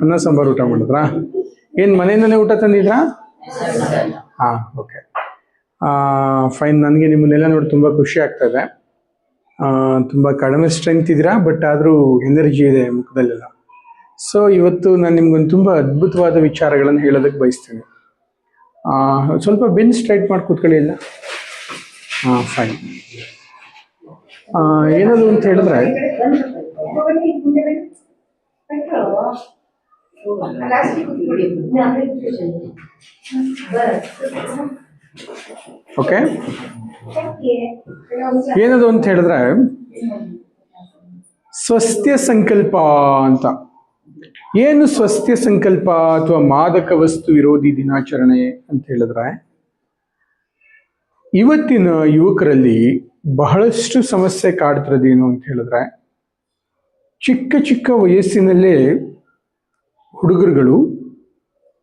ಅನ್ನ ಸಾಂಬಾರು ಊಟ ಮಾಡಿದ್ರಾ? ಏನು ಮನೆಯಿಂದಲೇ ಊಟ ತಂದಿದ್ರಾ? ಹಾಂ, ಓಕೆ, ಫೈನ್. ನನಗೆ ನಿಮ್ಮನ್ನೆಲ್ಲ ನೋಡಿ ತುಂಬ ಖುಷಿ ಆಗ್ತದೆ. ತುಂಬ ಕಡಿಮೆ ಸ್ಟ್ರೆಂತ್ ಇದ್ದೀರಾ, ಬಟ್ ಆದರೂ ಎನರ್ಜಿ ಇದೆ ಮುಖದಲ್ಲೆಲ್ಲ. ಸೊ ಇವತ್ತು ನಾನು ನಿಮ್ಗೊಂದು ತುಂಬ ಅದ್ಭುತವಾದ ವಿಚಾರಗಳನ್ನು ಹೇಳೋದಕ್ಕೆ ಬಯಸ್ತೀನಿ. ಸ್ವಲ್ಪ ಬೆನ್ ಸ್ಟ್ರೈಟ್ ಮಾಡಿ ಕೂತ್ಕೊಳ್ಳಿ ಇಲ್ಲ. ಹಾಂ, ಫೈನ್. ಏನದು ಅಂತ ಹೇಳಿದ್ರೆ, ಓಕೆ, ಏನದು ಅಂತ ಹೇಳಿದ್ರೆ ಸ್ವಸ್ತ್ಯ ಸಂಕಲ್ಪ ಅಂತ. ಏನು ಸ್ವಸ್ತ್ಯ ಸಂಕಲ್ಪ ಅಥವಾ ಮಾದಕ ವಸ್ತು ವಿರೋಧಿ ದಿನಾಚರಣೆ ಅಂತ ಹೇಳಿದ್ರೆ, ಇವತ್ತಿನ ಯುವಕರಲ್ಲಿ ಬಹಳಷ್ಟು ಸಮಸ್ಯೆ ಕಾಡ್ತಿರೋದೇನು ಅಂತ ಹೇಳಿದ್ರೆ, ಚಿಕ್ಕ ಚಿಕ್ಕ ವಯಸ್ಸಿನಲ್ಲೇ ಹುಡುಗರುಗಳು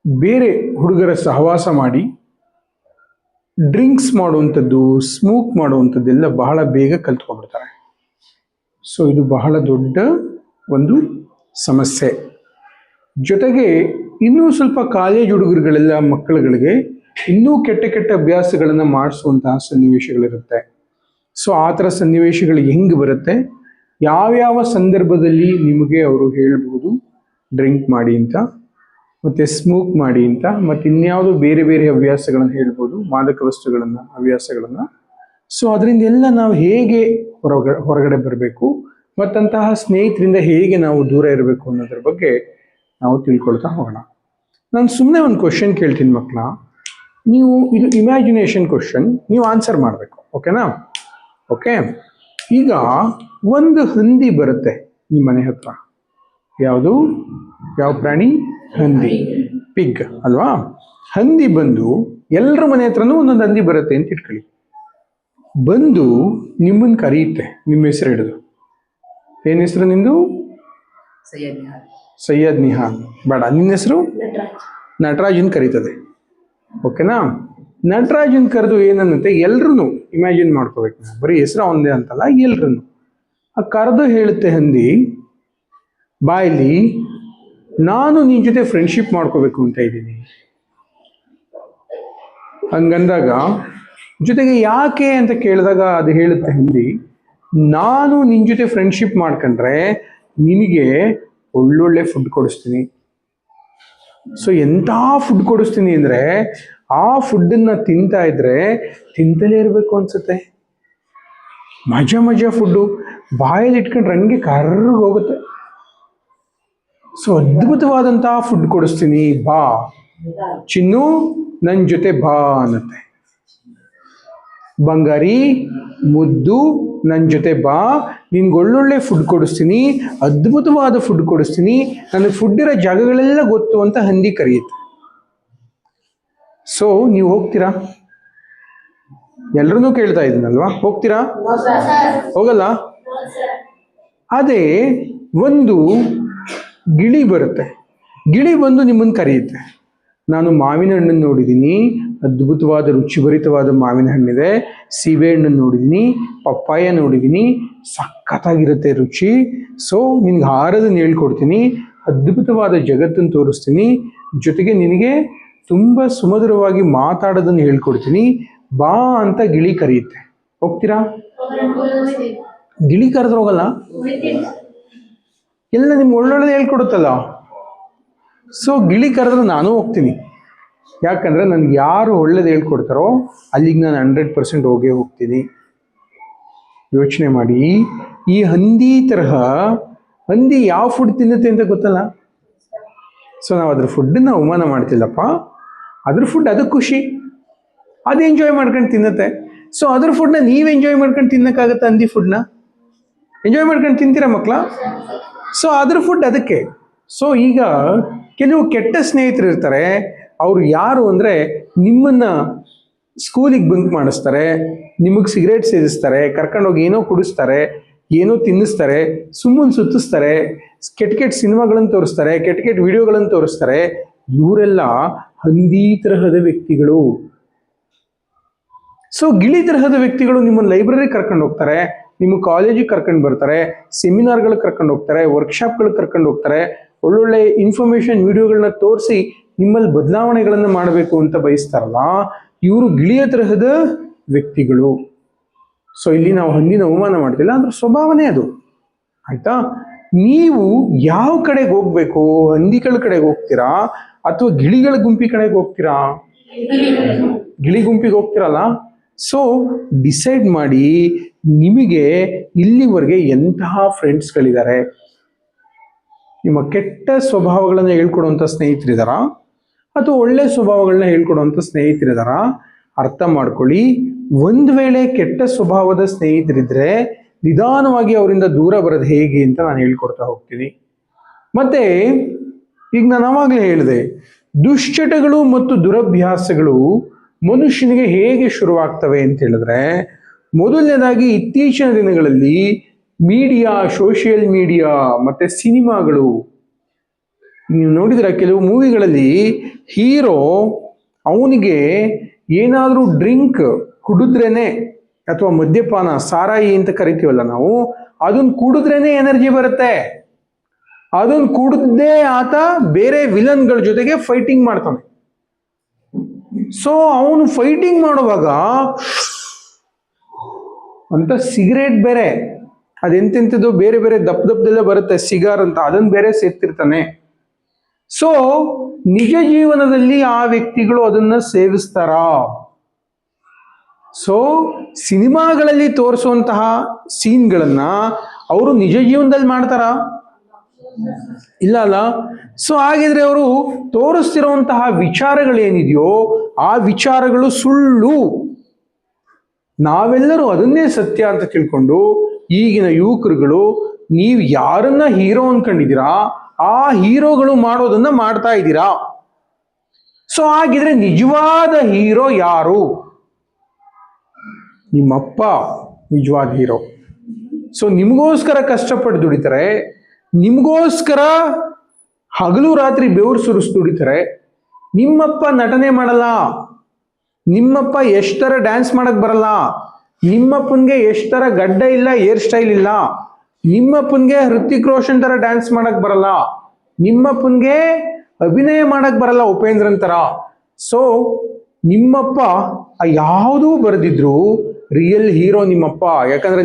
ಬೇರೆ ಹುಡುಗರ ಸಹವಾಸ ಮಾಡಿ ಡ್ರಿಂಕ್ಸ್ ಮಾಡುವಂಥದ್ದು, ಸ್ಮೋಕ್ ಮಾಡುವಂಥದ್ದೆಲ್ಲ ಬಹಳ ಬೇಗ ಕಲ್ತ್ಕೊಂಡ್ಬಿಡ್ತಾರೆ. ಸೊ ಇದು ಬಹಳ ದೊಡ್ಡ ಒಂದು ಸಮಸ್ಯೆ. ಜೊತೆಗೆ ಇನ್ನೂ ಸ್ವಲ್ಪ ಕಾಲೇಜ್ ಹುಡುಗರುಗಳೆಲ್ಲ ಮಕ್ಕಳುಗಳಿಗೆ ಇನ್ನೂ ಕೆಟ್ಟ ಕೆಟ್ಟ ಅಭ್ಯಾಸಗಳನ್ನು ಮಾಡಿಸುವಂತಹ ಸನ್ನಿವೇಶಗಳಿರುತ್ತೆ. ಸೊ ಆ ಥರ ಸನ್ನಿವೇಶಗಳು ಹೆಂಗೆ ಬರುತ್ತೆ, ಯಾವ್ಯಾವ ಸಂದರ್ಭದಲ್ಲಿ ನಿಮಗೆ ಅವರು ಹೇಳ್ಬೋದು ಡ್ರಿಂಕ್ ಮಾಡಿ ಅಂತ, ಮತ್ತು ಸ್ಮೋಕ್ ಮಾಡಿ ಅಂತ, ಮತ್ತು ಇನ್ಯಾವುದೋ ಬೇರೆ ಬೇರೆ ಹವ್ಯಾಸಗಳನ್ನು ಹೇಳ್ಬೋದು, ಮಾದಕ ವಸ್ತುಗಳನ್ನು, ಹವ್ಯಾಸಗಳನ್ನು. ಸೊ ಅದರಿಂದ ಎಲ್ಲ ನಾವು ಹೇಗೆ ಹೊರಗಡೆ ಬರಬೇಕು ಮತ್ತಂತಹ ಸ್ನೇಹಿತರಿಂದ ಹೇಗೆ ನಾವು ದೂರ ಇರಬೇಕು ಅನ್ನೋದ್ರ ಬಗ್ಗೆ ನಾವು ತಿಳ್ಕೊಳ್ತಾ ಹೋಗೋಣ. ನಾನು ಸುಮ್ಮನೆ ಒಂದು ಕ್ವಶನ್ ಕೇಳ್ತೀನಿ ಮಕ್ಕಳ, ನೀವು ಇದು ಇಮ್ಯಾಜಿನೇಷನ್ ಕ್ವಶನ್, ನೀವು ಆನ್ಸರ್ ಮಾಡಬೇಕು, ಓಕೆನಾ? ಓಕೆ, ಈಗ ಒಂದು ಹಂದಿ ಬರುತ್ತೆ ನಿಮ್ಮ ಮನೆ ಹತ್ರ. ಯಾವುದು? ಯಾವ ಪ್ರಾಣಿ? ಹಂದಿ, ಪಿಗ್ ಅಲ್ವಾ? ಹಂದಿ ಬಂದು ಎಲ್ಲರ ಮನೆ ಹತ್ರನೂ ಒಂದೊಂದು ಹಂದಿ ಬರುತ್ತೆ ಅಂತ ಇಟ್ಕೊಳ್ಳಿ. ಬಂದು ನಿಮ್ಮನ್ನು ಕರೆಯುತ್ತೆ, ನಿಮ್ಮ ಹೆಸರು ಹಿಡಿದು. ಏನು ಹೆಸರು ನಿಂದು? ಸೈಯದ್ ನಿಹಾಲ್. ಬೇಡ, ನಿನ್ನ ಹೆಸರು ನಟರಾಜನ್ ಕರೀತದೆ, ಓಕೆನಾ? ನಟರಾಜನ್ ಕರೆದು ಏನನ್ನತ್ತೆ, ಎಲ್ರೂ ಇಮ್ಯಾಜಿನ್ ಮಾಡ್ಕೋಬೇಕು, ಬರೀ ಹೆಸರು ಅವನದೇ ಅಂತಲ್ಲ, ಎಲ್ರೂ ಆ ಕರೆದು ಹೇಳುತ್ತೆ ಹಂದಿ, ಬಾಯಲ್ಲಿ ನಾನು ನಿನ್ನ ಜೊತೆ ಫ್ರೆಂಡ್ಶಿಪ್ ಮಾಡ್ಕೋಬೇಕು ಅಂತ ಇದ್ದೀನಿ. ಹಂಗಂದಾಗ ಜೊತೆಗೆ ಯಾಕೆ ಅಂತ ಕೇಳಿದಾಗ ಅದು ಹೇಳುತ್ತೆ ಹಂದಿ, ನಾನು ನಿನ್ನ ಜೊತೆ ಫ್ರೆಂಡ್ಶಿಪ್ ಮಾಡ್ಕೊಂಡ್ರೆ ನಿನಗೆ ಒಳ್ಳೊಳ್ಳೆ ಫುಡ್ ಕೊಡಿಸ್ತೀನಿ. ಸೊ ಎಂಥ ಫುಡ್ ಕೊಡಿಸ್ತೀನಿ ಅಂದರೆ, ಆ ಫುಡ್ಡನ್ನು ತಿಂತಾ ಇದ್ರೆ ತಿಂತಲೇ ಇರಬೇಕು ಅನ್ಸುತ್ತೆ. ಮಜಾ ಮಜಾ ಫುಡ್ಡು, ಬಾಯಲ್ಲಿ ಇಟ್ಕೊಂಡ್ರೆ ಹಂಗೆ ಕರ್ರಿಗೆ ಹೋಗುತ್ತೆ. ಸೊ ಅದ್ಭುತವಾದಂತಹ ಫುಡ್ ಕೊಡಿಸ್ತೀನಿ, ಬಾ ಚಿನ್ನು ನನ್ನ ಜೊತೆ ಬಾ ಅನ್ನತ್ತೆ. ಬಂಗಾರಿ ಮುದ್ದು ನನ್ನ ಜೊತೆ ಬಾ, ನಿನ್ಗೆ ಒಳ್ಳೊಳ್ಳೆ ಫುಡ್ ಕೊಡಿಸ್ತೀನಿ, ಅದ್ಭುತವಾದ ಫುಡ್ ಕೊಡಿಸ್ತೀನಿ, ನನಗೆ ಫುಡ್ ಇರೋ ಜಾಗಗಳೆಲ್ಲ ಗೊತ್ತು ಅಂತ ಹಂದಿ ಕರೆಯುತ್ತೆ. ಸೊ ನೀವು ಹೋಗ್ತೀರಾ? ಎಲ್ರೂ ಕೇಳ್ತಾ ಇದ್ದೀನಲ್ವಾ, ಹೋಗ್ತೀರಾ? ಹೋಗಲ್ಲ? ಅದೇ ಒಂದು ಗಿಳಿ ಬರುತ್ತೆ, ಗಿಳಿ ಬಂದು ನಿಮ್ಮನ್ನು ಕರೆಯುತ್ತೆ. ನಾನು ಮಾವಿನ ಹಣ್ಣನ್ನು ನೋಡಿದ್ದೀನಿ, ಅದ್ಭುತವಾದ ರುಚಿಭರಿತವಾದ ಮಾವಿನ ಹಣ್ಣಿದೆ. ಸೀಬೆ ಹಣ್ಣನ್ನು ನೋಡಿದ್ದೀನಿ, ಪಪ್ಪಾಯ ನೋಡಿದ್ದೀನಿ, ಸಖತ್ತಾಗಿರುತ್ತೆ ರುಚಿ. ಸೊ ನಿನ್ಗೆ ಹಾರೋದನ್ನು ಹೇಳ್ಕೊಡ್ತೀನಿ, ಅದ್ಭುತವಾದ ಜಗತ್ತನ್ನು ತೋರಿಸ್ತೀನಿ, ಜೊತೆಗೆ ನಿನಗೆ ತುಂಬ ಸುಮಧುರವಾಗಿ ಮಾತಾಡೋದನ್ನು ಹೇಳ್ಕೊಡ್ತೀನಿ, ಬಾ ಅಂತ ಗಿಳಿ ಕರೆಯುತ್ತೆ. ಹೋಗ್ತೀರಾ? ಗಿಳಿ ಕರೆದ್ರೆ ಹೋಗಲ್ಲ? ಎಲ್ಲ ನಿಮ್ಗೆ ಒಳ್ಳೊಳ್ಳೆ ಹೇಳ್ಕೊಡುತ್ತಲ್ಲ. ಸೊ ಗಿಳಿ ಕರೆದ್ರೆ ನಾನು ಹೋಗ್ತೀನಿ, ಯಾಕಂದರೆ ನನಗೆ ಯಾರು ಒಳ್ಳೇದು ಹೇಳ್ಕೊಡ್ತಾರೋ ಅಲ್ಲಿಗೆ ನಾನು 100% ಹೋಗೇ ಹೋಗ್ತೀನಿ. ಯೋಚನೆ ಮಾಡಿ, ಈ ಹಂದಿ ತರಹ ಹಂದಿ ಯಾವ ಫುಡ್ ತಿನ್ನುತ್ತೆ ಅಂತ ಗೊತ್ತಲ್ಲ. ಸೊ ನಾವು ಅದ್ರ ಫುಡ್ಡನ್ನು ಅವಮಾನ ಮಾಡ್ತಿಲ್ಲಪ್ಪ, ಅದ್ರ ಫುಡ್ ಅದಕ್ಕೆ ಖುಷಿ, ಅದು ಎಂಜಾಯ್ ಮಾಡ್ಕೊಂಡು ತಿನ್ನುತ್ತೆ. ಸೊ ಅದ್ರ ಫುಡ್ನ ನೀವು ಎಂಜಾಯ್ ಮಾಡ್ಕೊಂಡು ತಿನ್ನೋಕ್ಕಾಗತ್ತೆ? ಹಂದಿ ಫುಡ್ನ ಎಂಜಾಯ್ ಮಾಡ್ಕೊಂಡು ತಿಂತೀರಾ ಮಕ್ಕಳ? ಸೊ ಅದ್ರ ಫುಡ್ ಅದಕ್ಕೆ. ಸೊ ಈಗ ಕೆಲವು ಕೆಟ್ಟ ಸ್ನೇಹಿತರು ಇರ್ತಾರೆ, ಅವರು ಯಾರು ಅಂದರೆ ನಿಮ್ಮನ್ನು ಸ್ಕೂಲಿಗೆ ಬಂಕ್ ಮಾಡಿಸ್ತಾರೆ, ನಿಮಗೆ ಸಿಗರೇಟ್ ಸೇರಿಸ್ತಾರೆ, ಕರ್ಕೊಂಡೋಗಿ ಏನೋ ಕುಡಿಸ್ತಾರೆ, ಏನೋ ತಿನ್ನಿಸ್ತಾರೆ, ಸುಮ್ಮನೆ ಸುತ್ತಿಸ್ತಾರೆ, ಕೆಟ್ಟ ಕೆಟ್ಟ ಸಿನಿಮಾಗಳನ್ನು ತೋರಿಸ್ತಾರೆ, ಕೆಟ್ಟ ಕೆಟ್ಟ ವಿಡಿಯೋಗಳನ್ನು ತೋರಿಸ್ತಾರೆ. ಇವರೆಲ್ಲ ಹಂದಿ ತರಹದ ವ್ಯಕ್ತಿಗಳು. ಸೊ ಗಿಳಿ ತರಹದ ವ್ಯಕ್ತಿಗಳು ನಿಮ್ಮನ್ನು ಲೈಬ್ರರಿ ಕರ್ಕೊಂಡು ಹೋಗ್ತಾರೆ, ನಿಮ್ಮ ಕಾಲೇಜಿಗೆ ಕರ್ಕೊಂಡು ಬರ್ತಾರೆ, ಸೆಮಿನಾರ್ಗಳಿಗೆ ಕರ್ಕೊಂಡು ಹೋಗ್ತಾರೆ, ವರ್ಕ್ಶಾಪ್ಗಳಿಗೆ ಕರ್ಕೊಂಡು ಹೋಗ್ತಾರೆ, ಒಳ್ಳೊಳ್ಳೆ ಇನ್ಫಾರ್ಮೇಶನ್ ವಿಡಿಯೋಗಳನ್ನ ತೋರಿಸಿ ನಿಮ್ಮಲ್ಲಿ ಬದಲಾವಣೆಗಳನ್ನು ಮಾಡಬೇಕು ಅಂತ ಬಯಸ್ತಾರಲ್ಲ, ಇವರು ಗಿಳಿಯ ತರಹದ ವ್ಯಕ್ತಿಗಳು. ಸೊ ಇಲ್ಲಿ ನಾವು ಹಂದಿನ ಅವಮಾನ ಮಾಡ್ತಿಲ್ಲ, ಅದ್ರ ಸ್ವಭಾವನೆ ಅದು. ಆಯ್ತಾ? ನೀವು ಯಾವ ಕಡೆಗೆ ಹೋಗ್ಬೇಕು? ಹಂದಿಗಳ ಕಡೆಗೆ ಹೋಗ್ತೀರಾ ಅಥವಾ ಗಿಳಿಗಳ ಗುಂಪಿ ಕಡೆಗೆ ಹೋಗ್ತೀರಾ? ಗಿಳಿ ಗುಂಪಿಗೆ ಹೋಗ್ತಿರಲ್ಲ. ಸೊ ಡಿಸೈಡ್ ಮಾಡಿ, ನಿಮಗೆ ಇಲ್ಲಿವರೆಗೆ ಎಂತಹ ಫ್ರೆಂಡ್ಸ್ಗಳಿದ್ದಾರೆ? ನಿಮ್ಮ ಕೆಟ್ಟ ಸ್ವಭಾವಗಳನ್ನ ಹೇಳ್ಕೊಡುವಂಥ ಸ್ನೇಹಿತರಿದಾರ ಅಥವಾ ಒಳ್ಳೆ ಸ್ವಭಾವಗಳನ್ನ ಹೇಳ್ಕೊಡುವಂಥ ಸ್ನೇಹಿತರಿದಾರ? ಅರ್ಥ ಮಾಡ್ಕೊಳ್ಳಿ. ಒಂದು ವೇಳೆ ಕೆಟ್ಟ ಸ್ವಭಾವದ ಸ್ನೇಹಿತರಿದ್ರೆ ನಿಧಾನವಾಗಿ ಅವರಿಂದ ದೂರ ಬರೋದು ಹೇಗೆ ಅಂತ ನಾನು ಹೇಳ್ಕೊಡ್ತಾ ಹೋಗ್ತೀನಿ. ಮತ್ತೆ ಈಗ ನಾನು ಅವಾಗಲೇ ಹೇಳಿದೆ, ದುಶ್ಚಟಗಳು ಮತ್ತು ದುರಭ್ಯಾಸಗಳು ಮನುಷ್ಯನಿಗೆ ಹೇಗೆ ಶುರುವಾಗ್ತವೆ ಅಂತ ಹೇಳಿದ್ರೆ, ಮೊದಲನೇದಾಗಿ ಇತ್ತೀಚಿನ ದಿನಗಳಲ್ಲಿ ಮೀಡಿಯಾ, ಸೋಷಿಯಲ್ ಮೀಡಿಯಾ ಮತ್ತೆ ಸಿನಿಮಾಗಳು. ನೀವು ನೋಡಿದ್ರೆ ಕೆಲವು ಮೂವಿಗಳಲ್ಲಿ ಹೀರೋ ಅವನಿಗೆ ಏನಾದರೂ ಡ್ರಿಂಕ್ ಕುಡಿದ್ರೇನೆ, ಅಥವಾ ಮದ್ಯಪಾನ, ಸಾರಾಯಿ ಅಂತ ಕರಿತೀವಲ್ಲ ನಾವು, ಅದನ್ನ ಕುಡಿದ್ರೇನೆ ಎನರ್ಜಿ ಬರುತ್ತೆ. ಅದನ್ನ ಕುಡಿದೇ ಆತ ಬೇರೆ ವಿಲನ್ಗಳ ಜೊತೆಗೆ ಫೈಟಿಂಗ್ ಮಾಡ್ತಾನೆ. ಸೊ ಅವನು ಫೈಟಿಂಗ್ ಮಾಡುವಾಗ ಅಂತ ಸಿಗರೇಟ್ ಬೇರೆ, ಅದೆಂತೆಂಥದ್ದು ಬೇರೆ ಬೇರೆ ದಪ್ಪದೆಲ್ಲ ಬರುತ್ತೆ, ಸಿಗಾರ್ ಅಂತ, ಅದನ್ನ ಬೇರೆ ಸೇರ್ತಿರ್ತಾನೆ. ಸೊ ನಿಜ ಜೀವನದಲ್ಲಿ ಆ ವ್ಯಕ್ತಿಗಳು ಅದನ್ನ ಸೇವಿಸ್ತಾರ? ಸೊ ಸಿನಿಮಾಗಳಲ್ಲಿ ತೋರಿಸುವಂತಹ ಸೀನ್ಗಳನ್ನ ಅವರು ನಿಜ ಜೀವನದಲ್ಲಿ ಮಾಡ್ತಾರ? ಇಲ್ಲ ಅಲ್ಲ. ಸೊ ಹಾಗಿದ್ರೆ ಅವರು ತೋರಿಸ್ತಿರುವಂತಹ ವಿಚಾರಗಳೇನಿದೆಯೋ ಆ ವಿಚಾರಗಳು ಸುಳ್ಳು. ನಾವೆಲ್ಲರೂ ಅದನ್ನೇ ಸತ್ಯ ಅಂತ ತಿಳ್ಕೊಂಡು ಈಗಿನ ಯುವಕರುಗಳು, ನೀವು ಯಾರನ್ನ ಹೀರೋ ಅನ್ಕೊಂಡಿದ್ದೀರಾ ಆ ಹೀರೋಗಳು ಮಾಡೋದನ್ನ ಮಾಡ್ತಾ ಇದ್ದೀರಾ. ಸೊ ಹಾಗಿದ್ರೆ ನಿಜವಾದ ಹೀರೋ ಯಾರು? ನಿಮ್ಮಪ್ಪ ನಿಜವಾದ ಹೀರೋ. ಸೊ ನಿಮಗೋಸ್ಕರ ಕಷ್ಟಪಟ್ಟು ದುಡಿತಾರೆ, ನಿಮಗೋಸ್ಕರ ಹಗಲು ರಾತ್ರಿ ಬೆವರು ಸುರಿಸಿ ದುಡಿತಾರೆ. ನಿಮ್ಮಪ್ಪ ನಟನೆ ಮಾಡಲ್ಲ, ನಿಮ್ಮಪ್ಪ ಎಷ್ಟರ ಡ್ಯಾನ್ಸ್ ಮಾಡಕ್ ಬರಲ್ಲ, ನಿಮ್ಮಪ್ಪನ್ಗೆ ಎಷ್ಟರ ಗಡ್ಡ ಇಲ್ಲ, ಹೇರ್ ಸ್ಟೈಲ್ ಇಲ್ಲ, ನಿಮ್ಮಪ್ಪನ್ಗೆ ಹೃತಿಕ್ ರೋಷನ್ ತರ ಡ್ಯಾನ್ಸ್ ಮಾಡಕ್ ಬರಲ್ಲ, ನಿಮ್ಮಪ್ಪನ್ಗೆ ಅಭಿನಯ ಮಾಡಕ್ ಬರಲ್ಲ ಉಪೇಂದ್ರನ್ ತರ. ಸೊ ನಿಮ್ಮಪ್ಪ ಯಾವುದೂ ಬರೆದಿದ್ರು ರಿಯಲ್ ಹೀರೋ ನಿಮ್ಮಪ್ಪ. ಯಾಕಂದ್ರೆ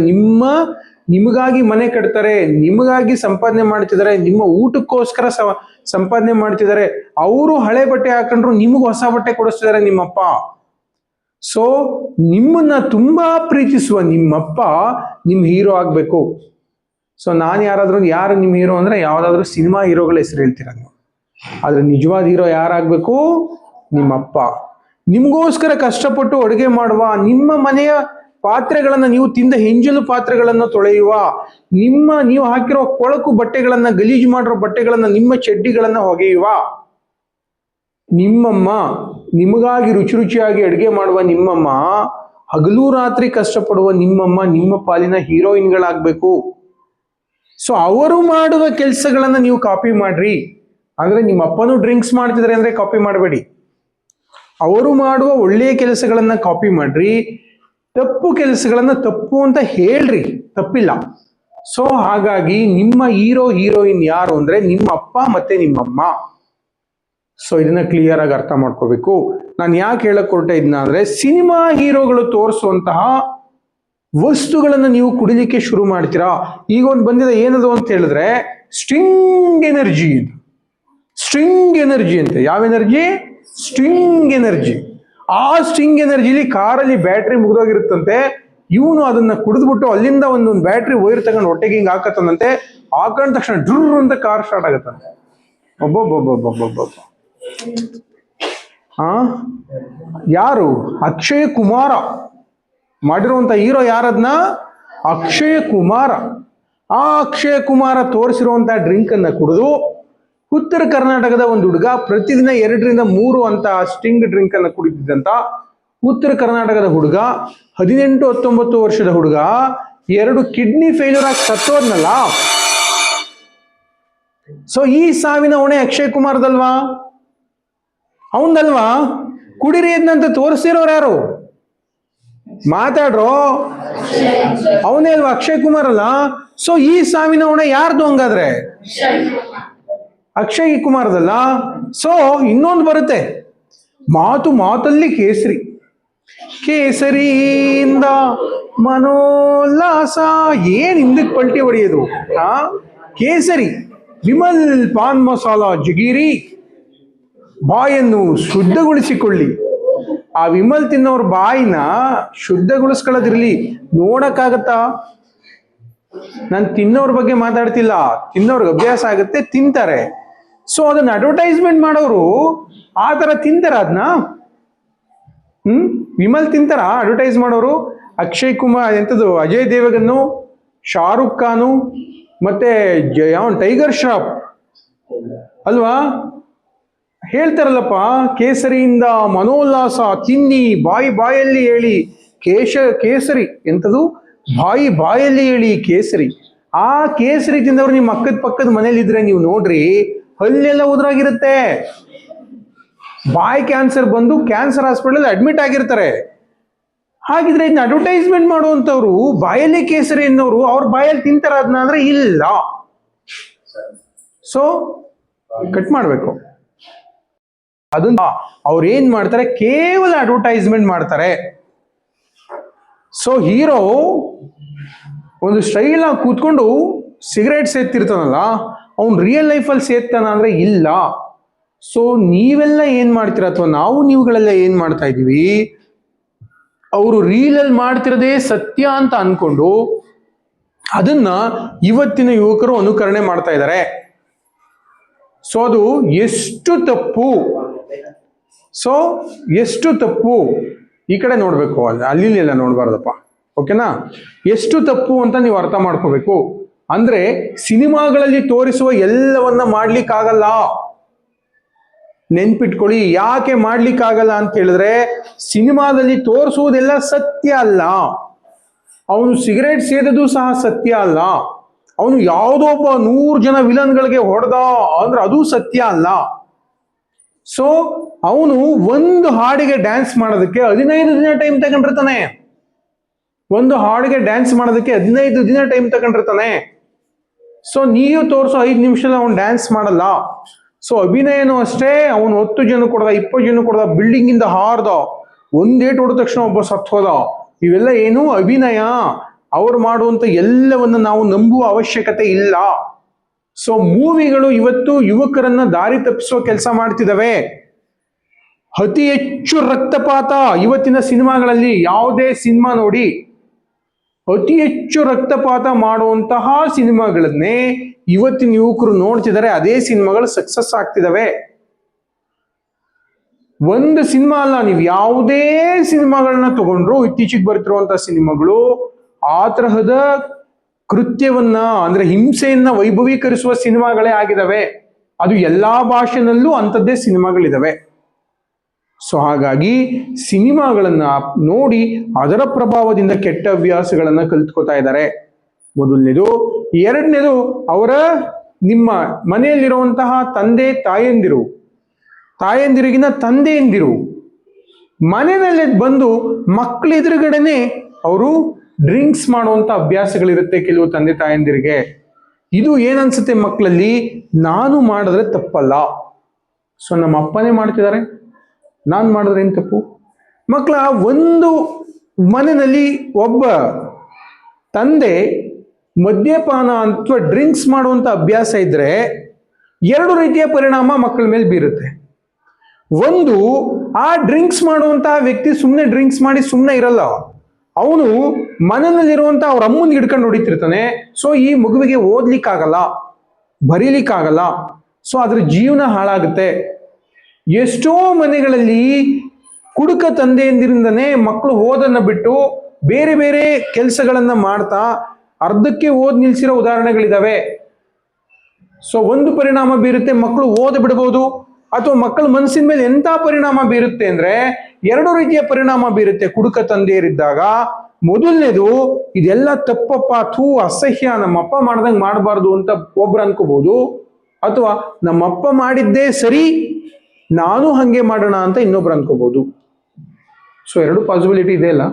ನಿಮಗಾಗಿ ಮನೆ ಕಟ್ತಾರೆ, ನಿಮಗಾಗಿ ಸಂಪಾದನೆ ಮಾಡ್ತಿದ್ದಾರೆ, ನಿಮ್ಮ ಊಟಕ್ಕೋಸ್ಕರ ಸಂಪಾದನೆ ಮಾಡ್ತಿದ್ದಾರೆ. ಅವರು ಹಳೆ ಬಟ್ಟೆ ಹಾಕೊಂಡ್ರು ನಿಮಗೂ ಹೊಸ ಬಟ್ಟೆ ಕೊಡಿಸ್ತಿದ್ದಾರೆ ನಿಮ್ಮಪ್ಪ. ಸೊ ನಿಮ್ಮನ್ನ ತುಂಬಾ ಪ್ರೀತಿಸುವ ನಿಮ್ಮಪ್ಪ ನಿಮ್ಮ ಹೀರೋ ಆಗ್ಬೇಕು. ಸೊ ನಾನು ಯಾರು ನಿಮ್ಮ ಹೀರೋ ಅಂದ್ರೆ ಯಾವ್ದಾದ್ರು ಸಿನಿಮಾ ಹೀರೋಗಳ ಹೆಸರು ಹೇಳ್ತೀರ ನೀವು. ಆದ್ರೆ ನಿಜವಾದ ಹೀರೋ ಯಾರಾಗ್ಬೇಕು? ನಿಮ್ಮಪ್ಪ. ನಿಮಗೋಸ್ಕರ ಕಷ್ಟಪಟ್ಟು ಅಡುಗೆ ಮಾಡುವ, ನಿಮ್ಮ ಮನೆಯ ಪಾತ್ರೆಗಳನ್ನ, ನೀವು ತಿಂದ ಹೆಂಜಲು ಪಾತ್ರೆಗಳನ್ನ ತೊಳೆಯುವ, ನೀವು ಹಾಕಿರೋ ಕೊಳಕು ಬಟ್ಟೆಗಳನ್ನ, ಗಲೀಜು ಮಾಡಿರೋ ಬಟ್ಟೆಗಳನ್ನ, ನಿಮ್ಮ ಚಡ್ಡಿಗಳನ್ನ ಒಗೆಯುವ ನಿಮ್ಮಮ್ಮ, ನಿಮಗಾಗಿ ರುಚಿ ರುಚಿಯಾಗಿ ಅಡುಗೆ ಮಾಡುವ ನಿಮ್ಮಮ್ಮ, ಹಗಲು ರಾತ್ರಿ ಕಷ್ಟಪಡುವ ನಿಮ್ಮಮ್ಮ ನಿಮ್ಮ ಪಾಲಿನ ಹೀರೋಯಿನ್ಗಳಾಗಬೇಕು. ಸೊ ಅವರು ಮಾಡುವ ಕೆಲಸಗಳನ್ನ ನೀವು ಕಾಪಿ ಮಾಡ್ರಿ. ಅಂದ್ರೆ ನಿಮ್ಮ ಅಪ್ಪನೂ ಡ್ರಿಂಕ್ಸ್ ಮಾಡ್ತಿದ್ರೆ ಅಂದ್ರೆ ಕಾಪಿ ಮಾಡಬೇಡಿ. ಅವರು ಮಾಡುವ ಒಳ್ಳೆಯ ಕೆಲಸಗಳನ್ನ ಕಾಪಿ ಮಾಡ್ರಿ, ತಪ್ಪು ಕೆಲಸಗಳನ್ನ ತಪ್ಪು ಅಂತ ಹೇಳ್ರಿ, ತಪ್ಪಿಲ್ಲ. ಸೊ ಹಾಗಾಗಿ ನಿಮ್ಮ ಹೀರೋಯಿನ್ ಯಾರು ಅಂದ್ರೆ ನಿಮ್ಮ ಅಪ್ಪ ಮತ್ತೆ ನಿಮ್ಮಮ್ಮ. ಸೊ ಇದನ್ನ ಕ್ಲಿಯರ್ ಆಗಿ ಅರ್ಥ ಮಾಡ್ಕೋಬೇಕು. ನಾನು ಯಾಕೆ ಹೇಳಕ್ ಹೊರಟೆ ಇದನ್ನ ಅಂದ್ರೆ, ಸಿನಿಮಾ ಹೀರೋಗಳು ತೋರಿಸುವಂತಹ ವಸ್ತುಗಳನ್ನ ನೀವು ಕುಡಿಲಿಕ್ಕೆ ಶುರು ಮಾಡ್ತೀರಾ. ಈಗ ಒಂದು ಬಂದಿದೆ, ಏನದು ಅಂತ ಹೇಳಿದ್ರೆ ಸ್ಟ್ರಿಂಗ್ ಎನರ್ಜಿ. ಸ್ಟ್ರಿಂಗ್ ಎನರ್ಜಿ ಅಂತ. ಯಾವ ಎನರ್ಜಿ? String energy. ಆ ಸ್ಟ್ರಿಂಗ್ ಎನರ್ಜಿಲಿ ಕಾರಲ್ಲಿ ಬ್ಯಾಟ್ರಿ ಮುಗಿದೋಗಿರುತ್ತಂತೆ. ಇವನು ಅದನ್ನ ಕುಡಿದ್ಬಿಟ್ಟು ಅಲ್ಲಿಂದ ಒಂದೊಂದು ಬ್ಯಾಟ್ರಿ ವೈರ್ ತಗೊಂಡು ಹೊಟ್ಟೆಗೆ ಹಿಂಗೆ ಹಾಕತ್ತಂತೆ. ಹಾಕೊಂಡ ತಕ್ಷಣ ಡ್ರೂ ಅಂತ ಕಾರ್ ಸ್ಟಾರ್ಟ್ ಆಗತ್ತಂತೆ. ಒಬ್ಬೊಬ್ಬೊಬ್ಬೊಬ್ಬೊಬ್ಬೊಬ್ಬ. ಯಾರು? ಅಕ್ಷಯ್ ಕುಮಾರ ಮಾಡಿರುವಂತ ಹೀರೋ ಯಾರದ್ನ? ಅಕ್ಷಯ್ ಕುಮಾರ. ಆ ಅಕ್ಷಯ್ ಕುಮಾರ ತೋರಿಸಿರುವಂತ ಡ್ರಿಂಕ್ ಅನ್ನ ಕುಡಿದು ಉತ್ತರ ಕರ್ನಾಟಕದ ಒಂದು ಹುಡುಗ ಪ್ರತಿದಿನ 2 ರಿಂದ 3 ಅಂತ ಸ್ಟಿಂಗ್ ಡ್ರಿಂಕ್ ಅನ್ನ ಕುಡಿತಿದ್ದಂತ ಉತ್ತರ ಕರ್ನಾಟಕದ ಹುಡುಗ, 18-19 ವರ್ಷದ ಹುಡುಗ, 2 ಕಿಡ್ನಿ ಫೇಲ್ಯೂರ್ ಆಗಿ ಸತ್ತೋದ್ನಲ್ಲ. ಸೊ ಈ ಸಾವಿನ ಹೊಣೆ ಅಕ್ಷಯ್ ಕುಮಾರ್ದಲ್ವಾ? ಅವನದಲ್ವಾ? ಕುಡಿರಿ ಎದ್ನಂತ ತೋರಿಸಿರೋರು ಯಾರು? ಮಾತಾಡ್ರೋ, ಅವನೇ ಅಲ್ವಾ ಅಕ್ಷಯ್ ಕುಮಾರ್ ಅಲ್ಲ? ಸೊ ಈ ಸಾವಿನ ಹೊಣೆ ಯಾರ್ದು ಹಂಗಾದ್ರೆ? ಅಕ್ಷಯ್ ಕುಮಾರ್ದಲ್ಲ. ಸೊ ಇನ್ನೊಂದು ಬರುತ್ತೆ, ಮಾತಲ್ಲಿ ಕೇಸರಿ, ಕೇಸರಿಯಿಂದ ಮನೋಲ್ಲಾಸ. ಏನ್ ಹಿಂದಕ್ಕೆ ಪಲ್ಟಿ ಹೊಡೆಯೋದು? ಕೇಸರಿ, ವಿಮಲ್ ಪಾನ್ ಮಸಾಲ ಜಗೀರಿ, ಬಾಯನ್ನು ಶುದ್ಧಗೊಳಿಸಿಕೊಳ್ಳಿ. ಆ ವಿಮಲ್ ತಿನ್ನೋರ್ ಬಾಯಿನ ಶುದ್ಧಗೊಳಿಸ್ಕೊಳ್ಳೋದಿರ್ಲಿ, ನೋಡಕ್ಕಾಗತ್ತಾ? ನಾನು ತಿನ್ನೋರ್ ಬಗ್ಗೆ ಮಾತಾಡ್ತಿಲ್ಲ, ತಿನ್ನೋರ್ಗೆ ಅಭ್ಯಾಸ ಆಗುತ್ತೆ, ತಿಂತಾರೆ. ಸೊ ಅದನ್ನ ಅಡ್ವರ್ಟೈಸ್ಮೆಂಟ್ ಮಾಡೋರು ಆ ತರ ತಿಂತಾರ ಅದನ್ನ? ವಿಮಲ್ ತಿಂತಾರ ಅಡ್ವರ್ಟೈಸ್ ಮಾಡೋರು? ಅಕ್ಷಯ್ ಕುಮಾರ್ ಎಂಥದ್ದು, ಅಜಯ್ ದೇವಗನ್ನು, ಶಾರುಖ್ ಖಾನು, ಮತ್ತೆ ಟೈಗರ್ ಶ್ರಾಫ್ ಅಲ್ವಾ ಹೇಳ್ತಾರಲ್ಲಪ್ಪ, ಕೇಸರಿಯಿಂದ ಮನೋಲ್ಲಾಸ, ತಿನ್ನಿ ಬಾಯಲ್ಲಿ ಹೇಳಿ ಕೇಸರಿ, ಎಂಥದ್ದು ಬಾಯಲ್ಲಿ ಹೇಳಿ ಕೇಸರಿ. ಆ ಕೇಸರಿ ತಿಂದವ್ರು ನಿಮ್ಮ ಪಕ್ಕದ ಮನೇಲಿ ಇದ್ರೆ ನೀವು ನೋಡ್ರಿ, ಹಲ್ಲೆಲ್ಲ ಉದುರಾಗಿರುತ್ತೆ, ಬಾಯಿ ಕ್ಯಾನ್ಸರ್ ಬಂದು ಕ್ಯಾನ್ಸರ್ ಹಾಸ್ಪಿಟಲ್ ಅಡ್ಮಿಟ್ ಆಗಿರ್ತಾರೆ. ಹಾಗಿದ್ರೆ ಇದನ್ನ ಅಡ್ವರ್ಟೈಸ್ಮೆಂಟ್ ಮಾಡುವಂಥವ್ರು ಬಾಯಲ್ಲಿ ಕೇಸರಿ ಅನ್ನೋರು ಅವ್ರ ಬಾಯಲ್ಲಿ ತಿಂತಾರ ಅದನ್ನ ಅಂದ್ರೆ ಇಲ್ಲ. ಸೊ ಕಟ್ ಮಾಡ್ಬೇಕು ಅದನ್ನ. ಅವ್ರು ಏನ್ ಮಾಡ್ತಾರೆ, ಕೇವಲ ಅಡ್ವರ್ಟೈಸ್ಮೆಂಟ್ ಮಾಡ್ತಾರೆ. ಸೊ ಹೀರೋ ಒಂದು ಸ್ಟೈಲ್ ಆಗಿ ಕೂತ್ಕೊಂಡು ಸಿಗರೇಟ್ ಸೇರ್ತಿರ್ತಾನಲ್ಲ, ಅವ್ನು ರಿಯಲ್ ಲೈಫಲ್ಲಿ ಸೇರ್ತಾನ ಅಂದ್ರೆ ಇಲ್ಲ. ಸೊ ನೀವೆಲ್ಲ ಏನ್ ಮಾಡ್ತೀರ, ಅಥವಾ ನೀವುಗಳೆಲ್ಲ ಏನ್ ಮಾಡ್ತಾ ಇದೀವಿ, ಅವರು ರೀಲಲ್ಲಿ ಮಾಡ್ತಿರೋದೇ ಸತ್ಯ ಅಂತ ಅನ್ಕೊಂಡು ಅದನ್ನ ಇವತ್ತಿನ ಯುವಕರು ಅನುಕರಣೆ ಮಾಡ್ತಾ ಇದ್ದಾರೆ. ಸೊ ಅದು ಎಷ್ಟು ತಪ್ಪು, ಎಷ್ಟು ತಪ್ಪು ಈ ಕಡೆ ನೋಡ್ಬೇಕು, ಅಲ್ಲಿ ಎಲ್ಲ ನೋಡ್ಬಾರ್ದಪ್ಪ, ಓಕೆನಾ? ಎಷ್ಟು ತಪ್ಪು ಅಂತ ನೀವು ಅರ್ಥ ಮಾಡ್ಕೋಬೇಕು. ಅಂದ್ರೆ ಸಿನಿಮಾಗಳಲ್ಲಿ ತೋರಿಸುವ ಎಲ್ಲವನ್ನ ಮಾಡ್ಲಿಕ್ಕಾಗಲ್ಲ. ನೆನ್ಪಿಟ್ಕೊಳ್ಳಿ, ಯಾಕೆ ಮಾಡ್ಲಿಕ್ಕಾಗಲ್ಲ ಅಂತ ಹೇಳಿದ್ರೆ, ಸಿನಿಮಾದಲ್ಲಿ ತೋರಿಸುವುದೆಲ್ಲ ಸತ್ಯ ಅಲ್ಲ. ಅವನು ಸಿಗರೇಟ್ ಸೇದೋದು ಸಹ ಸತ್ಯ ಅಲ್ಲ. ಅವನು ಯಾವುದೋ ಒಬ್ಬ 100 ಜನ ವಿಲನ್ಗಳಿಗೆ ಹೊಡೆದ ಅಂದ್ರೆ ಅದು ಸತ್ಯ ಅಲ್ಲ. ಸೊ ಅವನು ಒಂದು ಹಾಡಿಗೆ ಡ್ಯಾನ್ಸ್ ಮಾಡೋದಕ್ಕೆ 15 ದಿನ ಟೈಮ್ ತಗೊಂಡಿರ್ತಾನೆ. ಒಂದು ಹಾಡಿಗೆ ಡ್ಯಾನ್ಸ್ ಮಾಡೋದಕ್ಕೆ 15 ದಿನ ಟೈಮ್ ತಗೊಂಡಿರ್ತಾನೆ. ಸೊ ನೀವು ತೋರಿಸೋ 5 ನಿಮಿಷದಲ್ಲಿ ಅವನು ಡ್ಯಾನ್ಸ್ ಮಾಡಲ್ಲ. ಸೊ ಅಭಿನಯನೂ ಅಷ್ಟೇ, ಅವನು 10 ಜನ ಕೊಡ್ದ, 20 ಜನ ಕೊಡ್ದ, ಬಿಲ್ಡಿಂಗ್ ಇಂದ ಹಾರ್ದ, ಒಂದೇಟ್ ಹೊಡೆದ ತಕ್ಷಣ ಒಬ್ಬ ಸತ್ತು ಹೋದ. ಇವೆಲ್ಲ ಏನು ಅಭಿನಯ. ಅವ್ರು ಮಾಡುವಂತ ಎಲ್ಲವನ್ನ ನಾವು ನಂಬುವ ಅವಶ್ಯಕತೆ ಇಲ್ಲ. ಸೊ ಮೂವಿಗಳು ಇವತ್ತು ಯುವಕರನ್ನ ದಾರಿ ತಪ್ಪಿಸೋ ಕೆಲಸ ಮಾಡ್ತಿದ್ದಾವೆ. ಅತಿ ಹೆಚ್ಚು ರಕ್ತಪಾತ ಇವತ್ತಿನ ಸಿನಿಮಾಗಳಲ್ಲಿ, ಯಾವುದೇ ಸಿನಿಮಾ ನೋಡಿ, ಅತಿ ಹೆಚ್ಚು ರಕ್ತಪಾತ ಮಾಡುವಂತಹ ಸಿನಿಮಾಗಳನ್ನೇ ಇವತ್ತಿನ ಯುವಕರು ನೋಡ್ತಿದ್ದಾರೆ. ಅದೇ ಸಿನಿಮಾಗಳು ಸಕ್ಸಸ್ ಆಗ್ತಿದಾವೆ. ಒಂದು ಸಿನಿಮಾ ಅಲ್ಲ, ನೀವು ಯಾವುದೇ ಸಿನಿಮಾಗಳನ್ನ ತಗೊಂಡ್ರು, ಇತ್ತೀಚೆಗೆ ಬರ್ತಿರುವಂತಹ ಸಿನಿಮಾಗಳು ಆ ತರಹದ ಕೃತ್ಯವನ್ನ ಅಂದ್ರೆ ಹಿಂಸೆಯನ್ನ ವೈಭವೀಕರಿಸುವ ಸಿನಿಮಾಗಳೇ ಆಗಿದಾವೆ. ಅದು ಎಲ್ಲಾ ಭಾಷೆನಲ್ಲೂ ಅಂಥದ್ದೇ ಸಿನಿಮಾಗಳಿದಾವೆ. ಸೊ ಹಾಗಾಗಿ ಸಿನಿಮಾಗಳನ್ನ ನೋಡಿ ಅದರ ಪ್ರಭಾವದಿಂದ ಕೆಟ್ಟ ಹವ್ಯಾಸಗಳನ್ನ ಕಲ್ತ್ಕೋತಾ ಇದ್ದಾರೆ, ಮೊದಲನೇದು. ಎರಡನೇದು, ನಿಮ್ಮ ಮನೆಯಲ್ಲಿರುವಂತಹ ತಂದೆ ತಾಯಂದಿರಿಗಿನ ತಂದೆಯಂದಿರು ಮನೆಯಲ್ಲೇ ಬಂದು ಮಕ್ಕಳ ಎದುರುಗಡೆನೆ ಅವರು ಡ್ರಿಂಕ್ಸ್ ಮಾಡುವಂತ ಅಭ್ಯಾಸಗಳಿರುತ್ತೆ ಕೆಲವು ತಂದೆ ತಾಯಂದಿರಿಗೆ. ಇದು ಏನನ್ಸುತ್ತೆ ಮಕ್ಕಳಲ್ಲಿ, ನಾನು ಮಾಡಿದ್ರೆ ತಪ್ಪಲ್ಲ, ಸೊ ನಮ್ಮ ಅಪ್ಪನೇ ಮಾಡ್ತಿದ್ದಾರೆ, ನಾನು ಮಾಡಿದ್ರೆ ಏನು ತಪ್ಪು? ಮಕ್ಕಳ ಒಂದು ಮನೆಯಲ್ಲಿ ಒಬ್ಬ ತಂದೆ ಮದ್ಯಪಾನ ಅಥವಾ ಡ್ರಿಂಕ್ಸ್ ಮಾಡುವಂತ ಅಭ್ಯಾಸ ಇದ್ರೆ 2 ರೀತಿಯ ಪರಿಣಾಮ ಮಕ್ಕಳ ಮೇಲೆ ಬೀರುತ್ತೆ. ಒಂದು, ಆ ಡ್ರಿಂಕ್ಸ್ ಮಾಡುವಂತಹ ವ್ಯಕ್ತಿ ಸುಮ್ಮನೆ ಡ್ರಿಂಕ್ಸ್ ಮಾಡಿ ಸುಮ್ಮನೆ ಇರಲ್ಲ, ಅವನು ಮನೆಯಲ್ಲಿರುವಂತ ಅವ್ರ ಅಮ್ಮನ ಹಿಡ್ಕೊಂಡು ಹೊಡಿತಿರ್ತಾನೆ. ಸೊ ಈ ಮಗುವಿಗೆ ಓದ್ಲಿಕ್ಕಾಗಲ್ಲ, ಬರೀಲಿಕ್ಕಾಗಲ್ಲ, ಸೊ ಅದ್ರ ಜೀವನ ಹಾಳಾಗುತ್ತೆ. ಎಷ್ಟೋ ಮನೆಗಳಲ್ಲಿ ಕುಡುಕ ತಂದೆಯಂದಿರಿಂದನೇ ಮಕ್ಕಳು ಓದನ್ನ ಬಿಟ್ಟು ಬೇರೆ ಬೇರೆ ಕೆಲಸಗಳನ್ನ ಮಾಡ್ತಾ ಅರ್ಧಕ್ಕೆ ಓದ್ ನಿಲ್ಸಿರೋ ಉದಾಹರಣೆಗಳಿದಾವೆ. ಸೊ ಒಂದು ಪರಿಣಾಮ ಬೀರುತ್ತೆ, ಮಕ್ಕಳು ಓದ ಬಿಡಬಹುದು. ಅಥವಾ ಮಕ್ಕಳ ಮನಸ್ಸಿನ ಮೇಲೆ ಎಂತ ಪರಿಣಾಮ ಬೀರುತ್ತೆ ಅಂದ್ರೆ 2 ರೀತಿಯ ಪರಿಣಾಮ ಬೀರುತ್ತೆ ಕುಡುಕ ತಂದೆಯರಿದ್ದಾಗ. ಮೊದಲನೇದು, ಇದೆಲ್ಲ ತಪ್ಪಪ್ಪ, ಅಸಹ್ಯ, ನಮ್ಮಪ್ಪ ಮಾಡ್ದಂಗೆ ಮಾಡಬಾರ್ದು ಅಂತ ಒಬ್ರು ಅನ್ಕೋಬಹುದು. ಅಥವಾ ನಮ್ಮಪ್ಪ ಮಾಡಿದ್ದೇ ಸರಿ, ನಾನು ಹಂಗೆ ಮಾಡೋಣ ಅಂತ ಇನ್ನೊಬ್ರು ಅನ್ಕೋಬಹುದು. ಸೊ 2 ಪಾಸಿಬಿಲಿಟಿ ಇದೆ ಅಲ್ಲ.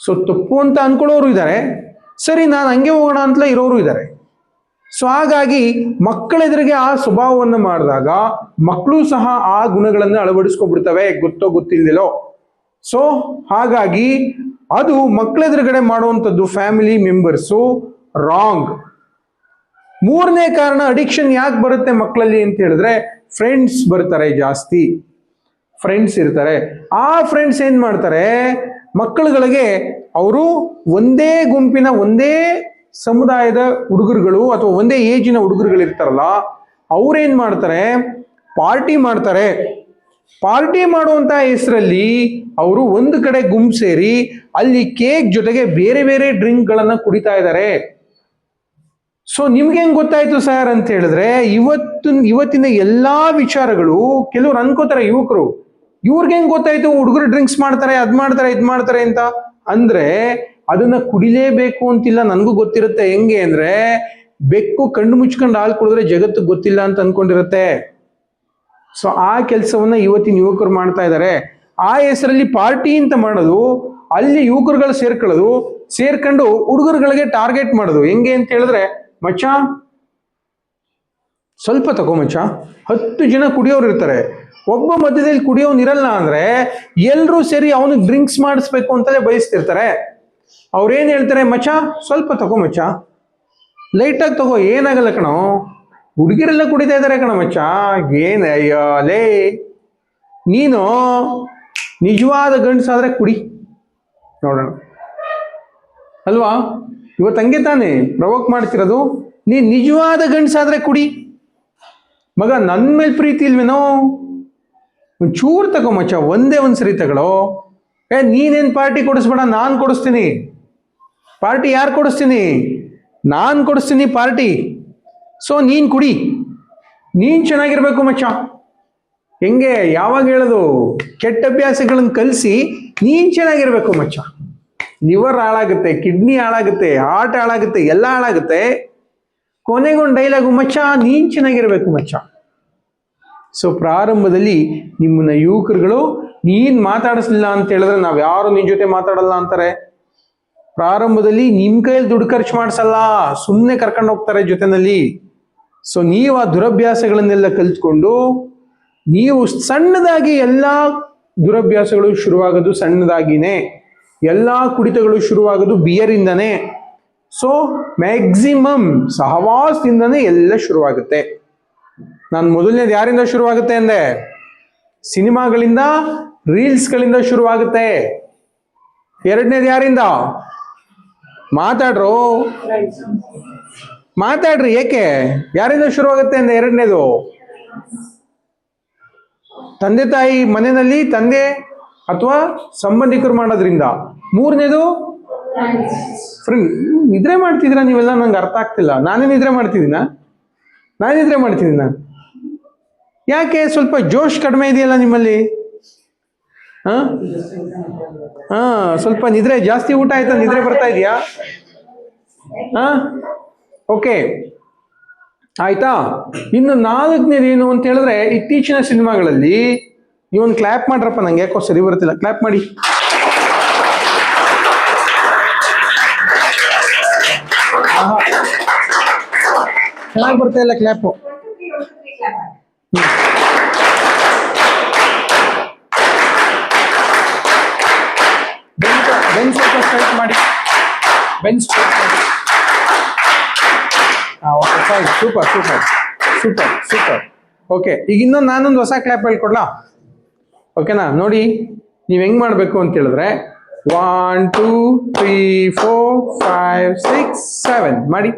ಸೊ ತಪ್ಪು ಅಂತ ಅನ್ಕೊಳ್ಳೋರು ಇದ್ದಾರೆ, ಸರಿ ನಾನು ಹಂಗೆ ಹೋಗೋಣ ಅಂತಲೇ ಇರೋರು ಇದ್ದಾರೆ. ಸೊ ಹಾಗಾಗಿ ಮಕ್ಕಳೆದುರಿಗೆ ಆ ಸ್ವಭಾವವನ್ನು ಮಾಡಿದಾಗ ಮಕ್ಕಳು ಸಹ ಆ ಗುಣಗಳನ್ನು ಅಳವಡಿಸ್ಕೊಬಿಡ್ತವೆ, ಗೊತ್ತೋ ಗೊತ್ತಿಲ್ಲದಿಲ್ಲೋ. ಸೊ ಹಾಗಾಗಿ ಅದು ಮಕ್ಕಳೆದುರುಗಡೆ ಮಾಡುವಂಥದ್ದು ಫ್ಯಾಮಿಲಿ ಮೆಂಬರ್ಸು ರಾಂಗ್. ಮೂರನೇ ಕಾರಣ ಅಡಿಕ್ಷನ್ ಯಾಕೆ ಬರುತ್ತೆ ಮಕ್ಕಳಲ್ಲಿ ಅಂತ ಹೇಳಿದ್ರೆ, ಫ್ರೆಂಡ್ಸ್ ಬರ್ತಾರೆ, ಜಾಸ್ತಿ ಫ್ರೆಂಡ್ಸ್ ಇರ್ತಾರೆ. ಆ ಫ್ರೆಂಡ್ಸ್ ಏನ್ ಮಾಡ್ತಾರೆ, ಮಕ್ಕಳುಗಳಿಗೆ ಅವರು ಒಂದೇ ಗುಂಪಿನ ಒಂದೇ ಸಮುದಾಯದ ಹುಡುಗರುಗಳು ಅಥವಾ ಒಂದೇ ಏಜಿನ ಹುಡುಗರುಗಳು ಇರ್ತಾರಲ್ಲ, ಅವ್ರೇನ್ ಮಾಡ್ತಾರೆ, ಪಾರ್ಟಿ ಮಾಡ್ತಾರೆ. ಪಾರ್ಟಿ ಮಾಡುವಂತ ಹೆಸರಲ್ಲಿ ಅವರು ಒಂದು ಕಡೆ ಗುಂಪು ಸೇರಿ ಅಲ್ಲಿ ಕೇಕ್ ಜೊತೆಗೆ ಬೇರೆ ಬೇರೆ ಡ್ರಿಂಕ್ಗಳನ್ನ ಕುಡಿತಾ ಇದ್ದಾರೆ. ಸೊ ನಿಮ್ಗೆ ಹೆಂಗ್ ಗೊತ್ತಾಯ್ತು ಸರ್ ಅಂತ ಹೇಳಿದ್ರೆ, ಇವತ್ತಿನ ಎಲ್ಲಾ ವಿಚಾರಗಳು ಕೆಲವ್ರು ಅನ್ಕೋತಾರೆ ಯುವಕರು, ಇವ್ರಿಗೆ ಹೆಂಗ್ ಗೊತ್ತಾಯ್ತು ಹುಡುಗರು ಡ್ರಿಂಕ್ಸ್ ಮಾಡ್ತಾರೆ, ಅದ್ ಮಾಡ್ತಾರೆ, ಇದ್ ಮಾಡ್ತಾರೆ ಅಂತ. ಅಂದ್ರೆ ಅದನ್ನ ಕುಡಿಲೇಬೇಕು ಅಂತಿಲ್ಲ, ನನಗೂ ಗೊತ್ತಿರುತ್ತೆ. ಹೆಂಗೆ ಅಂದ್ರೆ, ಬೆಕ್ಕು ಕಣ್ಣು ಮುಚ್ಕೊಂಡು ಹಾಲು ಕುಡಿದ್ರೆ ಜಗತ್ತು ಗೊತ್ತಿಲ್ಲ ಅಂತ ಅನ್ಕೊಂಡಿರುತ್ತೆ. ಸೊ ಆ ಕೆಲಸವನ್ನ ಇವತ್ತಿನ ಯುವಕರು ಮಾಡ್ತಾ ಇದ್ದಾರೆ. ಆ ಹೆಸರಲ್ಲಿ ಪಾರ್ಟಿ ಅಂತ ಮಾಡೋದು, ಅಲ್ಲಿ ಯುವಕರುಗಳು ಸೇರ್ಕೊಳ್ಳೋದು, ಸೇರ್ಕೊಂಡು ಹುಡುಗರುಗಳಿಗೆ ಟಾರ್ಗೆಟ್ ಮಾಡೋದು. ಹೆಂಗೆ ಅಂತ ಹೇಳಿದ್ರೆ, ಮಚ್ಚ ಸ್ವಲ್ಪ ತಗೋ ಮಚ್ಚ, 10 ಜನ ಕುಡಿಯೋರು ಇರ್ತಾರೆ, ಒಬ್ಬ ಮಧ್ಯದಲ್ಲಿ ಕುಡಿಯೋನ್ ಇರಲ್ಲ ಅಂದ್ರೆ ಎಲ್ರೂ ಸೇರಿ ಅವನಿಗೆ ಡ್ರಿಂಕ್ಸ್ ಮಾಡಿಸ್ಬೇಕು ಅಂತಲೇ ಬಯಸ್ತಿರ್ತಾರೆ. ಅವ್ರೇನ್ ಹೇಳ್ತಾರೆ, ಮಚ್ಚ ಸ್ವಲ್ಪ ತಗೋ ಮಚ್ಚ, ಲೈಟಾಗಿ ತಗೋ, ಏನಾಗಲ್ಲ ಕಣೋ, ಹುಡುಗಿರೆಲ್ಲ ಕುಡಿತಾ ಇದ್ದಾರೆ ಕಣ ಮಚ್ಚ, ಏನ್ ಅಯ್ಯೋ ಲೇ, ನೀನು ನಿಜವಾದ ಗಂಡಸಾದ್ರೆ ಕುಡಿ ನೋಡೋಣ ಅಲ್ವಾ. ಇವತ್ತು ಹಂಗೆ ತಾನೇ ಪ್ರವೋಕ್ ಮಾಡ್ತಿರೋದು, ನೀನ್ ನಿಜವಾದ ಗಂಡಸಾದ್ರೆ ಕುಡಿ. ಮಗ ನನ್ನ ಮೇಲೆ ಪ್ರೀತಿ ಇಲ್ವೇನೋ, ಒಂಚೂರು ತಗೋ ಮಚ್ಚ, ಒಂದೇ ಒಂದ್ಸರಿ ತಗೊಳ್ಳೋ. ನೀನೇನ್ ಪಾರ್ಟಿ ಕೊಡಿಸ್ಬೇಡ, ನಾನು ಕೊಡಿಸ್ತೀನಿ ಪಾರ್ಟಿ. ಯಾರು ಕೊಡಿಸ್ತೀನಿ? ನಾನು ಕೊಡಿಸ್ತೀನಿ ಪಾರ್ಟಿ. ಸೊ ನೀನ್ ಕುಡಿ, ನೀನ್ ಚೆನ್ನಾಗಿರ್ಬೇಕು ಮಚ್ಚ. ಹೆಂಗೆ, ಯಾವಾಗ ಹೇಳೋದು, ಕೆಟ್ಟ ಅಭ್ಯಾಸಗಳನ್ನು ಕಲಿಸಿ ನೀನ್ ಚೆನ್ನಾಗಿರ್ಬೇಕು ಮಚ್ಚ. ಲಿವರ್ ಹಾಳಾಗುತ್ತೆ, ಕಿಡ್ನಿ ಹಾಳಾಗುತ್ತೆ, ಹಾರ್ಟ್ ಹಾಳಾಗುತ್ತೆ, ಎಲ್ಲ ಹಾಳಾಗುತ್ತೆ. ಕೊನೆಗೊಂದು ಡೈಲಾಗು, ಮಚ್ಚ ನೀನ್ ಚೆನ್ನಾಗಿರ್ಬೇಕು ಮಚ್ಚ. ಸೊ ಪ್ರಾರಂಭದಲ್ಲಿ ನಿಮ್ಮನ್ನ ಯುವಕರುಗಳು ನೀನ್ ಮಾತಾಡಿಸ್ಲಿಲ್ಲ ಅಂತ ಹೇಳಿದ್ರೆ ನಾವ್ ಯಾರು ನಿನ್ ಜೊತೆ ಮಾತಾಡಲ್ಲ ಅಂತಾರೆ. ಪ್ರಾರಂಭದಲ್ಲಿ ನಿಮ್ ಕೈಯಲ್ಲಿ ದುಡ್ಡು ಖರ್ಚು ಮಾಡಿಸಲ್ಲ, ಸುಮ್ಮನೆ ಕರ್ಕೊಂಡು ಹೋಗ್ತಾರೆ ಜೊತೆನಲ್ಲಿ. ಸೊ ನೀವು ಆ ದುರಭ್ಯಾಸಗಳನ್ನೆಲ್ಲ ಕಲ್ತ್ಕೊಂಡು, ನೀವು ಸಣ್ಣದಾಗಿ ಎಲ್ಲಾ ದುರಭ್ಯಾಸಗಳು ಶುರುವಾಗೋದು ಸಣ್ಣದಾಗಿನೇ, ಎಲ್ಲಾ ಕುಡಿತಗಳು ಶುರುವಾಗೋದು ಬಿಯರಿಂದನೇ. ಸೊ ಮ್ಯಾಕ್ಸಿಮಮ್ ಸಹವಾಸದಿಂದನೇ ಎಲ್ಲ ಶುರುವಾಗುತ್ತೆ. ನಾನು ಮೊದಲನೇದು ಯಾರಿಂದ ಶುರುವಾಗುತ್ತೆ ಅಂದೆ, ಸಿನಿಮಾಗಳಿಂದ, ರೀಲ್ಸ್ಗಳಿಂದ ಶುರುವಾಗುತ್ತೆ. ಎರಡನೇದು ಯಾರಿಂದ? ಮಾತಾಡ್ರಿ, ಏಕೆ, ಯಾರಿಂದ ಶುರುವಾಗುತ್ತೆ ಅಂದೆ? ಎರಡನೇದು ತಂದೆ ತಾಯಿ ಮನೆಯಲ್ಲಿ ತಂದೆ ಅಥವಾ ಸಂಬಂಧಿಕರು ಮಾಡೋದ್ರಿಂದ. ಮೂರನೇದು ಫ್ರೆಂಡ್. ನಿದ್ರೆ ಮಾಡ್ತಿದ್ದೀರಾ ನೀವೆಲ್ಲ? ನಂಗೆ ಅರ್ಥ ಆಗ್ತಿಲ್ಲ. ನಾನೇ ನಿದ್ರೆ ಮಾಡ್ತಿದ್ದೀನ? ಯಾಕೆ? ಸ್ವಲ್ಪ ಜೋಶ್ ಕಡಿಮೆ ಇದೆಯಲ್ಲ ನಿಮ್ಮಲ್ಲಿ. ಸ್ವಲ್ಪ ನಿದ್ರೆ ಜಾಸ್ತಿ, ಊಟ ಆಯ್ತಾ, ನಿದ್ರೆ ಬರ್ತಾ ಇದೆಯಾ? ಓಕೆ ಆಯ್ತಾ. ಇನ್ನು 4ನೇದು ಏನು ಅಂತ ಹೇಳಿದ್ರೆ, ಇತ್ತೀಚಿನ ಸಿನಿಮಾಗಳಲ್ಲಿ ನೀವೊಂದು ಕ್ಲಾಪ್ ಮಾಡ್ರಪ್ಪ, ನಂಗೆ ಯಾಕೋ ಸರಿ ಬರ್ತಿಲ್ಲ, ಕ್ಲಾಪ್ ಮಾಡಿ. ಚೆನ್ನಾಗಿ ಬರ್ತಾ ಇಲ್ಲ ಕ್ಲಾಪು. ಬೆನ್ ಸ್ವಲ್ಪ ಸ್ಟ್ರೈಟ್ ಮಾಡಿ, ಬೆನ್ ಸ್ಟ್ರೈಟ್ ಮಾಡಿ. Okay fine, super. ಓಕೆ, ಈಗ ಇನ್ನೊಂದು ನಾನೊಂದು ಹೊಸ ಕ್ಲಾಪ್ ಹೇಳ್ಕೊಡ್ಲಾ? ಓಕೆನಾ? ನೋಡಿ, ನೀವು ಹೆಂಗ್ ಮಾಡಬೇಕು ಅಂತ ಹೇಳಿದ್ರೆ, 1 2 3 4 5 6 7 ಮಾಡಿ.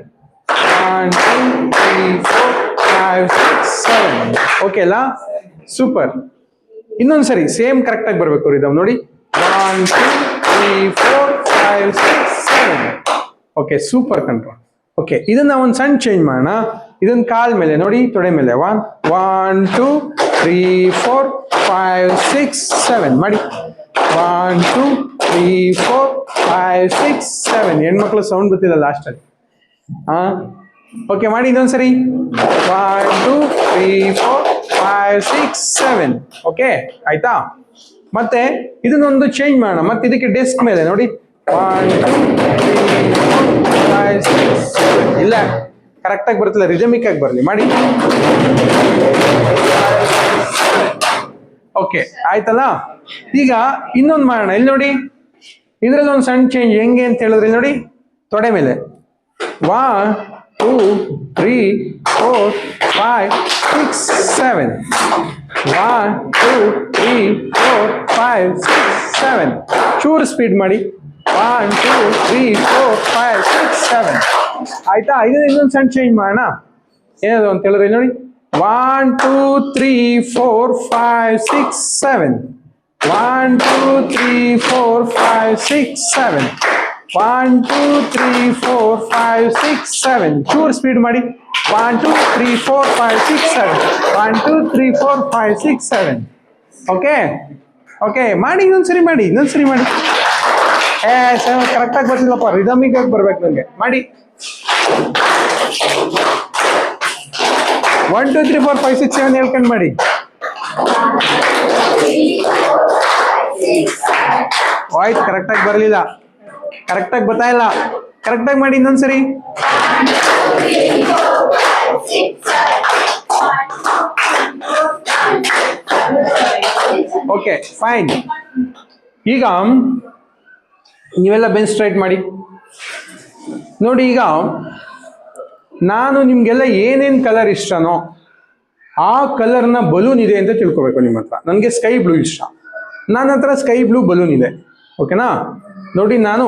1 2 3 4 5 6 7. ಓಕೆ ಅಲ್ಲ? ಸೂಪರ್. ಇನ್ನೊಂದ್ಸರಿ ಸೇಮ್ ಕರೆಕ್ಟಾಗಿ ಬರಬೇಕು ರಿದಮ್. ನೋಡಿ, 1 2 3 4 5 6 7. Okay, super control. ಓಕೆ, ಇದನ್ನ ಒಂದು ಸಣ್ಣ ಚೇಂಜ್ ಮಾಡೋಣ. ಇದನ್ನ ಕಾಲ್ ಮೇಲೆ ನೋಡಿ, ತೊಡೆ ಮೇಲೆ. 1 2 3 4 5 6 7 ಮಾಡಿ. 1 2 3 4 5 6 7. ಹೆಣ್ಮಕ್ಳು ಸೌಂಡ್ ಗೊತ್ತಿಲ್ಲ ಲಾಸ್ಟಲ್ಲಿ. ಓಕೆ ಮಾಡಿ ಇನ್ನೊಂದ್ಸರಿ. 1 2 3 4 5 6 7. ಓಕೆ ಆಯ್ತಾ? ಮತ್ತೆ ಇದನ್ನೊಂದು ಚೇಂಜ್ ಮಾಡೋಣ. ಮತ್ತೆ ಇದಕ್ಕೆ ಡೆಸ್ಕ್ ಮೇಲೆ ನೋಡಿ, 1 2 3 4 5 6 ಇಲ್ಲ ಕರೆಕ್ಟಾಗಿ ಬರ್ತಿಲ್ಲ, ರಿದಮಿಕ್ ಆಗಿ ಬರಲಿ ಮಾಡಿ. ಓಕೆ ಆಯ್ತಲ್ಲ. ಈಗ ಇನ್ನೊಂದು ಮಾಡೋಣ. ಇಲ್ಲಿ ನೋಡಿ, ಇದ್ರಲ್ಲಿ ಒಂದು ಸಣ್ಣ ಚೇಂಜ್. ಹೆಂಗೆ ಅಂತ ಹೇಳಿದ್ರೆ ಇಲ್ಲಿ ನೋಡಿ, ತೊಡೆ ಮೇಲೆ 1 2 3 4 5 6 7 1 2 3 4 5 6 7 ಚೂರು ಸ್ಪೀಡ್ ಮಾಡಿ. 1 2 3 4 5 6 7 ಆಯ್ತಾ. ಇನ್ನೊಂದು ಸಣ್ಣ ಚೇಂಜ್ ಮಾಡೋಣ. ಏನದು ಅಂತ ಹೇಳಿದ್ರೆ ನೋಡಿ, 1 2 3 4 5 6 7 1 2 3 4 5 6 7 1 2 3 4 5 6 7 ಚೂರು ಸ್ಪೀಡ್ ಮಾಡಿ. 1 2 3 4 5 6 7 1 2 3 4 5 6 7 ಓಕೆ ಓಕೆ ಮಾಡಿ. ಇನ್ನೊಂದ್ಸರಿ ಮಾಡಿ. ಕರೆಕ್ಟಾಗಿ ಬರ್ತಿಲ್ಲಪ್ಪ, ರಿದಮಿಕ್ ಆಗಿ ಬರ್ಬೇಕು ನನಗೆ. ಮಾಡಿ. 1 2 3 4 5 6 7 ಹೇಳ್ಕೊಂಡು ಮಾಡಿ. ವಾಯ್ಸ್ ಕರೆಕ್ಟಾಗಿ ಬರಲಿಲ್ಲ, ಕರೆಕ್ಟಾಗಿ ಬರ್ತಾ ಇಲ್ಲ. ಕರೆಕ್ಟಾಗಿ ಮಾಡಿ ಇನ್ನೊಂದ್ಸರಿ. Okay fine. ಈಗ ನೀವೆಲ್ಲ ಬೆಂಚ್ ಸ್ಟ್ರೈಟ್ ಮಾಡಿ ನೋಡಿ. ಈಗ ನಾನು ನಿಮ್ಗೆಲ್ಲ ಏನೇನು ಕಲರ್ ಇಷ್ಟನೋ ಆ ಕಲರ್ನ ಬಲೂನ್ ಇದೆ ಅಂತ ತಿಳ್ಕೊಬೇಕು ನಿಮ್ಮ ಹತ್ರ. ನನಗೆ ಸ್ಕೈ ಬ್ಲೂ ಇಷ್ಟ, ನನ್ನ ಹತ್ರ ಸ್ಕೈ ಬ್ಲೂ ಬಲೂನ್ ಇದೆ. ಓಕೆನಾ? ನೋಡಿ, ನಾನು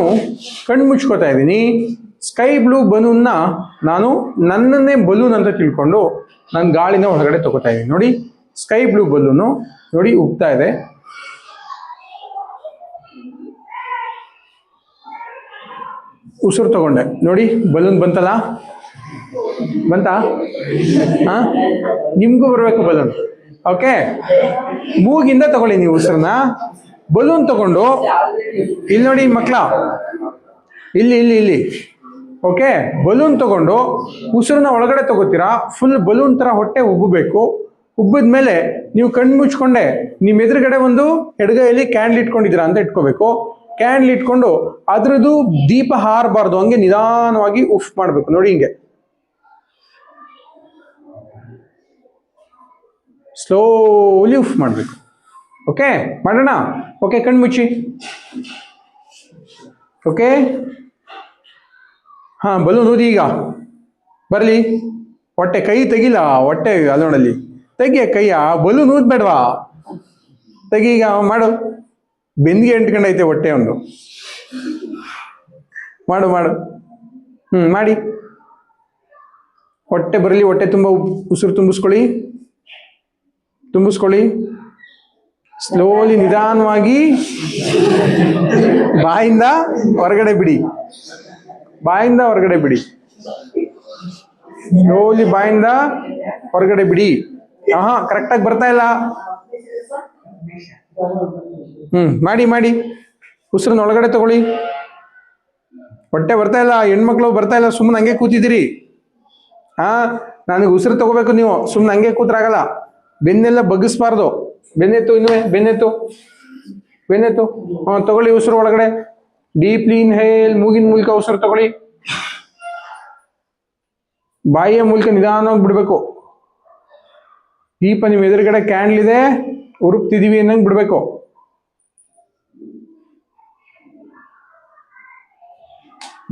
ಕಣ್ಣು ಮುಚ್ಕೋತಾ ಇದ್ದೀನಿ. ಸ್ಕೈ ಬ್ಲೂ ಬಲೂನ್ನ ನಾನು ನನ್ನನ್ನೇ ಬಲೂನ್ ಅಂತ ತಿಳ್ಕೊಂಡು ನಾನು ಗಾಳಿನ ಹೊರಗಡೆ ತಗೋತಾ ಇದ್ದೀನಿ. ನೋಡಿ, ಸ್ಕೈ ಬ್ಲೂ ಬಲೂನು ನೋಡಿ ಉಗ್ತಾ ಇದೆ. ಉಸಿರು ತಗೊಂಡೆ ನೋಡಿ, ಬಲೂನ್ ಬಂತಲ್ಲ, ಬಂತಾ? ಹಾ, ನಿಮ್ಗೂ ಬರಬೇಕು ಬಲೂನ್. ಓಕೆ, ಮೂಗಿಂದ ತಗೊಳ್ಳಿ ನೀವು ಉಸಿರನ್ನ. ಬಲೂನ್ ತಗೊಂಡು ಇಲ್ಲಿ ನೋಡಿ ಮಕ್ಕಳ, ಇಲ್ಲಿ ಇಲ್ಲಿ ಇಲ್ಲಿ ಓಕೆ, ಬಲೂನ್ ತಗೊಂಡು ಉಸಿರನ್ನ ಒಳಗಡೆ ತಗೋತೀರಾ. ಫುಲ್ ಬಲೂನ್ ತರ ಹೊಟ್ಟೆ ಉಬ್ಬಬೇಕು. ಉಬ್ಬಿದ್ಮೇಲೆ ನೀವು ಕಣ್ಣು ಮುಚ್ಕೊಂಡೆ ನಿಮ್ಮ ಎದುರುಗಡೆ ಒಂದು ಎಡಗೈಯಲ್ಲಿ ಕ್ಯಾಂಡ್ಲ್ ಇಟ್ಕೊಂಡಿದ್ದೀರಾ ಅಂತ ಇಟ್ಕೋಬೇಕು. ಕ್ಯಾಂಡ್ಲ್ ಇಟ್ಕೊಂಡು ಅದ್ರದ್ದು ದೀಪ ಹಾರಬಾರ್ದು, ಹಂಗೆ ನಿಧಾನವಾಗಿ ಉಫ್ ಮಾಡಬೇಕು. ನೋಡಿ, ಹಿಂಗೆ ಸ್ಲೋಲಿ ಉಫ್ ಮಾಡಬೇಕು. ಓಕೆ, ಮಾಡೋಣ. ಓಕೆ, ಕಣ್ಣು ಮುಚ್ಚಿ. ಓಕೆ, ಹಾ, ಬಲೂನ್ ಊದಿ. ಈಗ ಬರಲಿ. ಹೊಟ್ಟೆ ಕೈ ತೆಗಿಲ್ಲ, ಹೊಟ್ಟೆ ಅಲ್ಲೋಡಲ್ಲಿ ತೆಗಿಯ ಕೈಯ. ಬಲೂನ್ ಊದ್ಬೇಡವಾ, ತೆಗಿ. ಈಗ ಮಾಡು. ಬೆಂದಿಗೆ ಅಂಟ್ಕೊಂಡೈತೆ ಹೊಟ್ಟೆ ಒಂದು. ಮಾಡು ಮಾಡು. ಮಾಡಿ. ಹೊಟ್ಟೆ ಬರಲಿ. ಹೊಟ್ಟೆ ತುಂಬ ಉಸಿರು ತುಂಬಿಸ್ಕೊಳ್ಳಿ. ಸ್ಲೋಲಿ, ನಿಧಾನವಾಗಿ ಬಾಯಿಂದ ಹೊರಗಡೆ ಬಿಡಿ. ಸ್ಲೋಲಿ ಬಾಯಿಂದ ಹೊರಗಡೆ ಬಿಡಿ. ಕರೆಕ್ಟಾಗಿ ಬರ್ತಾ ಇಲ್ಲ. ಮಾಡಿ. ಉಸಿರನ್ನ ಒಳಗಡೆ ತಗೊಳ್ಳಿ. ಹೊಟ್ಟೆ ಬರ್ತಾ ಇಲ್ಲ, ಹೆಣ್ಮಕ್ಳು ಬರ್ತಾ ಇಲ್ಲ, ಸುಮ್ಮನೆ ಹಂಗೆ ಕೂತಿದ್ದೀರಿ. ನನಗೆ ಉಸಿರು ತಗೋಬೇಕು. ನೀವು ಸುಮ್ಮನೆ ಹಂಗೆ ಕೂತ್ರಾಗಲ್ಲ. ಬೆನ್ನೆಲ್ಲ ಬಗ್ಗಿಸ್ಬಾರ್ದು. ಬೆನ್ನೆತ್ತು, ಇನ್ನೂ ಬೆನ್ನೆತ್ತು. ತಗೊಳ್ಳಿ ಉಸಿರು ಒಳಗಡೆ. ಡೀಪ್ಲಿ ಇನ್ಹೇಲ್, ಮೂಗಿನ ಮೂಲಕ ಉಸಿರು ತಗೊಳ್ಳಿ. ಬಾಯಿಯ ಮೂಲಕ ನಿಧಾನವಾಗಿ ಬಿಡಬೇಕು. ದೀಪ ನಿಮ್ಮ ಎದುರುಗಡೆ ಕ್ಯಾಂಡ್ಲ್ ಇದೆ, ಉರುಪ್ತಿದೀವಿ ಅನ್ನಂಗೆ ಬಿಡಬೇಕು.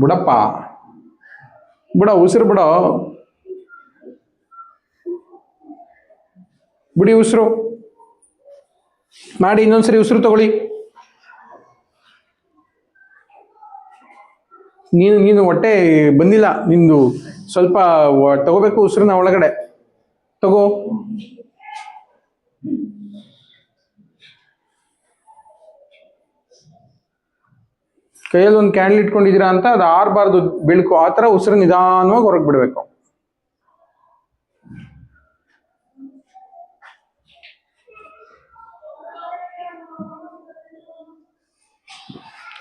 ಬಿಡಪ್ಪ, ಉಸಿರು ಬಿಡಿ ಉಸಿರು ಮಾಡಿ. ಇನ್ನೊಂದ್ಸರಿ ಉಸಿರು ತಗೊಳ್ಳಿ. ನೀನು ಹೊಟ್ಟೆ ಬಂದಿಲ್ಲ, ನಿಂದು ಸ್ವಲ್ಪ ತಗೋಬೇಕು ಉಸಿರನ್ನ ಒಳಗಡೆ ತಗೋ. ಕೈಯಲ್ಲಿ ಒಂದು ಕ್ಯಾಂಡಲ್ ಇಟ್ಕೊಂಡಿದ್ದೀರಾ ಅಂತ ಅದು ಆರಬಾರ್ದು, ಬೆಳಕು. ಆ ಥರ ಉಸಿರು ನಿಧಾನವಾಗಿ ಹೊರಗೆ ಬಿಡಬೇಕು.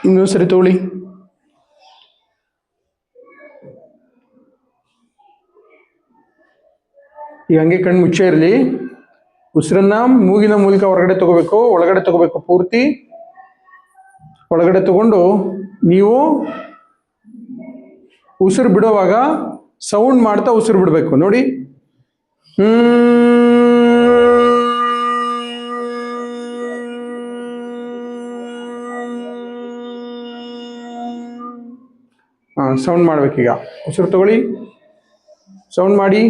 ಇನ್ನೊಂದು ಸರಿ ತಗೊಳ್ಳಿ. ಈಗ ಹಂಗೆ ಕಣ್ಣು ಮುಚ್ಚೆ ಇರಲಿ. ಉಸಿರನ್ನ ಮೂಗಿನ ಮೂಲಕ ಹೊರಗಡೆ ತಗೋಬೇಕು, ಒಳಗಡೆ ತಗೋಬೇಕು. ಪೂರ್ತಿ ಒಳಗಡೆ ತಗೊಂಡು ನೀವು ಉಸಿರು ಬಿಡುವಾಗ ಸೌಂಡ್ ಮಾಡ್ತಾ ಉಸಿರು ಬಿಡಬೇಕು ನೋಡಿ. ಸೌಂಡ್ ಮಾಡ್ಬೇಕೀಗ. ಉಸಿರು ತಗೊಳ್ಳಿ, ಸೌಂಡ್ ಮಾಡಿ.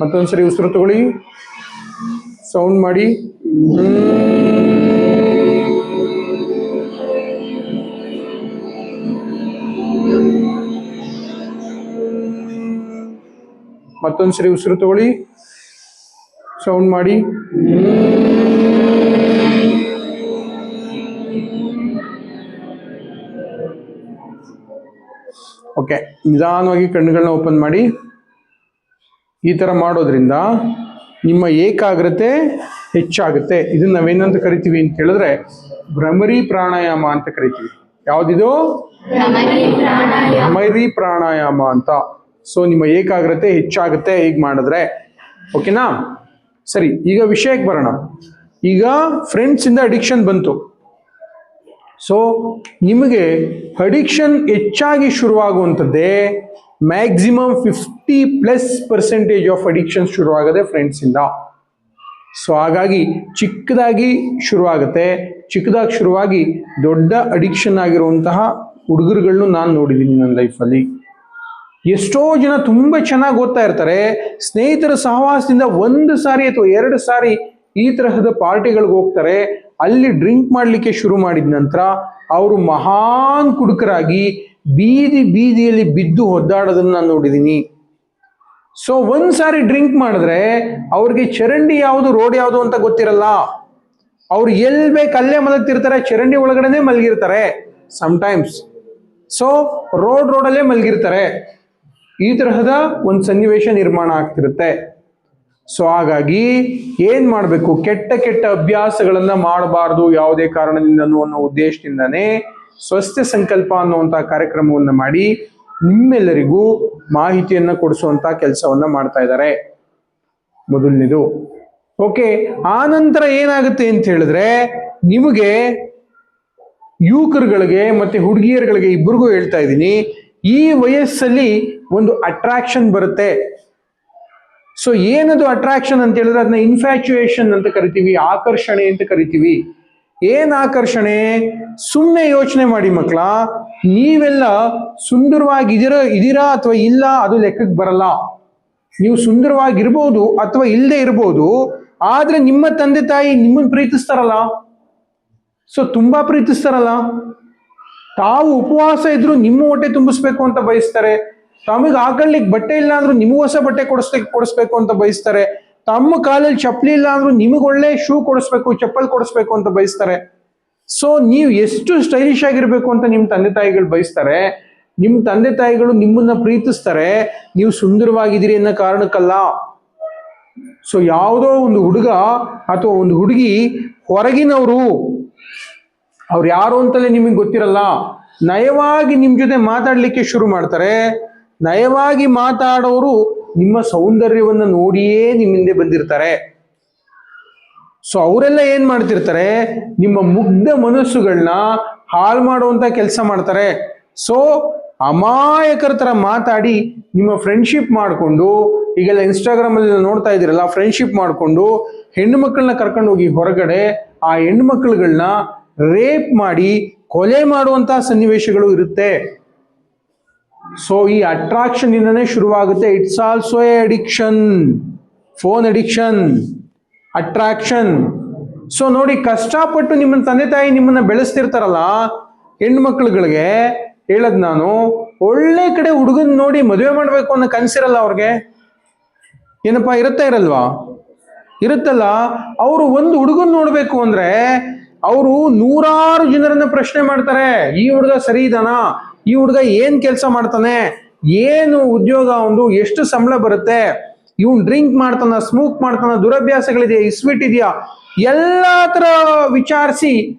ಮತ್ತೊಂದ್ಸರಿ ಉಸಿರು ತಗೊಳ್ಳಿ, ಸೌಂಡ್ ಮಾಡಿ. ಮತ್ತೊಂದ್ಸರಿ ಉಸಿರು ತಗೊಳ್ಳಿ, ಸೌಂಡ್ ಮಾಡಿ. ಓಕೆ, ನಿಧಾನವಾಗಿ ಕಣ್ಣುಗಳನ್ನ ಓಪನ್ ಮಾಡಿ. ಈ ತರ ಮಾಡೋದ್ರಿಂದ ನಿಮ್ಮ ಏಕಾಗ್ರತೆ ಹೆಚ್ಚಾಗುತ್ತೆ. ಇದನ್ನ ನಾವೇನಂತ ಕರಿತೀವಿ ಅಂತ ಹೇಳಿದ್ರೆ ಭ್ರಮರಿ ಪ್ರಾಣಾಯಾಮ ಅಂತ ಕರಿತೀವಿ. ಯಾವ್ದಿದು? ಭ್ರಮರಿ ಪ್ರಾಣಾಯಾಮ ಅಂತ. ಸೊ ನಿಮ್ಮ ಏಕಾಗ್ರತೆ ಹೆಚ್ಚಾಗುತ್ತೆ ಹೀಗೆ ಮಾಡಿದ್ರೆ. ಓಕೆನಾ? ಸರಿ, ಈಗ ವಿಷಯಕ್ಕೆ ಬರೋಣ. ಈಗ ಫ್ರೆಂಡ್ಸ್ ಇಂದ ಅಡಿಕ್ಷನ್ ಬಂತು. ಸೊ ನಿಮಗೆ ಅಡಿಕ್ಷನ್ ಹೆಚ್ಚಾಗಿ ಶುರುವಾಗುವಂಥದ್ದೇ ಮ್ಯಾಕ್ಸಿಮಮ್ 50+% ಆಫ್ ಅಡಿಕ್ಷನ್ ಶುರುವಾಗದೆ ಫ್ರೆಂಡ್ಸ್ ಇಂದ. ಸೊ ಹಾಗಾಗಿ ಚಿಕ್ಕದಾಗಿ ಶುರುವಾಗುತ್ತೆ. ಚಿಕ್ಕದಾಗಿ ಶುರುವಾಗಿ ದೊಡ್ಡ ಅಡಿಕ್ಷನ್ ಆಗಿರುವಂತಹ ಹುಡುಗರುಗಳನ್ನು ನಾನು ನೋಡಿದ್ದೀನಿ ನನ್ನ ಲೈಫಲ್ಲಿ. ಎಷ್ಟೋ ಜನ ತುಂಬ ಚೆನ್ನಾಗಿ ಓದ್ತಾ ಇರ್ತಾರೆ, ಸ್ನೇಹಿತರ ಸಹವಾಸದಿಂದ 1 ಸಾರಿ ಅಥವಾ 2 ಸಾರಿ ಈ ತರಹದ ಪಾರ್ಟಿಗಳಿಗೆ ಹೋಗ್ತಾರೆ. ಅಲ್ಲಿ ಡ್ರಿಂಕ್ ಮಾಡಲಿಕ್ಕೆ ಶುರು ಮಾಡಿದ ನಂತರ ಅವರು ಮಹಾನ್ ಕುಡುಕರಾಗಿ ಬೀದಿಯಲ್ಲಿ ಬಿದ್ದು ಒದ್ದಾಡೋದನ್ನ ನಾನು ನೋಡಿದ್ದೀನಿ. ಸೊ 1 ಸಾರಿ ಡ್ರಿಂಕ್ ಮಾಡಿದ್ರೆ ಅವ್ರಿಗೆ ಚರಂಡಿ ಯಾವುದು ರೋಡ್ ಯಾವುದು ಅಂತ ಗೊತ್ತಿರಲ್ಲ. ಅವ್ರು ಎಲ್ಲಿ ಬೇಕು ಅಲ್ಲೇ ಮಲಗ್ತಿರ್ತಾರೆ, ಚರಂಡಿ ಒಳಗಡೆನೆ ಮಲಗಿರ್ತಾರೆ ಸಮ್ಟೈಮ್ಸ್. ಸೊ ರೋಡಲ್ಲೇ ಮಲಗಿರ್ತಾರೆ. ಈ ತರಹದ ಒಂದು ಸನ್ನಿವೇಶ ನಿರ್ಮಾಣ ಆಗ್ತಿರುತ್ತೆ. ಸೊ ಹಾಗಾಗಿ ಏನ್ ಮಾಡಬೇಕು? ಕೆಟ್ಟ ಅಭ್ಯಾಸಗಳನ್ನ ಮಾಡಬಾರ್ದು ಯಾವುದೇ ಕಾರಣದಿಂದನೂ ಅನ್ನೋ ಉದ್ದೇಶದಿಂದಾನೇ ಸ್ವಸ್ಥ ಸಂಕಲ್ಪ ಅನ್ನುವಂಥ ಕಾರ್ಯಕ್ರಮವನ್ನು ಮಾಡಿ ನಿಮ್ಮೆಲ್ಲರಿಗೂ ಮಾಹಿತಿಯನ್ನ ಕೊಡಿಸುವಂತ ಕೆಲಸವನ್ನ ಮಾಡ್ತಾ ಇದ್ದಾರೆ. ಮೊದಲನೇದು. ಓಕೆ, ಆ ನಂತರ ಏನಾಗುತ್ತೆ ಅಂತ ಹೇಳಿದ್ರೆ ನಿಮಗೆ ಯುವಕರುಗಳಿಗೆ ಮತ್ತೆ ಹುಡುಗಿಯರುಗಳಿಗೆ ಇಬ್ಬರಿಗೂ ಹೇಳ್ತಾ ಇದ್ದೀನಿ, ಈ ವಯಸ್ಸಲ್ಲಿ ಒಂದು ಅಟ್ರಾಕ್ಷನ್ ಬರುತ್ತೆ. ಸೊ ಏನದು ಅಟ್ರಾಕ್ಷನ್ ಅಂತ ಹೇಳಿದ್ರೆ ಅದನ್ನ ಇನ್ಫ್ಯಾಚುಯೇಷನ್ ಅಂತ ಕರಿತೀವಿ, ಆಕರ್ಷಣೆ ಅಂತ ಕರಿತೀವಿ. ಏನ್ ಆಕರ್ಷಣೆ? ಸುಮ್ಮನೆ ಯೋಚನೆ ಮಾಡಿ ಮಕ್ಕಳ, ನೀವೆಲ್ಲ ಸುಂದರವಾಗಿದ್ದೀರಾ ಅಥವಾ ಇಲ್ಲ ಅದು ಲೆಕ್ಕಕ್ಕೆ ಬರಲ್ಲ. ನೀವು ಸುಂದರವಾಗಿರ್ಬೋದು ಅಥವಾ ಇಲ್ಲದೆ ಇರ್ಬೋದು, ಆದ್ರೆ ನಿಮ್ಮ ತಂದೆ ತಾಯಿ ನಿಮ್ಮನ್ನು ಪ್ರೀತಿಸ್ತಾರಲ್ಲ. ಸೊ ತುಂಬಾ ಪ್ರೀತಿಸ್ತಾರಲ್ಲ. ತಾವು ಉಪವಾಸ ಇದ್ರು ನಿಮ್ಮ ಹೊಟ್ಟೆ ತುಂಬಿಸ್ಬೇಕು ಅಂತ ಬಯಸ್ತಾರೆ. ತಮಗೆ ಹಾಕೊಳ್ಳಿಕ್ಕೆ ಬಟ್ಟೆ ಇಲ್ಲ ಅಂದ್ರೂ ನಿಮಗೂ ಹೊಸ ಬಟ್ಟೆ ಕೊಡಿಸ್ಬೇಕು ಅಂತ ಬಯಸ್ತಾರೆ. ತಮ್ಮ ಕಾಲಲ್ಲಿ ಚಪ್ಪಲಿ ಇಲ್ಲ ಅಂದ್ರೂ ನಿಮಗೆ ಒಳ್ಳೆ ಶೂ ಕೊಡಿಸ್ಬೇಕು, ಚಪ್ಪಲ್ ಕೊಡಿಸ್ಬೇಕು ಅಂತ ಬಯಸ್ತಾರೆ. ಸೊ ನೀವು ಎಷ್ಟು ಸ್ಟೈಲಿಶ್ ಆಗಿರ್ಬೇಕು ಅಂತ ನಿಮ್ಮ ತಂದೆ ತಾಯಿಗಳು ಬಯಸ್ತಾರೆ. ನಿಮ್ಮ ತಂದೆ ತಾಯಿಗಳು ನಿಮ್ಮನ್ನ ಪ್ರೀತಿಸ್ತಾರೆ, ನೀವು ಸುಂದರವಾಗಿದ್ದೀರಿ ಅನ್ನೋ ಕಾರಣಕ್ಕಲ್ಲ. ಸೊ ಯಾವುದೋ ಒಂದು ಹುಡುಗ ಅಥವಾ ಒಂದು ಹುಡುಗಿ ಹೊರಗಿನವರು, ಅವ್ರು ಯಾರು ಅಂತಲೇ ನಿಮಗೆ ಗೊತ್ತಿರಲ್ಲ, ನಯವಾಗಿ ನಿಮ್ಮ ಜೊತೆ ಮಾತಾಡ್ಲಿಕ್ಕೆ ಶುರು ಮಾಡ್ತಾರೆ. ನಯವಾಗಿ ಮಾತಾಡೋರು ನಿಮ್ಮ ಸೌಂದರ್ಯವನ್ನು ನೋಡಿಯೇ ನಿಮ್ಮ ಹಿಂದೆ ಬಂದಿರ್ತಾರೆ. ಸೊ ಅವರೆಲ್ಲ ಏನ್ ಮಾಡ್ತಿರ್ತಾರೆ? ನಿಮ್ಮ ಮುಗ್ಧ ಮನಸ್ಸುಗಳನ್ನ ಹಾಳು ಮಾಡುವಂತ ಕೆಲಸ ಮಾಡ್ತಾರೆ. ಸೊ ಅಮಾಯಕರ ತರ ಮಾತಾಡಿ ನಿಮ್ಮ ಫ್ರೆಂಡ್ಶಿಪ್ ಮಾಡಿಕೊಂಡು, ಈಗೆಲ್ಲ ಇನ್ಸ್ಟಾಗ್ರಾಮ್ ಅಲ್ಲಿ ನೋಡ್ತಾ ಇದ್ದೀರಲ್ಲ, ಫ್ರೆಂಡ್ಶಿಪ್ ಮಾಡಿಕೊಂಡು ಹೆಣ್ಣು ಮಕ್ಕಳನ್ನ ಕರ್ಕೊಂಡು ಹೋಗಿ ಹೊರಗಡೆ ಆ ಹೆಣ್ಣು ಮಕ್ಕಳುಗಳನ್ನ ರೇಪ್ ಮಾಡಿ ಕೊಲೆ ಮಾಡುವಂತಹ ಸನ್ನಿವೇಶಗಳು ಇರುತ್ತೆ. ಸೊ ಈ ಅಟ್ರಾಕ್ಷನ್ ಇಂದನೇ ಶುರುವಾಗುತ್ತೆ. It's also A addiction. Phone addiction, attraction. So ನೋಡಿ, ಕಷ್ಟಪಟ್ಟು ನಿಮ್ಮ ತಂದೆ ತಾಯಿ ನಿಮ್ಮನ್ನ ಬೆಳೆಸ್ತಿರ್ತಾರಲ್ಲ, ಹೆಣ್ಣು ಮಕ್ಕಳುಗಳಿಗೆ ಹೇಳದ್ ನಾನು, ಒಳ್ಳೆ ಕಡೆ ಹುಡುಗನ್ ನೋಡಿ ಮದುವೆ ಮಾಡ್ಬೇಕು ಅನ್ನೋ ಕನ್ಸಿರಲ್ಲ ಅವ್ರಿಗೆ. ಏನಪ್ಪಾ, ಇರಲ್ವಾ? ಇರುತ್ತಲ್ಲ. ಅವರು ಒಂದು ಹುಡುಗನ್ ನೋಡ್ಬೇಕು ಅಂದ್ರೆ ಅವರು 100 ಜನರನ್ನ ಪ್ರಶ್ನೆ ಮಾಡ್ತಾರೆ. ಈ ಹುಡುಗ ಸರಿ ಇದಾನಾ? ಈ ಹುಡುಗ ಏನ್ ಕೆಲಸ ಮಾಡ್ತಾನೆ? ಏನು ಉದ್ಯೋಗ ಅವನು? ಎಷ್ಟು ಸಂಬಳ ಬರುತ್ತೆ? ಇವನ್ ಡ್ರಿಂಕ್ ಮಾಡ್ತಾನ, ಸ್ಮೋಕ್ ಮಾಡ್ತಾನ, ದುರಭ್ಯಾಸಗಳಿದೆಯಾ, ಇಸ್ವಿಟ್ ಇದೆಯಾ, ಎಲ್ಲಾ ತರ ವಿಚಾರಿಸಿ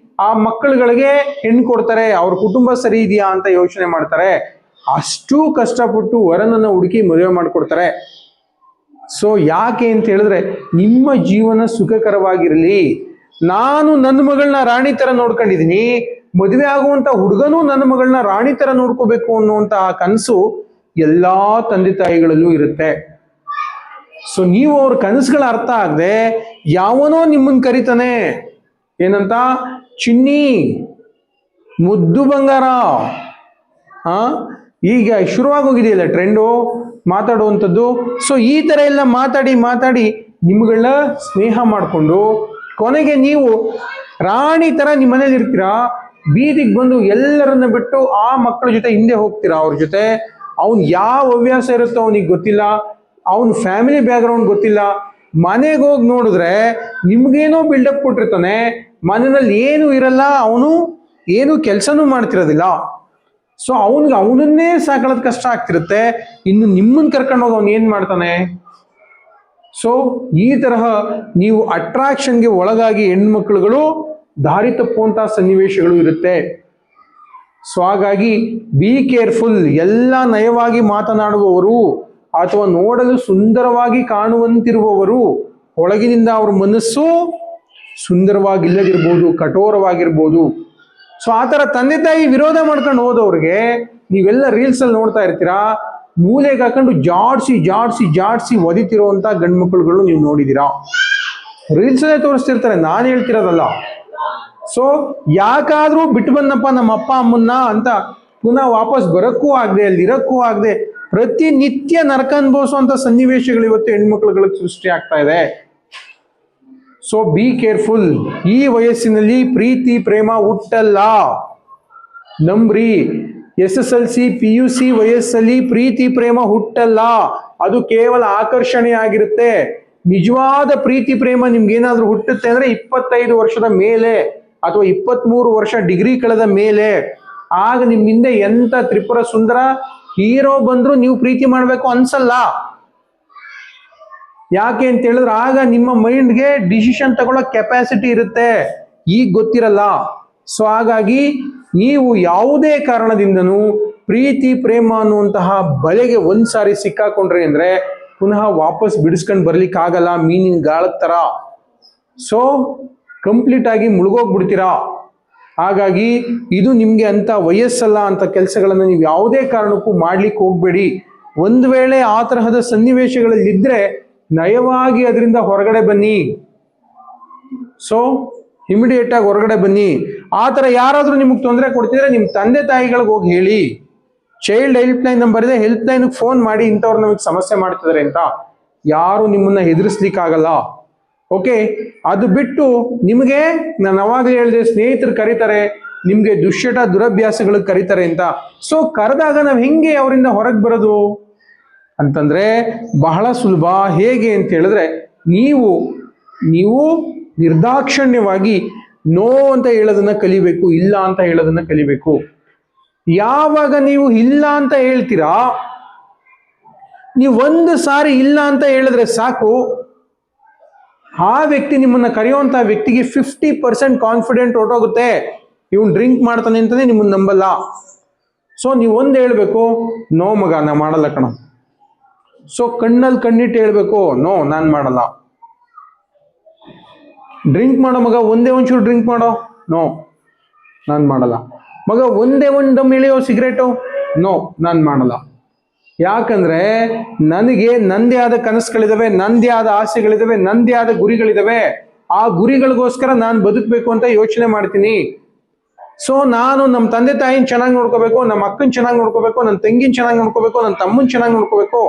ಆ ಮಕ್ಕಳುಗಳಿಗೆ ಹೆಣ್ಣು ಕೊಡ್ತಾರೆ. ಅವ್ರ ಕುಟುಂಬ ಸರಿ ಇದೆಯಾ ಅಂತ ಯೋಚನೆ ಮಾಡ್ತಾರೆ. ಅಷ್ಟು ಕಷ್ಟಪಟ್ಟು ವರನನ್ನ ಹುಡುಕಿ ಮದುವೆ ಮಾಡಿಕೊಡ್ತಾರೆ. ಸೊ ಯಾಕೆ ಅಂತ ಹೇಳಿದ್ರೆ ನಿಮ್ಮ ಜೀವನ ಸುಖಕರವಾಗಿರಲಿ. ನಾನು ನನ್ನ ಮಗಳನ್ನ ರಾಣಿ ತರ ನೋಡ್ಕೊಂಡಿದೀನಿ, ಮದುವೆ ಆಗುವಂತ ಹುಡುಗನೂ ನನ್ನ ಮಗಳನ್ನ ರಾಣಿ ತರ ನೋಡ್ಕೋಬೇಕು ಅನ್ನುವಂತಹ ಕನಸು ಎಲ್ಲಾ ತಂದೆ ತಾಯಿಗಳಲ್ಲೂ ಇರುತ್ತೆ. ಸೊ ನೀವು ಅವ್ರ ಕನಸುಗಳ ಅರ್ಥ ಆಗದೆ ಯಾವನೋ ನಿಮ್ಮನ್ನ ಕರಿತಾನೆ, ಏನಂತ, ಚಿನ್ನಿ, ಮುದ್ದು ಬಂಗಾರ. ಈಗ ಶುರುವಾಗಿ ಹೋಗಿದೆಯಲ್ಲ ಟ್ರೆಂಡು ಮಾತಾಡುವಂಥದ್ದು. ಸೊ ಈ ತರ ಎಲ್ಲ ಮಾತಾಡಿ ಮಾತಾಡಿ ನಿಮ್ಗಳ ಸ್ನೇಹ ಮಾಡಿಕೊಂಡು ಕೊನೆಗೆ ನೀವು ರಾಣಿ ತರ ನಿಮ್ಮ ಮನೇಲಿ ಇರ್ತೀರಾ. ಬೀದಿಗೆ ಬಂದು ಎಲ್ಲರನ್ನ ಬಿಟ್ಟು ಆ ಮಕ್ಕಳ ಜೊತೆ ಹಿಂದೆ ಹೋಗ್ತೀರಾ. ಅವ್ರ ಜೊತೆ ಅವ್ನ್ ಯಾವ ಹವ್ಯಾಸ ಇರುತ್ತೋ ಅವನಿಗೆ ಗೊತ್ತಿಲ್ಲ, ಅವನ್ ಫ್ಯಾಮಿಲಿ ಬ್ಯಾಕ್ಗ್ರೌಂಡ್ ಗೊತ್ತಿಲ್ಲ. ಮನೆಗೆ ಹೋಗಿ ನೋಡಿದ್ರೆ ನಿಮ್ಗೇನೋ ಬಿಲ್ಡಪ್ ಕೊಟ್ಟಿರ್ತಾನೆ, ಮನೆಯಲ್ಲಿ ಏನು ಇರಲ್ಲ, ಅವನು ಏನು ಕೆಲಸನೂ ಮಾಡ್ತಿರೋದಿಲ್ಲ. ಸೊ ಅವನನ್ನೇ ಸಾಕೊಳ್ಳೋದು ಕಷ್ಟ ಆಗ್ತಿರುತ್ತೆ. ಇನ್ನು ನಿಮ್ಮನ್ನ ಕರ್ಕೊಂಡು ಹೋಗಿ ಅವನು ಏನ್ ಮಾಡ್ತಾನೆ? ಸೊ ಈ ತರಹ ನೀವು ಅಟ್ರಾಕ್ಷನ್ಗೆ ಒಳಗಾಗಿ ಹೆಣ್ಮಕ್ಳುಗಳು ದಾರಿ ತಪ್ಪುವಂತ ಸನ್ನಿವೇಶಗಳು ಇರುತ್ತೆ. ಸೊ ಹಾಗಾಗಿ ಬಿ ಕೇರ್ಫುಲ್. ಎಲ್ಲ ನಯವಾಗಿ ಮಾತನಾಡುವವರು ಅಥವಾ ನೋಡಲು ಸುಂದರವಾಗಿ ಕಾಣುವಂತಿರುವವರು ಒಳಗಿನಿಂದ ಅವ್ರ ಮನಸ್ಸು ಸುಂದರವಾಗಿಲ್ಲದಿರ್ಬೋದು, ಕಠೋರವಾಗಿರ್ಬೋದು. ಸೊ ಆ ಥರ ತಂದೆ ತಾಯಿ ವಿರೋಧ ಮಾಡ್ಕೊಂಡು ಹೋದವ್ರಿಗೆ ನೀವೆಲ್ಲ ರೀಲ್ಸ್ ಅಲ್ಲಿ ನೋಡ್ತಾ ಇರ್ತೀರಾ, ಮೂಲೆಗೆ ಹಾಕೊಂಡು ಜಾಡ್ಸಿ ಜಾಡ್ಸಿ ಜಾಡ್ಸಿ ಒದಿತಿರುವಂತ ಗಂಡು ಮಕ್ಕಳುಗಳು ನೀವು ನೋಡಿದೀರಾ. ರೀಲ್ಸ್ ಅಲ್ಲೇ ತೋರಿಸ್ತಿರ್ತಾರೆ, ನಾನು ಹೇಳ್ತಿರೋದಲ್ಲ. ಸೊ ಯಾಕಾದ್ರೂ ಬಿಟ್ಟು ಬಂದಪ್ಪ ನಮ್ಮ ಅಪ್ಪ ಅಮ್ಮನ್ನ ಅಂತ ಪುನಃ ವಾಪಸ್ ಬರಕ್ಕೂ ಆಗದೆ, ಅಲ್ಲಿ ಇರಕ್ಕೂ ಆಗದೆ ಪ್ರತಿನಿತ್ಯ ನರಕ ಅನುಭವಿಸುವಂತ ಸನ್ನಿವೇಶಗಳು ಇವತ್ತು ಹೆಣ್ಮಕ್ಳುಗಳಿಗೆ ಸೃಷ್ಟಿ ಆಗ್ತಾ ಇದೆ. So be careful. ಈ ವಯಸ್ಸಿನಲ್ಲಿ ಪ್ರೀತಿ ಪ್ರೇಮ ಹುಟ್ಟಲ್ಲ, ನಂಬ್ರಿ. SSLC PUC ವಯಸ್ಸಲ್ಲಿ ಪ್ರೀತಿ ಪ್ರೇಮ ಹುಟ್ಟಲ್ಲ, ಅದು ಕೇವಲ ಆಕರ್ಷಣೆ ಆಗಿರುತ್ತೆ. ನಿಜವಾದ ಪ್ರೀತಿ ಪ್ರೇಮ ನಿಮ್ಗೇನಾದ್ರೂ ಹುಟ್ಟುತ್ತೆ ಅಂದ್ರೆ 25 ವರ್ಷದ ಮೇಲೆ ಅಥವಾ 23 ವರ್ಷ ಡಿಗ್ರಿ ಕಳೆದ ಮೇಲೆ. ಆಗ ನಿಮ್ಮಿಂದ ಎಂತ ತ್ರಿಪುರ ಸುಂದರ ಹೀರೋ ಬಂದ್ರು ನೀವು ಪ್ರೀತಿ ಮಾಡ್ಬೇಕು ಅನ್ಸಲ್ಲ. ಯಾಕೆ ಅಂತ ಹೇಳಿದ್ರೆ ಆಗ ನಿಮ್ಮ ಮೈಂಡ್ಗೆ ಡಿಸಿಷನ್ ತಗೊಳ್ಳೋ ಕೆಪಾಸಿಟಿ ಇರುತ್ತೆ, ಈಗ ಗೊತ್ತಿರಲ್ಲ. ಸೊ ಹಾಗಾಗಿ ನೀವು ಯಾವುದೇ ಕಾರಣದಿಂದನೂ ಪ್ರೀತಿ ಪ್ರೇಮ ಅನ್ನುವಂತಹ ಬಲೆಗೆ ಒಂದ್ಸಾರಿ ಸಿಕ್ಕಾಕೊಂಡ್ರಿ ಅಂದ್ರೆ ಪುನಃ ವಾಪಸ್ ಬಿಡಿಸ್ಕೊಂಡು ಬರ್ಲಿಕ್ಕೆ ಆಗಲ್ಲ, ಮೀನಿನ ಗಾಳದ ತರ. ಸೊ ಕಂಪ್ಲೀಟ್ ಆಗಿ ಮುಳುಗೋಗ್ಬಿಡ್ತೀರಾ. ಹಾಗಾಗಿ ಇದು ನಿಮ್ಗೆ ಅಂತ ವಯಸ್ಸಲ್ಲ ಅಂತ ಕೆಲಸಗಳನ್ನ ನೀವು ಯಾವುದೇ ಕಾರಣಕ್ಕೂ ಮಾಡ್ಲಿಕ್ಕೆ ಹೋಗ್ಬೇಡಿ. ಒಂದು ವೇಳೆ ಆ ತರಹದ ಸನ್ನಿವೇಶಗಳಲ್ಲಿ ಇದ್ರೆ ನಯವಾಗಿ ಅದರಿಂದ ಹೊರಗಡೆ ಬನ್ನಿ. ಸೊ ಇಮಿಡಿಯೇಟ್ ಆಗಿ ಹೊರಗಡೆ ಬನ್ನಿ. ಆ ಥರ ಯಾರಾದ್ರೂ ನಿಮಗೆ ತೊಂದರೆ ಕೊಡ್ತಿದ್ರೆ ನಿಮ್ಮ ತಂದೆ ತಾಯಿಗಳಿಗೆ ಹೋಗಿ ಹೇಳಿ. ಚೈಲ್ಡ್ ಹೆಲ್ಪ್ ಲೈನ್ ನಂಬರ್ ಇದೆ, ಹೆಲ್ಪ್ ಲೈನ್ಗೆ ಫೋನ್ ಮಾಡಿ, ಇಂಥವ್ರು ನಮಗೆ ಸಮಸ್ಯೆ ಮಾಡ್ತಿದ್ದಾರೆ ಅಂತ. ಯಾರು ನಿಮ್ಮನ್ನ ಹೆದರಿಸ್ಲಿಕ್ಕಾಗಲ್ಲ. ಓಕೆ, ಅದು ಬಿಟ್ಟು ನಿಮಗೆ ನಾನು ಅವಾಗಲೇ ಹೇಳಿದೆ, ಸ್ನೇಹಿತರು ಕರೀತಾರೆ, ನಿಮ್ಗೆ ದುಶ್ಚಟ ದುರಭ್ಯಾಸಗಳಿಗೆ ಕರೀತಾರೆ ಅಂತ. ಸೊ ಕರೆದಾಗ ನಾವು ಹೆಂಗೆ ಅವರಿಂದ ಹೊರಗೆ ಬರೋದು ಅಂತಂದ್ರೆ ಬಹಳ ಸುಲಭ. ಹೇಗೆ ಅಂತ ಹೇಳಿದ್ರೆ ನೀವು ನಿರ್ದಾಕ್ಷಣ್ಯವಾಗಿ ನೋ ಅಂತ ಹೇಳೋದನ್ನ ಕಲಿಬೇಕು, ಇಲ್ಲ ಅಂತ ಹೇಳೋದನ್ನ ಕಲಿಬೇಕು. ಯಾವಾಗ ನೀವು ಇಲ್ಲ ಅಂತ ಹೇಳ್ತೀರಾ, ನೀವು ಒಂದು ಸಾರಿ ಇಲ್ಲ ಅಂತ ಹೇಳಿದ್ರೆ ಸಾಕು, ಆ ವ್ಯಕ್ತಿ ನಿಮ್ಮನ್ನ ಕರೆಯುವಂತ ವ್ಯಕ್ತಿಗೆ 50% ಕಾನ್ಫಿಡೆಂಟ್ ಹೊರಟೋಗುತ್ತೆ. ಇವನು ಡ್ರಿಂಕ್ ಮಾಡ್ತಾನೆ ಅಂತಾನೆ ನಿಮ್ಮನ್ನ ನಂಬಲ್ಲ. ಸೊ ನೀವು ಒಂದು ಹೇಳ್ಬೇಕು, ನೋ ಮಗ ನಾ ಮಾಡಲ್ಲ ಕಣ. ಸೊ ಕಣ್ಣಲ್ಲಿ ಕಣ್ಣಿಟ್ಟು ಹೇಳ್ಬೇಕು, ನೋ ನಾನ್ ಮಾಡಲ್ಲ. ಡ್ರಿಂಕ್ ಮಾಡೋ ಮಗ, ಒಂದೇ ಒಂಚೂರು ಡ್ರಿಂಕ್ ಮಾಡೋ, ನೋ ನಾನ್ ಮಾಡಲ್ಲ. ಮಗ ಒಂದೇ ಒಂದು ದಮ್ ಇಳಿಯೋ ಸಿಗರೇಟು, ನೋ ನಾನ್ ಮಾಡಲ್ಲ. ಯಾಕಂದ್ರೆ ನನಗೆ ನಂದೇ ಆದ ಕನಸುಗಳಿದಾವೆ, ನಂದೇ ಆದ ಆಸೆಗಳಿದಾವೆ, ನಂದೇ ಆದ ಗುರಿಗಳಿದಾವೆ. ಆ ಗುರಿಗಳಿಗೋಸ್ಕರ ನಾನು ಬದುಕಬೇಕು ಅಂತ ಯೋಚನೆ ಮಾಡ್ತೀನಿ. ಸೊ ನಾನು ನಮ್ಮ ತಂದೆ ತಾಯಿನ ಚೆನ್ನಾಗಿ ನೋಡ್ಕೋಬೇಕು, ನಮ್ಮ ಅಕ್ಕನ ಚೆನ್ನಾಗಿ ನೋಡ್ಕೋಬೇಕು, ನನ್ನ ತಂಗಿನ ಚೆನ್ನಾಗಿ ನೋಡ್ಕೋಬೇಕು, ನನ್ನ ತಮ್ಮನ ಚೆನ್ನಾಗಿ ನೋಡ್ಕೋಬೇಕು,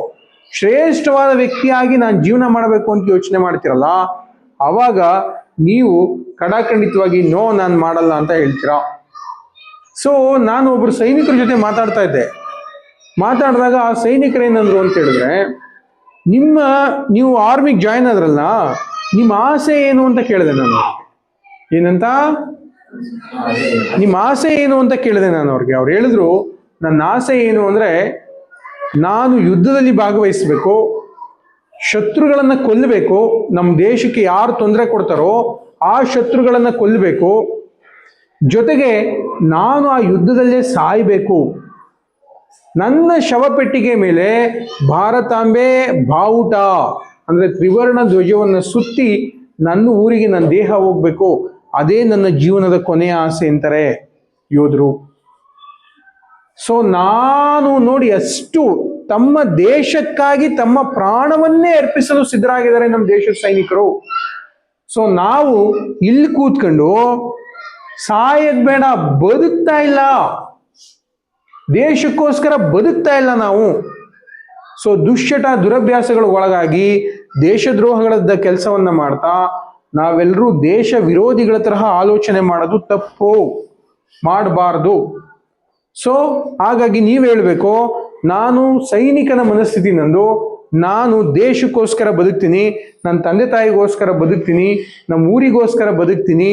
ಶ್ರೇಷ್ಠವಾದ ವ್ಯಕ್ತಿಯಾಗಿ ನಾನು ಜೀವನ ಮಾಡಬೇಕು ಅಂತ ಯೋಚನೆ ಮಾಡ್ತಿರಲ್ಲ, ಅವಾಗ ನೀವು ಖಡಾಖಂಡಿತವಾಗಿ ನೋ ನಾನು ಮಾಡಲ್ಲ ಅಂತ ಹೇಳ್ತೀರಾ. ಸೊ ನಾನು ಒಬ್ರು ಸೈನಿಕರ ಜೊತೆ ಮಾತಾಡಿದಾಗ ಆ ಸೈನಿಕರು ಏನಂದ್ರು ಅಂತ ಹೇಳಿದ್ರೆ, ನೀವು ಆರ್ಮಿಗೆ ಜಾಯ್ನ್ ಆದ್ರಲ್ಲ, ನಿಮ್ಮ ಆಸೆ ಏನು ಅಂತ ಕೇಳಿದೆ ನಾನು. ಏನಂತ? ನಿಮ್ಮ ಆಸೆ ಏನು ಅಂತ ಕೇಳಿದೆ ನಾನು ಅವ್ರಿಗೆ. ಅವ್ರು ಹೇಳಿದ್ರು, ನನ್ನ ಆಸೆ ಏನು ಅಂದ್ರೆ ನಾನು ಯುದ್ಧದಲ್ಲಿ ಭಾಗವಹಿಸಬೇಕು, ಶತ್ರುಗಳನ್ನ ಕೊಲ್ಲಬೇಕು, ನಮ್ಮ ದೇಶಕ್ಕೆ ಯಾರು ತೊಂದರೆ ಕೊಡ್ತಾರೋ ಆ ಶತ್ರುಗಳನ್ನ ಕೊಲ್ಲಬೇಕು, ಜೊತೆಗೆ ನಾನು ಆ ಯುದ್ಧದಲ್ಲೇ ಸಾಯ್ಬೇಕು. ನನ್ನ ಶವಪೆಟ್ಟಿಗೆ ಮೇಲೆ ಭಾರತಾಂಬೆ ಬಾವುಟ ಅಂದ್ರೆ ತ್ರಿವರ್ಣ ಧ್ವಜವನ್ನು ಸುತ್ತಿ ನನ್ನ ಊರಿಗೆ ನನ್ನ ದೇಹ ಹೋಗ್ಬೇಕು, ಅದೇ ನನ್ನ ಜೀವನದ ಕೊನೆಯ ಆಸೆ ಅಂತಾರೆ ಯೋಧರು. ಸೊ ನಾನು ನೋಡಿ ಅಷ್ಟು ತಮ್ಮ ದೇಶಕ್ಕಾಗಿ ತಮ್ಮ ಪ್ರಾಣವನ್ನೇ ಅರ್ಪಿಸಲು ಸಿದ್ಧರಾಗಿದ್ದಾರೆ ನಮ್ಮ ದೇಶದ ಸೈನಿಕರು. ಸೊ ನಾವು ಇಲ್ಲಿ ಕೂತ್ಕೊಂಡು ಸಾಯಕ್ ಬೇಡ, ಬದುಕ್ತಾ ಇಲ್ಲ, ದೇಶಕ್ಕೋಸ್ಕರ ಬದುಕ್ತಾ ಇಲ್ಲ ನಾವು. ಸೊ ದುಶ್ಚಟ ದುರಭ್ಯಾಸಗಳು ಒಳಗಾಗಿ ದೇಶದ್ರೋಹಗಳ ಕೆಲಸವನ್ನ ಮಾಡ್ತಾ ನಾವೆಲ್ಲರೂ ದೇಶ ವಿರೋಧಿಗಳ ತರಹ ಆಲೋಚನೆ ಮಾಡೋದು ತಪ್ಪು, ಮಾಡಬಾರ್ದು. ಸೊ ಹಾಗಾಗಿ ನೀವು ಹೇಳ್ಬೇಕು, ನಾನು ಸೈನಿಕನ ಮನಸ್ಥಿತಿ ನಂದು, ನಾನು ದೇಶಕ್ಕೋಸ್ಕರ ಬದುಕ್ತೀನಿ, ನನ್ನ ತಂದೆ ತಾಯಿಗೋಸ್ಕರ ಬದುಕ್ತೀನಿ, ನಮ್ಮ ಊರಿಗೋಸ್ಕರ ಬದುಕ್ತೀನಿ,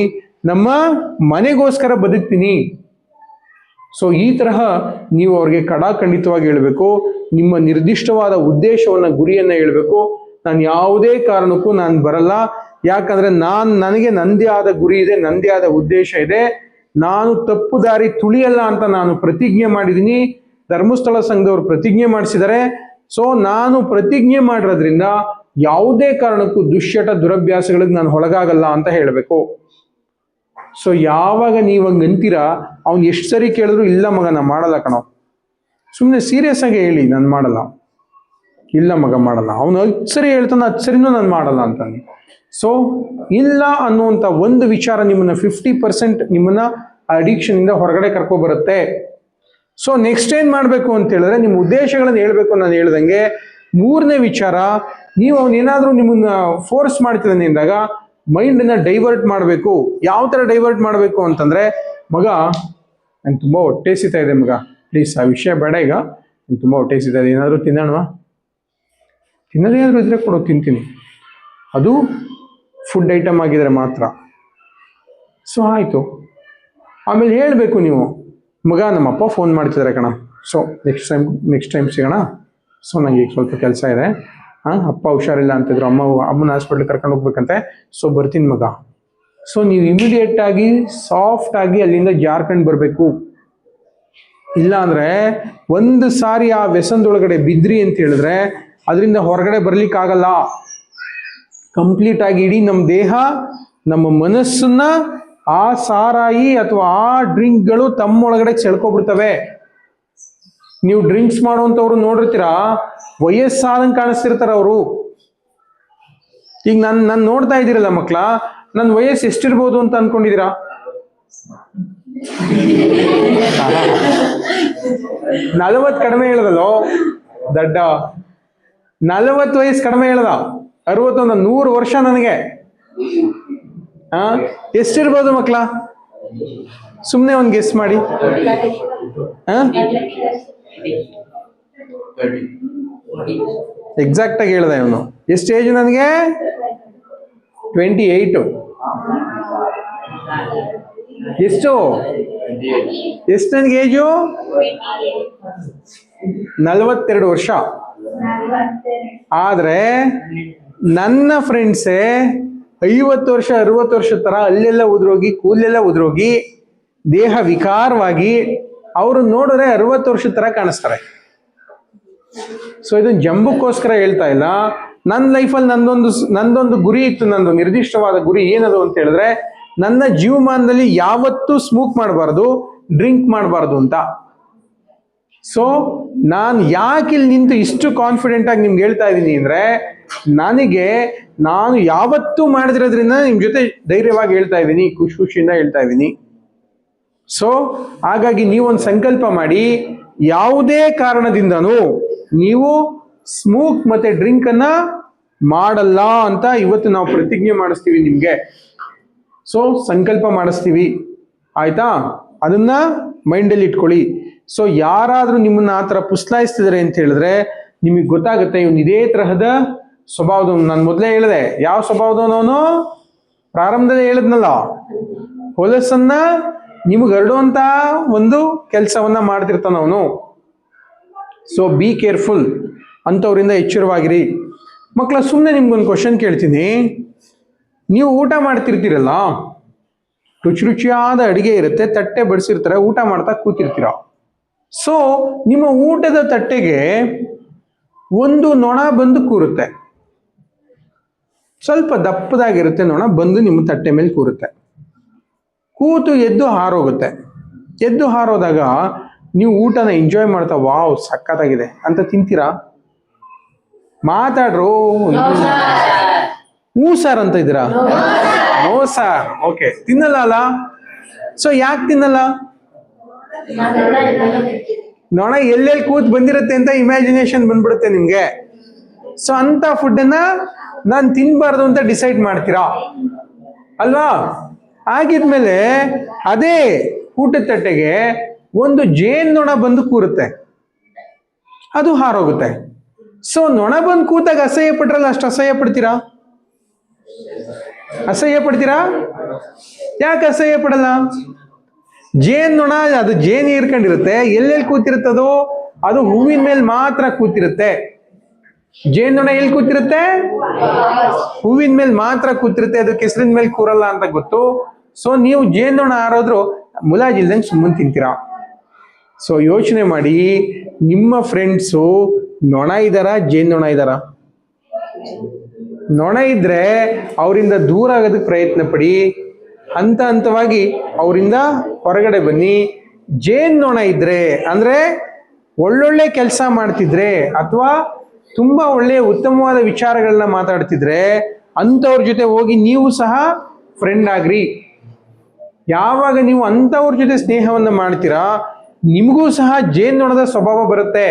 ನಮ್ಮ ಮನೆಗೋಸ್ಕರ ಬದುಕ್ತೀನಿ. ಸೊ ಈ ತರಹ ನೀವು ಅವ್ರಿಗೆ ಖಡಾಖಂಡಿತವಾಗಿ ಹೇಳಬೇಕು. ನಿಮ್ಮ ನಿರ್ದಿಷ್ಟವಾದ ಉದ್ದೇಶವನ್ನ ಗುರಿಯನ್ನ ಹೇಳಬೇಕು. ನಾನು ಯಾವುದೇ ಕಾರಣಕ್ಕೂ ನಾನು ಬರಲ್ಲ, ಯಾಕಂದ್ರೆ ನನಗೆ ನಂದೇ ಆದ ಗುರಿ ಇದೆ, ನಂದೇ ಆದ ಉದ್ದೇಶ ಇದೆ, ನಾನು ತಪ್ಪು ದಾರಿ ತುಳಿಯಲ್ಲ ಅಂತ ನಾನು ಪ್ರತಿಜ್ಞೆ ಮಾಡಿದ್ದೀನಿ. ಧರ್ಮಸ್ಥಳ ಸಂಘದವರು ಪ್ರತಿಜ್ಞೆ ಮಾಡಿಸಿದ್ದಾರೆ. ಸೊ ನಾನು ಪ್ರತಿಜ್ಞೆ ಮಾಡಿರೋದ್ರಿಂದ ಯಾವುದೇ ಕಾರಣಕ್ಕೂ ದುಶ್ಚಟ ದುರಭ್ಯಾಸಗಳಿಗೆ ನಾನು ಒಳಗಾಗಲ್ಲ ಅಂತ ಹೇಳಬೇಕು. ಸೊ ಯಾವಾಗ ನೀವು ಹಂಗೆ ಅಂತೀರಾ, ಅವ್ನು ಎಷ್ಟು ಸರಿ ಕೇಳಿದ್ರು ಇಲ್ಲ ಮಗ ನಾನು ಮಾಡಲ್ಲ ಕಣೋ, ಸುಮ್ಮನೆ ಸೀರಿಯಸ್ ಆಗಿ ಹೇಳಿ ನಾನು ಮಾಡಲ್ಲ, ಇಲ್ಲ ಮಗ ಮಾಡಲ್ಲ, ಅವನು 10 ಸರಿ ಹೇಳ್ತಾನೆ 10 ಸರಿನೂ ನಾನು ಮಾಡಲ್ಲ ಅಂತಾನೆ. ಸೊ ಇಲ್ಲ ಅನ್ನುವಂಥ ಒಂದು ವಿಚಾರ ನಿಮ್ಮನ್ನ 50% ನಿಮ್ಮನ್ನ ಅಡಿಕ್ಷನ್ ಇಂದ ಹೊರಗಡೆ ಕರ್ಕೊಬರುತ್ತೆ. ಸೊ ನೆಕ್ಸ್ಟ್ ಏನ್ ಮಾಡಬೇಕು ಅಂತ ಹೇಳಿದ್ರೆ ನಿಮ್ಮ ಉದ್ದೇಶಗಳನ್ನ ಹೇಳ್ಬೇಕು. ನಾನು ಹೇಳ್ದಂಗೆ 3ನೇ ವಿಚಾರ, ನೀವು ಅವನೇನಾದ್ರೂ ನಿಮ್ಮನ್ನ ಫೋರ್ಸ್ ಮಾಡ್ತಿದ್ದಾನೆ ಅಂದಾಗ ಮೈಂಡನ್ನ ಡೈವರ್ಟ್ ಮಾಡಬೇಕು. ಯಾವ ತರ ಡೈವರ್ಟ್ ಮಾಡಬೇಕು ಅಂತಂದ್ರೆ, ಮಗ ನಂಗೆ ತುಂಬಾ ಹೊಟ್ಟೆ ಸಿಗ್ತಾ ಇದೆ ಮಗ, ಪ್ಲೀಸ್ ಆ ವಿಷಯ ಬೇಡ, ಈಗ ನಂಗೆ ತುಂಬಾ ಹೊಟ್ಟೆ ಸಿಗ್ತಾ ಇದೆ, ಏನಾದ್ರು ತಿನ್ನೋಣವಾ, ತಿನ್ನೋದೇನಾದ್ರು ಇದ್ರೆ ಕೊಡೋ ತಿಂತೀನಿ, ಅದು ಫುಡ್ ಐಟಮ್ ಆಗಿದ್ರೆ ಮಾತ್ರ. ಸೊ ಆಯಿತು. ಆಮೇಲೆ ಹೇಳಬೇಕು ನೀವು, ಮಗ ನಮ್ಮಪ್ಪ ಫೋನ್ ಮಾಡ್ತಿದ್ದಾರೆ ಕಣ, ಸೊ ನೆಕ್ಸ್ಟ್ ಟೈಮ್ ಸಿಗೋಣ, ಸೊ ನನಗೆ ಈಗ ಸ್ವಲ್ಪ ಕೆಲಸ ಇದೆ, ಅಪ್ಪ ಹುಷಾರಿಲ್ಲ ಅಂತಿದ್ರು, ಅಮ್ಮನ ಹಾಸ್ಪಿಟ್ಲಿಗೆ ಕರ್ಕೊಂಡು ಹೋಗ್ಬೇಕಂತೆ, ಸೊ ಬರ್ತೀನಿ ಮಗ. ಸೊ ನೀವು ಇಮಿಡಿಯೇಟ್ ಆಗಿ ಸಾಫ್ಟ್ ಆಗಿ ಅಲ್ಲಿಂದ ಜಾರ್ಖಂಡ್ ಬರಬೇಕು. ಇಲ್ಲ ಅಂದ್ರೆ ಒಂದು ಸಾರಿ ಆ ವ್ಯಸನದೊಳಗಡೆ ಬಿದ್ರಿ ಅಂತ ಹೇಳಿದ್ರೆ ಅದರಿಂದ ಹೊರಗಡೆ ಬರ್ಲಿಕ್ಕಾಗಲ್ಲ. ಕಂಪ್ಲೀಟ್ ಆಗಿ ಇಡೀ ನಮ್ಮ ದೇಹ ನಮ್ಮ ಮನಸ್ಸನ್ನ ಆ ಸಾರಾಯಿ ಅಥವಾ ಆ ಡ್ರಿಂಕ್ಗಳು ತಮ್ಮೊಳಗಡೆ ಸೆಳ್ಕೊಬಿಡ್ತವೆ. ನೀವು ಡ್ರಿಂಕ್ಸ್ ಮಾಡುವಂಥವ್ರು ನೋಡಿರ್ತೀರಾ, ವಯಸ್ಸಾದಂಗೆ ಕಾಣಿಸ್ತಿರ್ತಾರ ಅವರು. ಈಗ ನಾನು ನೋಡ್ತಾ ಇದ್ದೀರಲ್ಲ ಮಕ್ಕಳ, ನನ್ನ ವಯಸ್ಸು ಎಷ್ಟಿರ್ಬೋದು ಅಂತ ಅನ್ಕೊಂಡಿದ್ದೀರಾ? 40 ಕಡಿಮೆ ಹೇಳದಲ್ಲೋ ದಡ್ಡ, 40 ವಯಸ್ಸು ಕಡಿಮೆ ಹೇಳದ, 61 100 ವರ್ಷ ನನಗೆ. ಎಷ್ಟಿರ್ಬೋದು ಮಕ್ಕಳ? ಸುಮ್ಮನೆ ಒಂದು ಗೆಸ್ ಮಾಡಿ. ಎಕ್ಸಾಕ್ಟ್ ಆಗಿ ಹೇಳ್ದ ಇವನು. ಎಷ್ಟು ಏಜ್ ನನಗೆ? 28. ಎಷ್ಟು ನನಗೆ ಏಜು? 42 ವರ್ಷ. ಆದ್ರೆ ನನ್ನ ಫ್ರೆಂಡ್ಸೇ 50 ವರ್ಷ 60 ವರ್ಷ ತರ ಅಲ್ಲೆಲ್ಲ ಉದ್ರೋಗಿ, ಕೂದಲೆಲ್ಲ ಉದ್ರೋಗಿ, ದೇಹ ವಿಕಾರವಾಗಿ, ಅವರು ನೋಡಿದ್ರೆ 60 ವರ್ಷದ ತರ ಕಾಣಿಸ್ತಾರೆ. ಸೊ ಇದನ್ನ ಜಂಬಕ್ಕೋಸ್ಕರ ಹೇಳ್ತಾ ಇಲ್ಲ. ನನ್ನ ಲೈಫಲ್ಲಿ ನಂದೊಂದು ಗುರಿ ಇತ್ತು, ನಂದು ನಿರ್ದಿಷ್ಟವಾದ ಗುರಿ. ಏನದು ಅಂತ ಹೇಳಿದ್ರೆ, ನನ್ನ ಜೀವಮಾನದಲ್ಲಿ ಯಾವತ್ತೂ ಸ್ಮೋಕ್ ಮಾಡಬಾರ್ದು, ಡ್ರಿಂಕ್ ಮಾಡಬಾರ್ದು ಅಂತ. ಸೊ ನಾನು ಯಾಕೆ ಇಲ್ಲಿ ನಿಂತು ಇಷ್ಟು ಕಾನ್ಫಿಡೆಂಟ್ ಆಗಿ ನಿಮ್ಗೆ ಹೇಳ್ತಾ ಇದ್ದೀನಿ ಅಂದ್ರೆ, ನಾನು ಯಾವತ್ತೂ ಮಾಡಿದಿರೋದ್ರಿಂದ ನಿಮ್ ಜೊತೆ ಧೈರ್ಯವಾಗಿ ಹೇಳ್ತಾ ಇದ್ದೀನಿ, ಖುಷಿಯಿಂದ ಹೇಳ್ತಾ ಇದ್ದೀನಿ. ಸೊ ಹಾಗಾಗಿ ನೀವೊಂದು ಸಂಕಲ್ಪ ಮಾಡಿ, ಯಾವುದೇ ಕಾರಣದಿಂದನೂ ನೀವು ಸ್ಮೋಕ್ ಮತ್ತೆ ಡ್ರಿಂಕ್ ಅನ್ನ ಮಾಡಲ್ಲ ಅಂತ ಇವತ್ತು ನಾವು ಪ್ರತಿಜ್ಞೆ ಮಾಡಿಸ್ತೀವಿ ನಿಮ್ಗೆ. ಸೊ ಸಂಕಲ್ಪ ಮಾಡಿಸ್ತೀವಿ, ಆಯ್ತಾ? ಅದನ್ನ ಮೈಂಡಲ್ಲಿ ಇಟ್ಕೊಳ್ಳಿ. ಸೊ ಯಾರಾದ್ರೂ ನಿಮ್ಮನ್ನ ಆ ಥರ ಪುಸ್ಲಾಯಿಸ್ತಿದ್ದಾರೆ ಅಂತ ಹೇಳಿದ್ರೆ ನಿಮಗೆ ಗೊತ್ತಾಗುತ್ತೆ ಇವನು ಇದೇ ತರಹದ ಸ್ವಭಾವದವನು. ನಾನು ಮೊದಲೇ ಹೇಳಿದೆ ಯಾವ ಸ್ವಭಾವದವನವನು, ಪ್ರಾರಂಭದಲ್ಲಿ ಹೇಳಿದ್ನಲ್ಲ, ಹೊಲಸನ್ನ ನಿಮಗೆ ಹರಡುವಂತ ಒಂದು ಕೆಲಸವನ್ನ ಮಾಡ್ತಿರ್ತಾನವನು. ಸೊ ಬಿ ಕೇರ್ಫುಲ್, ಅಂಥವ್ರಿಂದ ಎಚ್ಚರವಾಗಿರಿ. ಮಕ್ಕಳ, ಸುಮ್ಮನೆ ನಿಮ್ಗೊಂದು ಕ್ವಶನ್ ಕೇಳ್ತೀನಿ. ನೀವು ಊಟ ಮಾಡ್ತಿರ್ತೀರಲ್ಲ, ರುಚಿಯಾದ ಅಡಿಗೆ ಇರುತ್ತೆ, ತಟ್ಟೆ ಬಡಿಸಿರ್ತಾರೆ, ಊಟ ಮಾಡ್ತಾ ಕೂತಿರ್ತೀರ. ಸೊ ನಿಮ್ಮ ಊಟದ ತಟ್ಟೆಗೆ ಒಂದು ನೊಣ ಬಂದು ಕೂರುತ್ತೆ. ಸ್ವಲ್ಪ ದಪ್ಪದಾಗಿರುತ್ತೆ ನೊಣ, ಬಂದು ನಿಮ್ಮ ತಟ್ಟೆ ಮೇಲೆ ಕೂರುತ್ತೆ. ಕೂತು ಎದ್ದು ಹಾರೋಗುತ್ತೆ. ಎದ್ದು ಹಾರೋದಾಗ ನೀವು ಊಟನ ಎಂಜಾಯ್ ಮಾಡ್ತಾ ವಾವ್ ಸಖತ್ತಾಗಿದೆ ಅಂತ ತಿಂತೀರಾ? ಮಾತಾಡ್ರು. ಹೂ ಸಾರ್ ಅಂತ ಇದ್ದೀರಾ? No sir. ಓಕೆ, ತಿನ್ನಲ್ಲ ಅಲ್ಲ? ಸೊ ಯಾಕೆ ತಿನ್ನಲ್ಲ? ನೊಣ ಎಲ್ಲೆಲ್ಲಿ ಕೂತ್ ಬಂದಿರುತ್ತೆ ಅಂತ ಇಮ್ಯಾಜಿನೇಷನ್ ಬಂದ್ಬಿಡುತ್ತೆ ನಿಮ್ಗೆ. ಸೊ ಅಂತ ಫುಡ್ಡನ್ನ ನಾನು ತಿನ್ಬಾರ್ದು ಅಂತ ಡಿಸೈಡ್ ಮಾಡ್ತೀರಾ ಅಲ್ವಾ? ಆಗಿದ್ಮೇಲೆ ಅದೇ ಊಟದ ತಟ್ಟೆಗೆ ಒಂದು ಜೇನ್ ನೊಣ ಬಂದು ಕೂರುತ್ತೆ, ಅದು ಹಾರೋಗುತ್ತೆ. ಸೊ ನೊಣ ಬಂದು ಕೂತಾಗ ಅಸಹ್ಯ ಪಟ್ರಲ್ಲ, ಅಷ್ಟು ಅಸಹ್ಯ ಪಡ್ತೀರಾ? ಅಸಹ್ಯ ಪಡ್ತೀರಾ? ಯಾಕೆ ಅಸಹ್ಯ ಪಡಲ್ಲ? ಜೇನ್ ನೊಣ ಅದು ಜೇನ್ ಹೀರ್ಕೊಂಡಿರುತ್ತೆ, ಎಲ್ಲೆಲ್ಲಿ ಕೂತಿರುತ್ತದೋ ಅದು ಹೂವಿನ ಮೇಲೆ ಮಾತ್ರ ಕೂತಿರುತ್ತೆ. ಜೇನ್ ನೊಣ ಎಲ್ಲಿ ಕೂತಿರುತ್ತೆ? ಹೂವಿನ ಮೇಲೆ ಮಾತ್ರ ಕೂತಿರುತ್ತೆ, ಅದು ಕೆಸರಿನ ಮೇಲೆ ಕೂರಲ್ಲ ಅಂತ ಗೊತ್ತು. ಸೊ ನೀವು ಜೇನ್ ನೊಣ ಹಾರೋದ್ರು ಮುಲಾಜಿಲ್ದಂಗೆ ಸುಮ್ಮನೆ ತಿಂತೀರಾ. ಸೊ ಯೋಚನೆ ಮಾಡಿ, ನಿಮ್ಮ ಫ್ರೆಂಡ್ಸು ನೊಣ ಇದ್ದಾರಾ ಜೇನ್ ನೊಣ ಇದ್ದಾರಾ? ನೊಣ ಇದ್ರೆ ಅವರಿಂದ ದೂರ ಆಗೋದಕ್ಕೆ ಪ್ರಯತ್ನ ಪಡಿ, ಹಂತ ಹಂತವಾಗಿ ಅವರಿಂದ ಹೊರಗಡೆ ಬನ್ನಿ. ಜೇನ್ ನೊಣ ಇದ್ರೆ ಅಂದ್ರೆ ಒಳ್ಳೊಳ್ಳೆ ಕೆಲಸ ಮಾಡ್ತಿದ್ರೆ ಅಥವಾ ತುಂಬಾ ಒಳ್ಳೆಯ ಉತ್ತಮವಾದ ವಿಚಾರಗಳನ್ನ ಮಾತಾಡ್ತಿದ್ರೆ ಅಂಥವ್ರ ಜೊತೆ ಹೋಗಿ ನೀವು ಸಹ ಫ್ರೆಂಡ್ ಆಗ್ರಿ. ಯಾವಾಗ ನೀವು ಅಂಥವ್ರ ಜೊತೆ ಸ್ನೇಹವನ್ನ ಮಾಡ್ತೀರಾ, ನಿಮಗೂ ಸಹ ಜೇನ್ ನೊಣದ ಸ್ವಭಾವ ಬರುತ್ತೆ.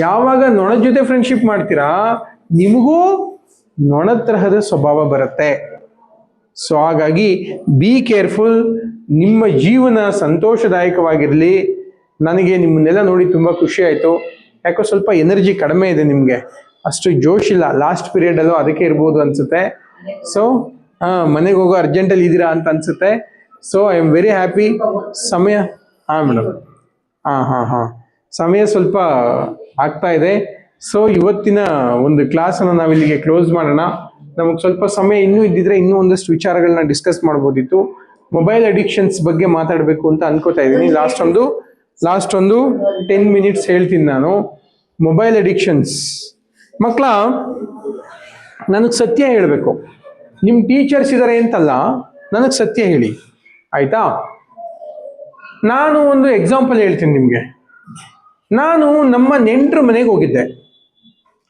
ಯಾವಾಗ ನೊಣದ ಜೊತೆ ಫ್ರೆಂಡ್ಶಿಪ್ ಮಾಡ್ತೀರಾ, ನಿಮಗೂ ನೊಣದ ತರಹದ ಸ್ವಭಾವ ಬರುತ್ತೆ. ಸೊ ಹಾಗಾಗಿ ಬಿ ಕೇರ್ಫುಲ್. ನಿಮ್ಮ ಜೀವನ ಸಂತೋಷದಾಯಕವಾಗಿರಲಿ. ನನಗೆ ನಿಮ್ಮನ್ನೆಲ್ಲ ನೋಡಿ ತುಂಬ ಖುಷಿ ಆಯಿತು. ಯಾಕೋ ಸ್ವಲ್ಪ ಎನರ್ಜಿ ಕಡಿಮೆ ಇದೆ ನಿಮಗೆ, ಅಷ್ಟು ಜೋಶ್ ಇಲ್ಲ. ಲಾಸ್ಟ್ ಪೀರಿಯಡಲ್ಲೂ ಅದಕ್ಕೆ ಇರ್ಬೋದು ಅನ್ಸುತ್ತೆ. ಸೊ ಮನೆಗೆ ಹೋಗೋ ಅರ್ಜೆಂಟಲ್ಲಿ ಇದ್ದೀರಾ ಅಂತ ಅನ್ಸುತ್ತೆ. So I am very happy. ಸಮಯ ಮೇಡಮ್ ಸಮಯ ಸ್ವಲ್ಪ ಆಗ್ತಾ ಇದೆ. ಸೊ ಇವತ್ತಿನ ಒಂದು ಕ್ಲಾಸನ್ನು ನಾವಿಲ್ಲಿಗೆ ಕ್ಲೋಸ್ ಮಾಡೋಣ. ನಮಗೆ ಸ್ವಲ್ಪ ಸಮಯ ಇನ್ನೂ ಇದ್ದಿದ್ರೆ ಇನ್ನೂ ಒಂದಷ್ಟು ವಿಚಾರಗಳನ್ನ ಡಿಸ್ಕಸ್ ಮಾಡ್ಬೋದಿತ್ತು. ಮೊಬೈಲ್ ಅಡಿಕ್ಷನ್ಸ್ ಬಗ್ಗೆ ಮಾತಾಡಬೇಕು ಅಂತ ಅನ್ಕೋತಾ ಇದ್ದೀನಿ. ಲಾಸ್ಟ್ ಒಂದು 10 ಮಿನಿಟ್ಸ್ ಹೇಳ್ತೀನಿ ನಾನು. ಮೊಬೈಲ್ ಅಡಿಕ್ಷನ್ಸ್ ಮಕ್ಕಳ, ನನಗೆ ಸತ್ಯ ಹೇಳಬೇಕು. ನಿಮ್ಮ ಟೀಚರ್ಸ್ ಇದ್ದಾರೆ ಅಂತಲ್ಲ, ನನಗೆ ಸತ್ಯ ಹೇಳಿ ಆಯ್ತಾ? ನಾನು ಒಂದು ಎಕ್ಸಾಂಪಲ್ ಹೇಳ್ತೀನಿ ನಿಮಗೆ. ನಾನು ನಮ್ಮ ನೆಂಟರ ಮನೆಗೆ ಹೋಗಿದ್ದೆ.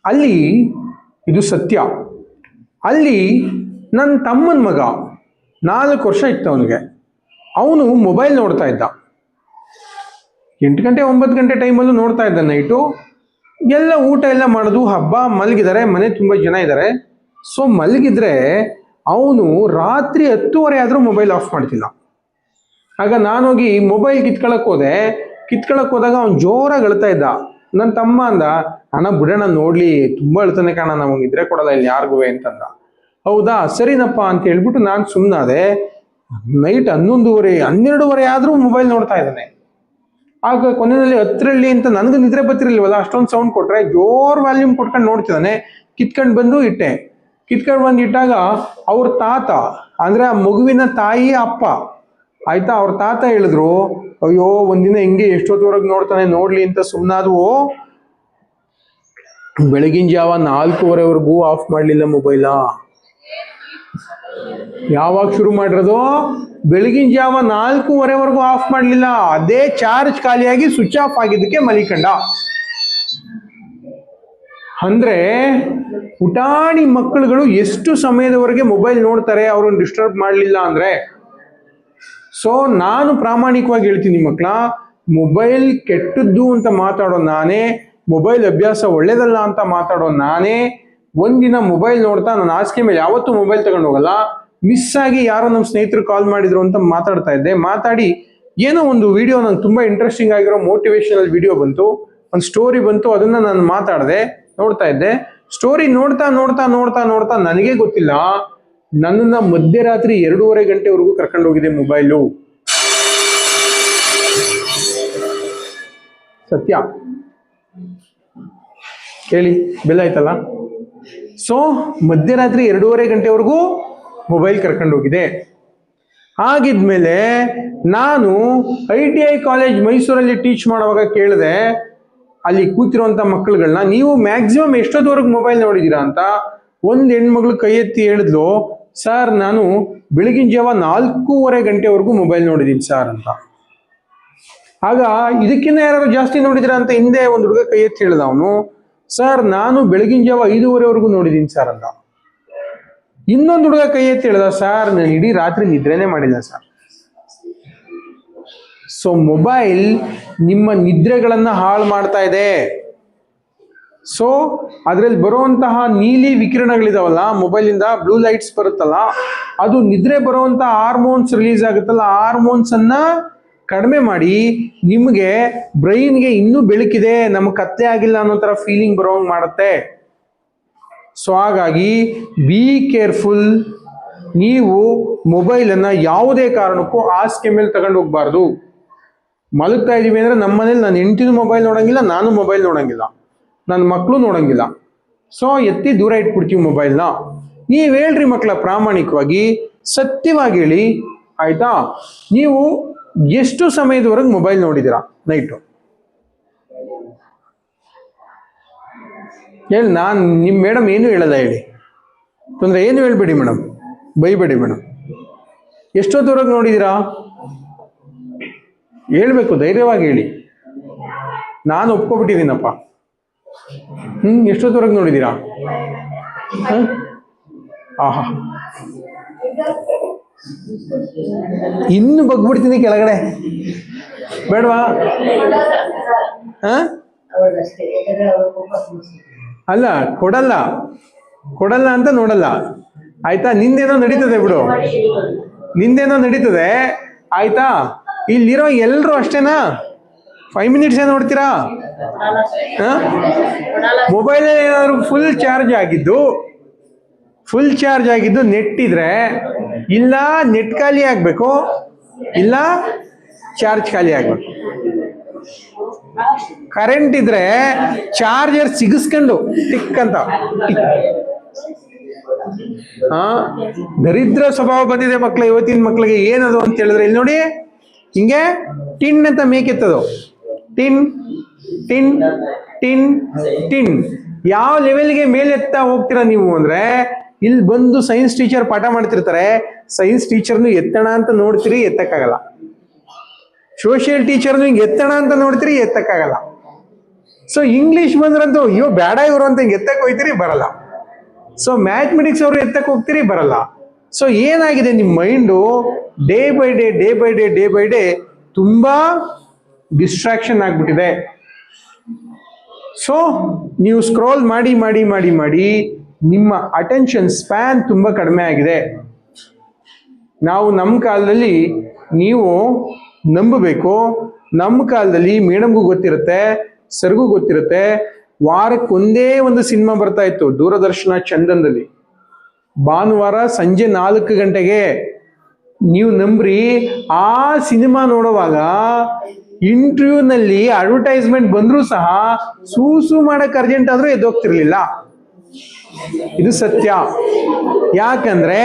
ಅಲ್ಲಿ ಇದು ಸತ್ಯ. ಅಲ್ಲಿ ನನ್ನ ತಮ್ಮನ ಮಗ 4 ವರ್ಷ ಇತ್ತು ಅವನಿಗೆ. ಅವನು ಮೊಬೈಲ್ ನೋಡ್ತಾ ಇದ್ದ. 8 ಗಂಟೆ 9 ಗಂಟೆ ಟೈಮಲ್ಲೂ ನೋಡ್ತಾ ಇದ್ದ. ನೈಟು ಎಲ್ಲ ಊಟ ಎಲ್ಲ ಮಾಡೋದು, ಹಬ್ಬ, ಮಲಗಿದ್ದಾರೆ, ಮನೆ ತುಂಬ ಜನ ಇದ್ದಾರೆ. ಸೊ ಮಲಗಿದ್ರೆ ಅವನು ರಾತ್ರಿ 10:30 ಆದರೂ ಮೊಬೈಲ್ ಆಫ್ ಮಾಡ್ತಿಲ್ಲ. ಆಗ ನಾನೋಗಿ ಮೊಬೈಲ್ ಕಿತ್ಕೊಳಕ್ ಹೋದಾಗ ಅವ್ನು ಜೋರಾಗಿ ಅಳ್ತಾ ಇದ್ದ. ನನ್ನ ತಮ್ಮ ಅಂದ, ಅಣ್ಣ ಬಿಡೋಣ ನೋಡ್ಲಿ, ತುಂಬಾ ಅಳ್ತಾನೆ ಕಾಣ, ನಮಗೆ ಇದ್ರೆ ಕೊಡಲ್ಲ ಇಲ್ಲಿ ಯಾರಿಗೂ ಅಂತಂದ. ಹೌದಾ, ಸರಿನಪ್ಪ ಅಂತ ಹೇಳ್ಬಿಟ್ಟು ನಾನು ಸುಮ್ಮನಾದೆ. ನೈಟ್ 11:30 12:30 ಆದರೂ ಮೊಬೈಲ್ ನೋಡ್ತಾ ಇದ್ದಾನೆ. ಆಗ ಕೊನೆಯಲ್ಲಿ 10 ಅಂತ ನನಗೆ ನಿದ್ರೆ ಬರ್ತಿರ್ಲಿಲ್ವಲ್ಲ, ಅಷ್ಟೊಂದು ಸೌಂಡ್ ಕೊಟ್ರೆ ಜೋರ್ ವ್ಯಾಲ್ಯೂಮ್ ಕೊಟ್ಕೊಂಡು ನೋಡ್ತಿದ್ದಾನೆ. ಕಿತ್ಕೊಂಡು ಬಂದು ಇಟ್ಟಾಗ ಅವ್ರ ತಾತ ಅಂದ್ರೆ ಆ ಮಗುವಿನ ತಾಯಿ ಅಪ್ಪ ಆಯ್ತಾ, ಅವ್ರ ತಾತ ಹೇಳಿದ್ರು, ಅಯ್ಯೋ ಒಂದಿನ ಹಿಂಗೆ ಎಷ್ಟೊತ್ತವರೆಗೆ ನೋಡ್ತಾನೆ ನೋಡ್ಲಿ ಅಂತ ಸುಮ್ಮನಾದ್ವು. ಬೆಳಗಿನ ಜಾವ 4:30ವರೆಗೂ ಆಫ್ ಮಾಡಲಿಲ್ಲ ಮೊಬೈಲ. ಯಾವಾಗ ಶುರು ಮಾಡಿರೋದು? ಬೆಳಗಿನ ಜಾವ 4:30ವರೆಗೂ ಆಫ್ ಮಾಡಲಿಲ್ಲ. ಅದೇ ಚಾರ್ಜ್ ಖಾಲಿಯಾಗಿ ಸ್ವಿಚ್ ಆಫ್ ಆಗಿದ್ದಕ್ಕೆ ಮಲಿಕಂಡ. ಅಂದ್ರೆ ಪುಟಾಣಿ ಮಕ್ಕಳುಗಳು ಎಷ್ಟು ಸಮಯದವರೆಗೆ ಮೊಬೈಲ್ ನೋಡ್ತಾರೆ ಅವ್ರನ್ನ ಡಿಸ್ಟರ್ಬ್ ಮಾಡಲಿಲ್ಲ ಅಂದ್ರೆ. ಸೊ ನಾನು ಪ್ರಾಮಾಣಿಕವಾಗಿ ಹೇಳ್ತೀನಿ ಮಕ್ಕಳ, ಮೊಬೈಲ್ ಕೆಟ್ಟದ್ದು ಅಂತ ಮಾತಾಡೋ ನಾನೇ, ಮೊಬೈಲ್ ಅಭ್ಯಾಸ ಒಳ್ಳೇದಲ್ಲ ಅಂತ ಮಾತಾಡೋ ನಾನೇ. ಒಂದಿನ ಮೊಬೈಲ್ ನೋಡ್ತಾ ನಾನು ಹಾಸಿಗೆ ಮೇಲೆ ಯಾವತ್ತೂ ಮೊಬೈಲ್ ತಗೊಂಡು ಹೋಗಲ್ಲ. ಮಿಸ್ ಆಗಿ ಯಾರೋ ನಮ್ಮ ಸ್ನೇಹಿತರು ಕಾಲ್ ಮಾಡಿದ್ರು ಅಂತ ಮಾತಾಡ್ತಾ ಇದ್ದೆ. ಮಾತಾಡಿ ಏನೋ ಒಂದು ವಿಡಿಯೋ ನಂಗೆ ತುಂಬಾ ಇಂಟ್ರೆಸ್ಟಿಂಗ್ ಆಗಿರೋ ಮೋಟಿವೇಶನಲ್ ವಿಡಿಯೋ ಬಂತು, ಒಂದು ಸ್ಟೋರಿ ಬಂತು, ಅದನ್ನ ನಾನು ಮಾತಾಡಿದೆ, ನೋಡ್ತಾ ಇದ್ದೆ. ಸ್ಟೋರಿ ನೋಡ್ತಾ ನನಗೆ ಗೊತ್ತಿಲ್ಲ, ನನ್ನನ್ನ ಮಧ್ಯರಾತ್ರಿ 2:30 ಗಂಟೆವರೆಗೂ ಕರ್ಕೊಂಡು ಹೋಗಿದೆ ಮೊಬೈಲು. ಸತ್ಯ ಕೇಳಿ, ಬೆಲ್ಲ ಆಯ್ತಲ್ಲ. ಸೊ ಮಧ್ಯರಾತ್ರಿ 2:30 ಗಂಟೆವರೆಗೂ ಮೊಬೈಲ್ ಕರ್ಕೊಂಡು ಹೋಗಿದೆ. ಹಾಗಿದ್ಮೇಲೆ ನಾನು ITI ಕಾಲೇಜ್ ಮೈಸೂರಲ್ಲಿ ಟೀಚ್ ಮಾಡುವಾಗ ಕೇಳಿದೆ ಅಲ್ಲಿ ಕೂತಿರುವಂತ ಮಕ್ಕಳುಗಳನ್ನ, ನೀವು ಮ್ಯಾಕ್ಸಿಮಮ್ ಎಷ್ಟೊತ್ತವರೆಗೂ ಮೊಬೈಲ್ ನೋಡಿದೀರಾ ಅಂತ. ಒಂದು ಹೆಣ್ಮಗಳು ಕೈ ಎತ್ತಿ ಹೇಳಿದ್ಲು, ಸರ್ ನಾನು ಬೆಳಗಿನ ಜಾವ 4:30 ಗಂಟೆವರೆಗೂ ಮೊಬೈಲ್ ನೋಡಿದ್ದೀನಿ ಸರ್ ಅಂತ. ಆಗ ಇದಕ್ಕಿಂತ ಯಾರು ಜಾಸ್ತಿ ನೋಡಿದಿರಾ ಅಂತ ಹಿಂದೆ ಒಂದು ಹುಡುಗ ಕೈ ಎತ್ತಿ ಹೇಳ್ದ. ಅವನು, ಸರ್ ನಾನು ಬೆಳಗಿನ ಜಾವ 5:30ವರೆಗೂ ನೋಡಿದ್ದೀನಿ ಸರ್ ಅಂತ. ಇನ್ನೊಂದು ಹುಡುಗ ಕೈ ಎತ್ತಿ ಹೇಳ್ದ, ಸರ್ ನಾನು ಇಡೀ ರಾತ್ರಿ ನಿದ್ರೆನೇ ಮಾಡಿಲ್ಲ ಸರ್. ಸೊ ಮೊಬೈಲ್ ನಿಮ್ಮ ನಿದ್ರೆಗಳನ್ನ ಹಾಳು ಮಾಡ್ತಾ ಇದೆ. ಸೊ ಅದರಲ್ಲಿ ಬರುವಂತಹ ನೀಲಿ ವಿಕಿರಣಗಳಿದಾವಲ್ಲ, ಮೊಬೈಲಿಂದ ಬ್ಲೂ ಲೈಟ್ಸ್ ಬರುತ್ತಲ್ಲ, ಅದು ನಿದ್ರೆ ಬರುವಂತಹ ಹಾರ್ಮೋನ್ಸ್ ರಿಲೀಸ್ ಆಗುತ್ತಲ್ಲ, ಹಾರ್ಮೋನ್ಸ್ ಅನ್ನ ಕಡಿಮೆ ಮಾಡಿ ನಿಮಗೆ ಬ್ರೈನ್ಗೆ ಇನ್ನೂ ಬೆಳಕಿದೆ, ನಮಗೆ ಕತ್ಲೆ ಆಗಿಲ್ಲ ಅನ್ನೋ ತರ ಫೀಲಿಂಗ್ ಬರೋಂಗ್ ಮಾಡುತ್ತೆ. ಸೊ ಹಾಗಾಗಿ ಬಿ ಕೇರ್ಫುಲ್. ನೀವು ಮೊಬೈಲನ್ನು ಯಾವುದೇ ಕಾರಣಕ್ಕೂ ಹಾಸಿಗೆ ಮೇಲೆ ತಗೊಂಡು ಹೋಗ್ಬಾರ್ದು. ಮಲಗ್ತಾ ಇದೀವಿ ಅಂದ್ರೆ ನಮ್ಮ ಮನೇಲಿ ನಾನು ಹೆಂಡತಿನೂ ಮೊಬೈಲ್ ನೋಡಂಗಿಲ್ಲ, ನಾನು ಮೊಬೈಲ್ ನೋಡಂಗಿಲ್ಲ, ನನ್ನ ಮಕ್ಕಳು ನೋಡಂಗಿಲ್ಲ. ಸೊ ಎತ್ತಿ ದೂರ ಇಟ್ಬಿಡ್ತೀವಿ ಮೊಬೈಲ್ನ. ನೀವು ಹೇಳ್ರಿ ಮಕ್ಕಳ, ಪ್ರಾಮಾಣಿಕವಾಗಿ ಸತ್ಯವಾಗಿ ಹೇಳಿ ಆಯ್ತಾ, ನೀವು ಎಷ್ಟು ಸಮಯದವರೆಗೆ ಮೊಬೈಲ್ ನೋಡಿದ್ದೀರಾ ನೈಟು? ಹೇಳಿ. ನಾನು ನಿಮ್ಮ ಮೇಡಮ್ ಏನು ಹೇಳಲ್ಲ, ಹೇಳಿ, ತೊಂದರೆ ಏನು ಹೇಳ್ಬೇಡಿ ಮೇಡಮ್, ಬೈಬೇಡಿ ಮೇಡಮ್. ಎಷ್ಟೊತ್ತವರೆಗೆ ನೋಡಿದ್ದೀರಾ ಹೇಳ್ಬೇಕು, ಧೈರ್ಯವಾಗಿ ಹೇಳಿ. ನಾನು ಒಪ್ಕೊಬಿಟ್ಟಿದ್ದೀನಪ್ಪ. ಎಷ್ಟೊತ್ತವರೆಗೆ ನೋಡಿದ್ದೀರಾ? ಆಹಾ, ಇನ್ನು ಬಗ್ಬಿಡ್ತೀನಿ ಕೆಳಗಡೆ, ಬೇಡವಾ? ಅಲ್ಲ, ಕೊಡಲ್ಲ ಕೊಡಲ್ಲ ಅಂತ ನೋಡಲ್ಲ ಆಯ್ತಾ. ನಿಂದೇನೋ ನಡೀತದೆ ಬಿಡು, ನಿಂದೇನೋ ನಡೀತದೆ ಆಯ್ತಾ. ಇಲ್ಲಿರೋ ಎಲ್ರು ಅಷ್ಟೇನಾ? 5 ಮಿನಿಟ್ಸ್ ನೋಡ್ತೀರಾ? ಮೊಬೈಲ್ ಏನಾದ್ರು ಫುಲ್ ಚಾರ್ಜ್ ಆಗಿದ್ದು ನೆಟ್ ಇದ್ರೆ, ಇಲ್ಲ ನೆಟ್ ಖಾಲಿ ಆಗ್ಬೇಕು, ಇಲ್ಲ ಚಾರ್ಜ್ ಖಾಲಿ ಆಗ್ಬೇಕು. ಕರೆಂಟ್ ಇದ್ರೆ ಚಾರ್ಜರ್ ಸಿಗಿಸ್ಕೊಂಡು ಟಿಕ್ ಅಂತ ದರಿದ್ರ ಸ್ವಭಾವ ಬಂದಿದೆ ಮಕ್ಳು, ಇವತ್ತಿನ ಮಕ್ಳಿಗೆ. ಏನದು ಅಂತ ಹೇಳಿದ್ರೆ, ಇಲ್ಲಿ ನೋಡಿ, ಹಿಂಗೆ ಟಿನ್ ಅಂತ ಮೇಕೆತ್ತದು, ಟಿನ್ ಟಿನ್ ಟಿನ್ ಟಿನ್. ಯಾವ ಲೆವೆಲ್ಗೆ ಮೇಲೆತ್ತಾ ಹೋಗ್ತೀರಾ ನೀವು ಅಂದ್ರೆ, ಇಲ್ಲಿ ಬಂದು ಸೈನ್ಸ್ ಟೀಚರ್ ಪಾಠ ಮಾಡ್ತಿರ್ತಾರೆ, ಸೈನ್ಸ್ ಟೀಚರ್ನು ಎತ್ತಣ ಅಂತ ನೋಡ್ತೀರಿ, ಎತ್ತಕ್ಕಾಗಲ್ಲ. ಸೋಷಿಯಲ್ ಟೀಚರ್ನು ಹಿಂಗೆ ಎತ್ತಣ ಅಂತ ನೋಡ್ತೀರಿ, ಎತ್ತಕ್ಕಾಗಲ್ಲ. ಸೊ ಇಂಗ್ಲಿಷ್ ಬಂದ್ರಂತೂ ಅಯ್ಯೋ ಬೇಡ ಇವರು ಅಂತ ಹಿಂಗೆ ಎತ್ತಕ್ಕೆ ಹೋಗ್ತೀರಿ, ಬರಲ್ಲ. ಸೊ ಮ್ಯಾಥಮೆಟಿಕ್ಸ್ ಅವರು ಎತ್ತಕ್ಕೆ ಹೋಗ್ತೀರಿ, ಬರಲ್ಲ. ಸೊ ಏನಾಗಿದೆ, ನಿಮ್ಮ ಮೈಂಡು ಡೇ ಬೈ ಡೇ ತುಂಬಾ ಡಿಸ್ಟ್ರಾಕ್ಷನ್ ಆಗ್ಬಿಟ್ಟಿದೆ. ಸೊ ನೀವು ಸ್ಕ್ರೋಲ್ ಮಾಡಿ ಮಾಡಿ ಮಾಡಿ ಮಾಡಿ ನಿಮ್ಮ ಅಟೆನ್ಷನ್ ಸ್ಪ್ಯಾನ್ ತುಂಬಾ ಕಡಿಮೆ ಆಗಿದೆ. ನಾವು ನಮ್ಮ ಕಾಲದಲ್ಲಿ, ನೀವು ನಂಬಬೇಕು, ನಮ್ಮ ಕಾಲದಲ್ಲಿ ಮೇಡಮ್ಗೂ ಗೊತ್ತಿರುತ್ತೆ, ಸರ್ಗೂ ಗೊತ್ತಿರುತ್ತೆ, ವಾರಕ್ಕೊಂದೇ ಒಂದು ಸಿನಿಮಾ ಬರ್ತಾ ಇತ್ತು ದೂರದರ್ಶನ ಚಂದನದಲ್ಲಿ, ಭಾನುವಾರ ಸಂಜೆ 4 ಗಂಟೆಗೆ. ನೀವು ನಂಬ್ರಿ, ಆ ಸಿನಿಮಾ ನೋಡುವಾಗ ಇಂಟರ್ವ್ಯೂನಲ್ಲಿ ಅಡ್ವರ್ಟೈಸ್ಮೆಂಟ್ ಬಂದರೂ ಸಹ ಸೂಸು ಮಾಡಕ್ ಅರ್ಜೆಂಟ್ ಆದ್ರೂ ಎದ್ದೋಗ್ತಿರ್ಲಿಲ್ಲ. ಇದು ಸತ್ಯ. ಯಾಕಂದ್ರೆ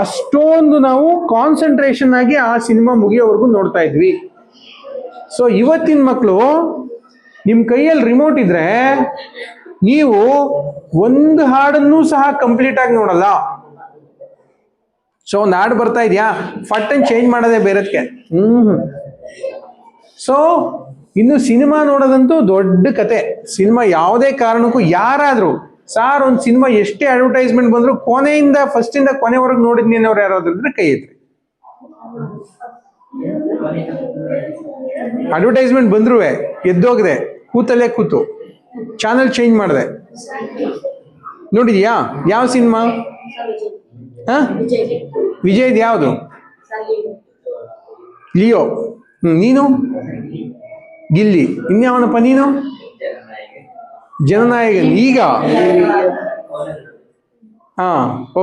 ಅಷ್ಟೊಂದು ನಾವು ಕಾನ್ಸಂಟ್ರೇಷನ್ ಆಗಿ ಆ ಸಿನಿಮಾ ಮುಗಿಯೋವರೆಗೂ ನೋಡ್ತಾ ಇದ್ವಿ. ಸೊ ಇವತ್ತಿನ ಮಕ್ಕಳು, ನಿಮ್ ಕೈಯಲ್ಲಿ ರಿಮೋಟ್ ಇದ್ರೆ ನೀವು ಒಂದು ಹಾಡನ್ನು ಸಹ ಕಂಪ್ಲೀಟ್ ಆಗಿ ನೋಡಲ್ಲ. ಸೊ ಒಂದು ಹಾಡು ಬರ್ತಾ ಇದೆಯಾ, ಫಟ್ ಅಂಡ್ ಚೇಂಜ್ ಮಾಡೋದೇ ಬೇರೆದಕ್ಕೆ. ಸೊ ಇನ್ನು ಸಿನಿಮಾ ನೋಡೋದಂತೂ ದೊಡ್ಡ ಕತೆ. ಸಿನಿಮಾ ಯಾವುದೇ ಕಾರಣಕ್ಕೂ ಯಾರಾದ್ರೂ, ಸಾರ್ ಒಂದು ಸಿನಿಮಾ ಎಷ್ಟೇ ಅಡ್ವರ್ಟೈಸ್ಮೆಂಟ್ ಬಂದ್ರು ಕೊನೆಯಿಂದ ಫಸ್ಟಿಂದ ಕೊನೆವರೆಗೂ ನೋಡಿದ್ನಿ ಅನ್ನೋರು ಯಾರಾದ್ರೂ ಇದ್ರೆ ಕೈ ಎತ್ತಿ. ಅಡ್ವರ್ಟೈಸ್ಮೆಂಟ್ ಬಂದ್ರು ಎದ್ದೋಗದೆ, ಕೂತಲ್ಲೇ ಕೂತು ಚಾನೆಲ್ ಚೇಂಜ್ ಮಾಡಿದೆ. ನೋಡಿದ್ಯಾ ಯಾವ ಸಿನಿಮಾ? ವಿಜಯ್ದು ಯಾವುದು? ಲಿಯೋ. ನೀನು? ಗಿಲ್ಲಿ. ಇನ್ಯಾವನಪ್ಪ ನೀನು? ಜನನಾಯಕನ್. ಈಗ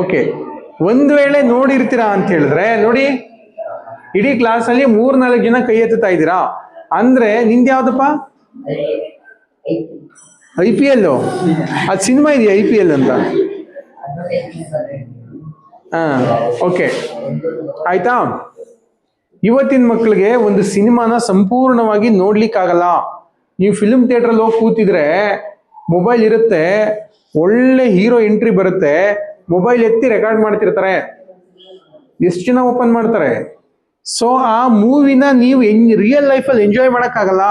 ಓಕೆ. ಒಂದು ವೇಳೆ ನೋಡಿರ್ತೀರಾ ಅಂತ ಹೇಳಿದ್ರೆ ನೋಡಿ, ಇಡೀ ಕ್ಲಾಸಲ್ಲಿ 3-4 ಜನ ಕೈ ಎತ್ತುತ್ತಾ ಇದ್ದೀರಾ ಅಂದ್ರೆ ನಿಂದು ಯಾವ್ದಪ್ಪ? IPL. ಅದು ಸಿನಿಮಾ ಇದೆಯಾ IPL ಅಂತ? ಓಕೆ ಆಯ್ತಾ. ಇವತ್ತಿನ ಮಕ್ಕಳಿಗೆ ಒಂದು ಸಿನಿಮಾನ ಸಂಪೂರ್ಣವಾಗಿ ನೋಡ್ಲಿಕ್ಕಾಗಲ್ಲ. ನೀವು ಫಿಲ್ಮ್ ಥಿಯೇಟ್ರಲ್ಲಿ ಹೋಗಿ ಕೂತಿದ್ರೆ ಮೊಬೈಲ್ ಇರುತ್ತೆ, ಒಳ್ಳೆ ಹೀರೋ ಎಂಟ್ರಿ ಬರುತ್ತೆ, ಮೊಬೈಲ್ ಎತ್ತಿ ರೆಕಾರ್ಡ್ ಮಾಡ್ತಿರ್ತಾರೆ. ಎಷ್ಟು ಜನ ಓಪನ್ ಮಾಡ್ತಾರೆ? ಸೊ ಆ ಮೂವಿನ ನೀವು ರಿಯಲ್ ಲೈಫಲ್ಲಿ ಎಂಜಾಯ್ ಮಾಡೋಕ್ಕಾಗಲ್ಲ.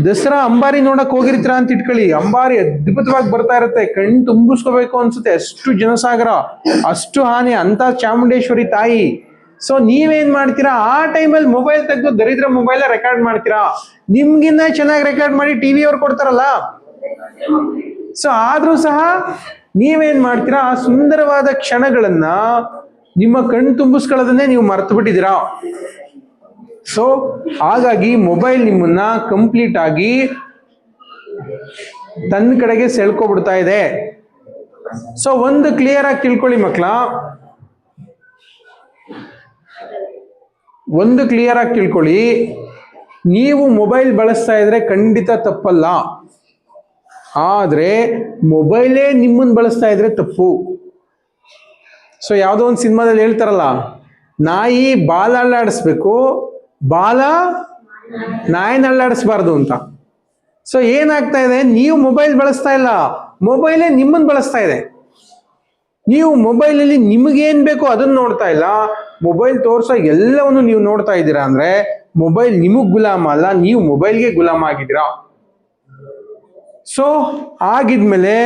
ದಸರಾ ಅಂಬಾರಿ ನೋಡಕ್ ಹೋಗಿರ್ತೀರ ಅಂತ ಇಟ್ಕೊಳ್ಳಿ, ಅಂಬಾರಿ ಅದ್ಭುತವಾಗಿ ಬರ್ತಾ ಇರುತ್ತೆ, ಕಣ್ಣು ತುಂಬಿಸ್ಕೋಬೇಕು ಅನ್ಸುತ್ತೆ, ಅಷ್ಟು ಜನಸಾಗರ, ಅಷ್ಟು ಆನೆ, ಅಂತ ಚಾಮುಂಡೇಶ್ವರಿ ತಾಯಿ. ಸೊ ನೀವೇನ್ ಮಾಡ್ತೀರಾ, ಆ ಟೈಮಲ್ಲಿ ಮೊಬೈಲ್ ತೆಗೆದು ದರಿದ್ರ ಮೊಬೈಲ್ ರೆಕಾರ್ಡ್ ಮಾಡ್ತೀರಾ. ನಿಮ್ಗಿನ್ನ ಚೆನ್ನಾಗಿ ರೆಕಾರ್ಡ್ ಮಾಡಿ ಟಿವಿ ಅವ್ರು ಕೊಡ್ತಾರಲ್ಲ. ಸೊ ಆದ್ರೂ ಸಹ ನೀವೇನ್ ಮಾಡ್ತೀರಾ, ಆ ಸುಂದರವಾದ ಕ್ಷಣಗಳನ್ನ ನಿಮ್ಮ ಕಣ್ಣು ತುಂಬಿಸ್ಕೊಳ್ಳೋದನ್ನೇ ನೀವು ಮರ್ತು ಬಿಟ್ಟಿದ್ದೀರಾ. ಸೊ ಹಾಗಾಗಿ ಮೊಬೈಲ್ ನಿಮ್ಮನ್ನ ಕಂಪ್ಲೀಟ್ ಆಗಿ ತನ್ನ ಕಡೆಗೆ ಸೆಳ್ಕೊಬಿಡ್ತಾ ಇದೆ. ಸೊ ಒಂದು ಕ್ಲಿಯರ್ ಆಗಿ ತಿಳ್ಕೊಳ್ಳಿ ಮಕ್ಕಳ, ಒಂದು ಕ್ಲಿಯರ್ ಆಗಿ ತಿಳ್ಕೊಳ್ಳಿ, ನೀವು ಮೊಬೈಲ್ ಬಳಸ್ತಾ ಇದ್ರೆ ಖಂಡಿತ ತಪ್ಪಲ್ಲ, ಆದ್ರೆ ಮೊಬೈಲೇ ನಿಮ್ಮನ್ನು ಬಳಸ್ತಾ ಇದ್ರೆ ತಪ್ಪು. ಸೊ ಯಾವುದೋ ಒಂದು ಸಿನಿಮಾದಲ್ಲಿ ಹೇಳ್ತಾರಲ್ಲ, ನಾಯಿ ಬಾಲ ಅಲ್ಲಾಡಿಸ್ಬೇಕು, ಬಾಲ ನಾಯಿನ ಅಲ್ಲಾಡಿಸ್ಬಾರ್ದು ಅಂತ. ಸೊ ಏನಾಗ್ತಾ ಇದೆ, ನೀವು ಮೊಬೈಲ್ ಬಳಸ್ತಾ ಇಲ್ಲ, ಮೊಬೈಲೇ ನಿಮ್ಮನ್ನು ಬಳಸ್ತಾ ಇದೆ. ನೀವು ಮೊಬೈಲಲ್ಲಿ ನಿಮಗೇನ್ ಬೇಕೋ ಅದನ್ನ ನೋಡ್ತಾ ಇಲ್ಲ, ಮೊಬೈಲ್ ತೋರ್ಸೋ ಎಲ್ಲವನ್ನು ನೀವು ನೋಡ್ತಾ ಇದ್ದೀರಾ ಅಂದ್ರೆ ಮೊಬೈಲ್ ನಿಮಗ್ ಗುಲಾಮ ಅಲ್ಲ, ನೀವು ಮೊಬೈಲ್ಗೆ ಗುಲಾಮ ಆಗಿದ್ದೀರಾ. ಸೊ ಆಗಿದ್ಮೇಲೆ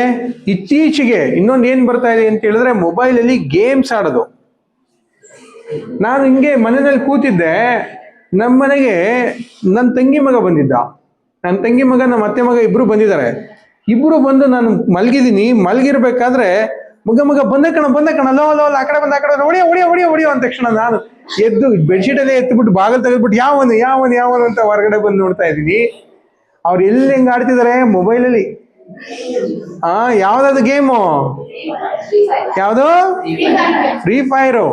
ಇತ್ತೀಚೆಗೆ ಇನ್ನೊಂದು ಏನ್ ಬರ್ತಾ ಇದೆ ಅಂತ ಹೇಳಿದ್ರೆ, ಮೊಬೈಲಲ್ಲಿ ಗೇಮ್ಸ್ ಆಡೋದು. ನಾನು ಹಿಂಗೆ ಮನೆಯಲ್ಲಿ ಕೂತಿದ್ದೆ, ನಮ್ಮ ಮನೆಗೆ ನನ್ನ ತಂಗಿ ಮಗ ಬಂದಿದ್ದ, ನನ್ನ ತಂಗಿ ಮಗ ನಮ್ಮ ಅತ್ತೆ ಮಗ ಇಬ್ರು ಬಂದಿದ್ದಾರೆ. ಇಬ್ರು ಬಂದು ನಾನು ಮಲಗಿದ್ದೀನಿ, ಮಲಗಿರ್ಬೇಕಾದ್ರೆ ಮಗ ಮಗ ಬಂದೆ ಕಣ ಲೋ ಲೋ ಆ ಕಡೆ ಬಂದ, ಆ ಕಡೆ ಹೊಡಿಯೋ ಹೊಡಿಯೋ ಹೊಡಿಯೋ ಹೊಡಿಯೋ ಅಂದ ತಕ್ಷಣ ನಾನು ಎದ್ದು ಬೆಡ್ಶೀಟಲ್ಲೇ ಎತ್ಬಿಟ್ಟು ಬಾಗಲ್ ತೆಗೆದ್ಬಿಟ್ಟು ಯಾವನು ಅಂತ ಹೊರಗಡೆ ಬಂದು ನೋಡ್ತಾ ಇದ್ದೀನಿ. ಅವ್ರು ಎಲ್ಲಿ ಹೆಂಗ್ ಆಡ್ತಿದ್ದಾರೆ ಮೊಬೈಲಲ್ಲಿ. ಯಾವ್ದಾದ್ರು ಗೇಮು, ಯಾವುದು ಫ್ರೀ ಫೈರು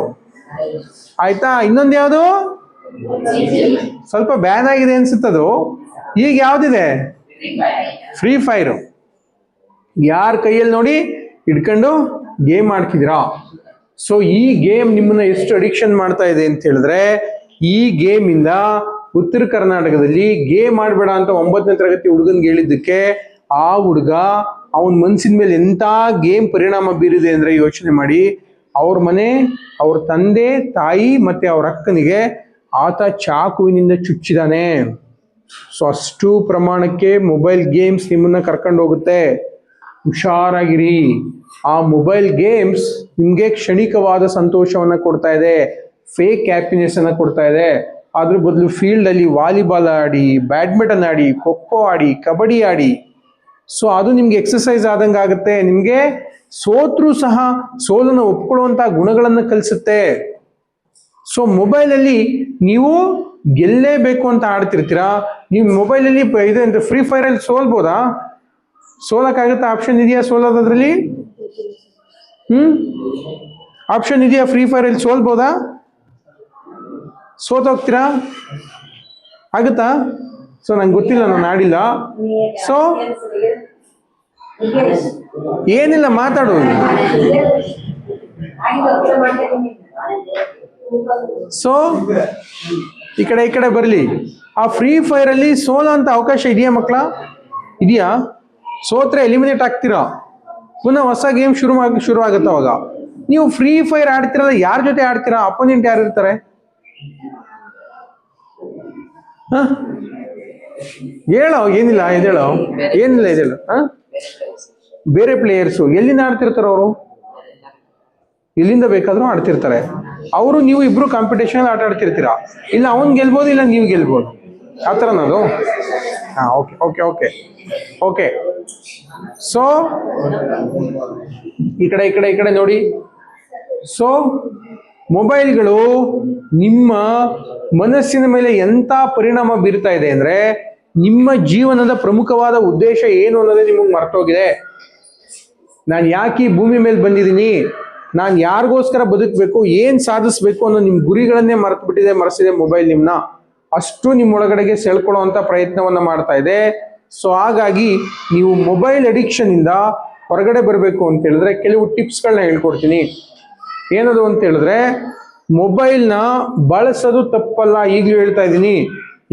ಆಯ್ತಾ, ಇನ್ನೊಂದು ಯಾವುದು ಸ್ವಲ್ಪ ಬ್ಯಾನ್ ಆಗಿದೆ ಅನ್ಸುತ್ತದು, ಈಗ ಯಾವ್ದಿದೆ ಫ್ರೀ ಫೈರು. ಯಾರ ಕೈಯಲ್ಲಿ ನೋಡಿ ಇಟ್ಕೊಂಡು ಗೇಮ್ ಆಡ್ತಿದ್ದೀರಾ. ಸೊ ಈ ಗೇಮ್ ನಿಮ್ಮನ್ನ ಎಷ್ಟು ಅಡಿಕ್ಷನ್ ಮಾಡ್ತಾ ಇದೆ ಅಂತ ಹೇಳಿದ್ರೆ, ಈ ಗೇಮ್ ಇಂದ ಉತ್ತರ ಕರ್ನಾಟಕದಲ್ಲಿ ಗೇಮ್ ಆಡ್ಬೇಡ ಅಂತ 9ನೇ ತರಗತಿ ಹುಡುಗನ್ಗೆ ಹೇಳಿದ್ದಕ್ಕೆ ಆ ಹುಡುಗ ಅವನ ಮನ್ಸಿನ ಮೇಲೆ ಎಂತ ಗೇಮ್ ಪರಿಣಾಮ ಬೀರಿದೆ ಅಂದ್ರೆ ಯೋಚನೆ ಮಾಡಿ. ಅವ್ರ ಮನೆ, ಅವ್ರ ತಂದೆ ತಾಯಿ ಮತ್ತೆ ಅವ್ರ ಅಕ್ಕನಿಗೆ ಆತ ಚಾಕುವಿನಿಂದ ಚುಚ್ಚಿದಾನೆ. ಸೊ ಅಷ್ಟು ಪ್ರಮಾಣಕ್ಕೆ ಮೊಬೈಲ್ ಗೇಮ್ಸ್ ನಿಮ್ಮನ್ನ ಕರ್ಕೊಂಡು ಹೋಗುತ್ತೆ. ಹುಷಾರಾಗಿರಿ. ಆ ಮೊಬೈಲ್ ಗೇಮ್ಸ್ ನಿಮ್ಗೆ ಕ್ಷಣಿಕವಾದ ಸಂತೋಷವನ್ನ ಕೊಡ್ತಾ ಇದೆ, ಫೇಕ್ ಹ್ಯಾಪಿನೆಸ್ ಅನ್ನ ಕೊಡ್ತಾ ಇದೆ. ಅದ್ರ ಬದಲು ಫೀಲ್ಡ್ ಅಲ್ಲಿ ವಾಲಿಬಾಲ್ ಆಡಿ, ಬ್ಯಾಡ್ಮಿಂಟನ್ ಆಡಿ, ಖೋಖೋ ಆಡಿ, ಕಬಡ್ಡಿ ಆಡಿ. ಸೊ ಅದು ನಿಮ್ಗೆ ಎಕ್ಸಸೈಸ್ ಆದಂಗೆ ಆಗುತ್ತೆ. ನಿಮ್ಗೆ ಸೋತ್ರು ಸಹ ಸೋಲನ್ನು ಒಪ್ಕೊಳ್ಳುವಂತ ಗುಣಗಳನ್ನು ಕಲಿಸುತ್ತೆ. ಸೊ ಮೊಬೈಲಲ್ಲಿ ನೀವು ಗೆಲ್ಲೇಬೇಕು ಅಂತ ಆಡ್ತಿರ್ತೀರಾ. ನೀವು ಮೊಬೈಲಲ್ಲಿ ಇದೆ ಅಂತ ಫ್ರೀ ಫೈರ್ ಅಲ್ಲಿ ಸೋಲ್ಬೋದಾ? ಸೋಲಕ್ಕಾಗತ್ತಾ? ಆಪ್ಷನ್ ಇದೆಯಾ ಸೋಲೋದ್ರಲ್ಲಿ? ಆಪ್ಷನ್ ಇದೆಯಾ ಫ್ರೀ ಫೈರ್ ಅಲ್ಲಿ ಸೋಲ್ಬೋದಾ? ಸೋತೋಗ್ತೀರಾ? ಆಗುತ್ತಾ? ಸೊ ನಂಗೆ ಗೊತ್ತಿಲ್ಲ, ನಾನು ಆಡಿಲ್ಲ. ಸೊ ಏನಿಲ್ಲ, ಮಾತಾಡು. ಸೊ ಈ ಕಡೆ ಬರಲಿ. ಆ ಫ್ರೀ ಫೈರ್ ಅಲ್ಲಿ ಸೋಲೋ ಅಂತ ಅವಕಾಶ ಇದೆಯಾ ಮಕ್ಕಳ? ಇದೆಯಾ? ಸೋತ್ರೆ ಎಲಿಮಿನೇಟ್ ಆಗ್ತೀರಾ, ಪುನಃ ಹೊಸ ಗೇಮ್ ಶುರು ಆಗುತ್ತೆ. ಅವಾಗ ನೀವು ಫ್ರೀ ಫೈರ್ ಆಡ್ತಿರಲ್ಲ, ಯಾರ ಜೊತೆ ಆಡ್ತೀರಾ? ಅಪೋನೆಂಟ್ ಯಾರು ಇರ್ತಾರೆ? ಹೇಳೋ, ಏನಿಲ್ಲ ಇದೇಳೋ, ಏನಿಲ್ಲ ಇದೇಳು. ಬೇರೆ ಪ್ಲೇಯರ್ಸು ಎಲ್ಲಿಂದ ಆಡ್ತಿರ್ತಾರೆ? ಅವರು ಎಲ್ಲಿಂದ ಬೇಕಾದ್ರೂ ಆಡ್ತಿರ್ತಾರೆ. ಅವರು ನೀವು ಇಬ್ರು ಕಾಂಪಿಟೇಷನ್ ಆಟ ಆಡ್ತಿರ್ತೀರಾ. ಇಲ್ಲ ಅವನ್ ಗೆಲ್ಬೋದು, ಇಲ್ಲ ನೀವು ಗೆಲ್ಬೋದು. ಆ ಥರನದು. ಓಕೆ. ಸೊ ಈ ಕಡೆ ನೋಡಿ. ಸೊ ಮೊಬೈಲ್ಗಳು ನಿಮ್ಮ ಮನಸ್ಸಿನ ಮೇಲೆ ಎಂತ ಪರಿಣಾಮ ಬೀರ್ತಾ ಇದೆ ಅಂದ್ರೆ, ನಿಮ್ಮ ಜೀವನದ ಪ್ರಮುಖವಾದ ಉದ್ದೇಶ ಏನು ಅನ್ನೋದೇ ನಿಮಗೆ ಮರ್ತೋಗಿದೆ. ನಾನು ಯಾಕೆ ಈ ಭೂಮಿ ಮೇಲೆ ಬಂದಿದ್ದೀನಿ, ನಾನು ಯಾರಿಗೋಸ್ಕರ ಬದುಕಬೇಕು, ಏನ್ ಸಾಧಿಸ್ಬೇಕು ಅನ್ನೋ ನಿಮ್ಮ ಗುರಿಗಳನ್ನೇ ಮರೆಸಿದೆ ಮೊಬೈಲ್. ನಿಮ್ನ ಅಷ್ಟು ನಿಮ್ಮೊಳಗಡೆಗೆ ಸೆಳ್ಕೊಳ್ಳುವಂತ ಪ್ರಯತ್ನವನ್ನ ಮಾಡ್ತಾ ಇದೆ. ಸೊ ಹಾಗಾಗಿ ನೀವು ಮೊಬೈಲ್ ಅಡಿಕ್ಷನ್ ಇಂದ ಹೊರಗಡೆ ಬರಬೇಕು ಅಂತ ಹೇಳಿದ್ರೆ ಕೆಲವು ಟಿಪ್ಸ್ಗಳನ್ನ ಹೇಳ್ಕೊಡ್ತೀನಿ. ಏನದು ಅಂತ ಹೇಳಿದ್ರೆ, ಮೊಬೈಲ್ನ ಬಳಸೋದು ತಪ್ಪಲ್ಲ, ಈಗಲೂ ಹೇಳ್ತಾ ಇದ್ದೀನಿ.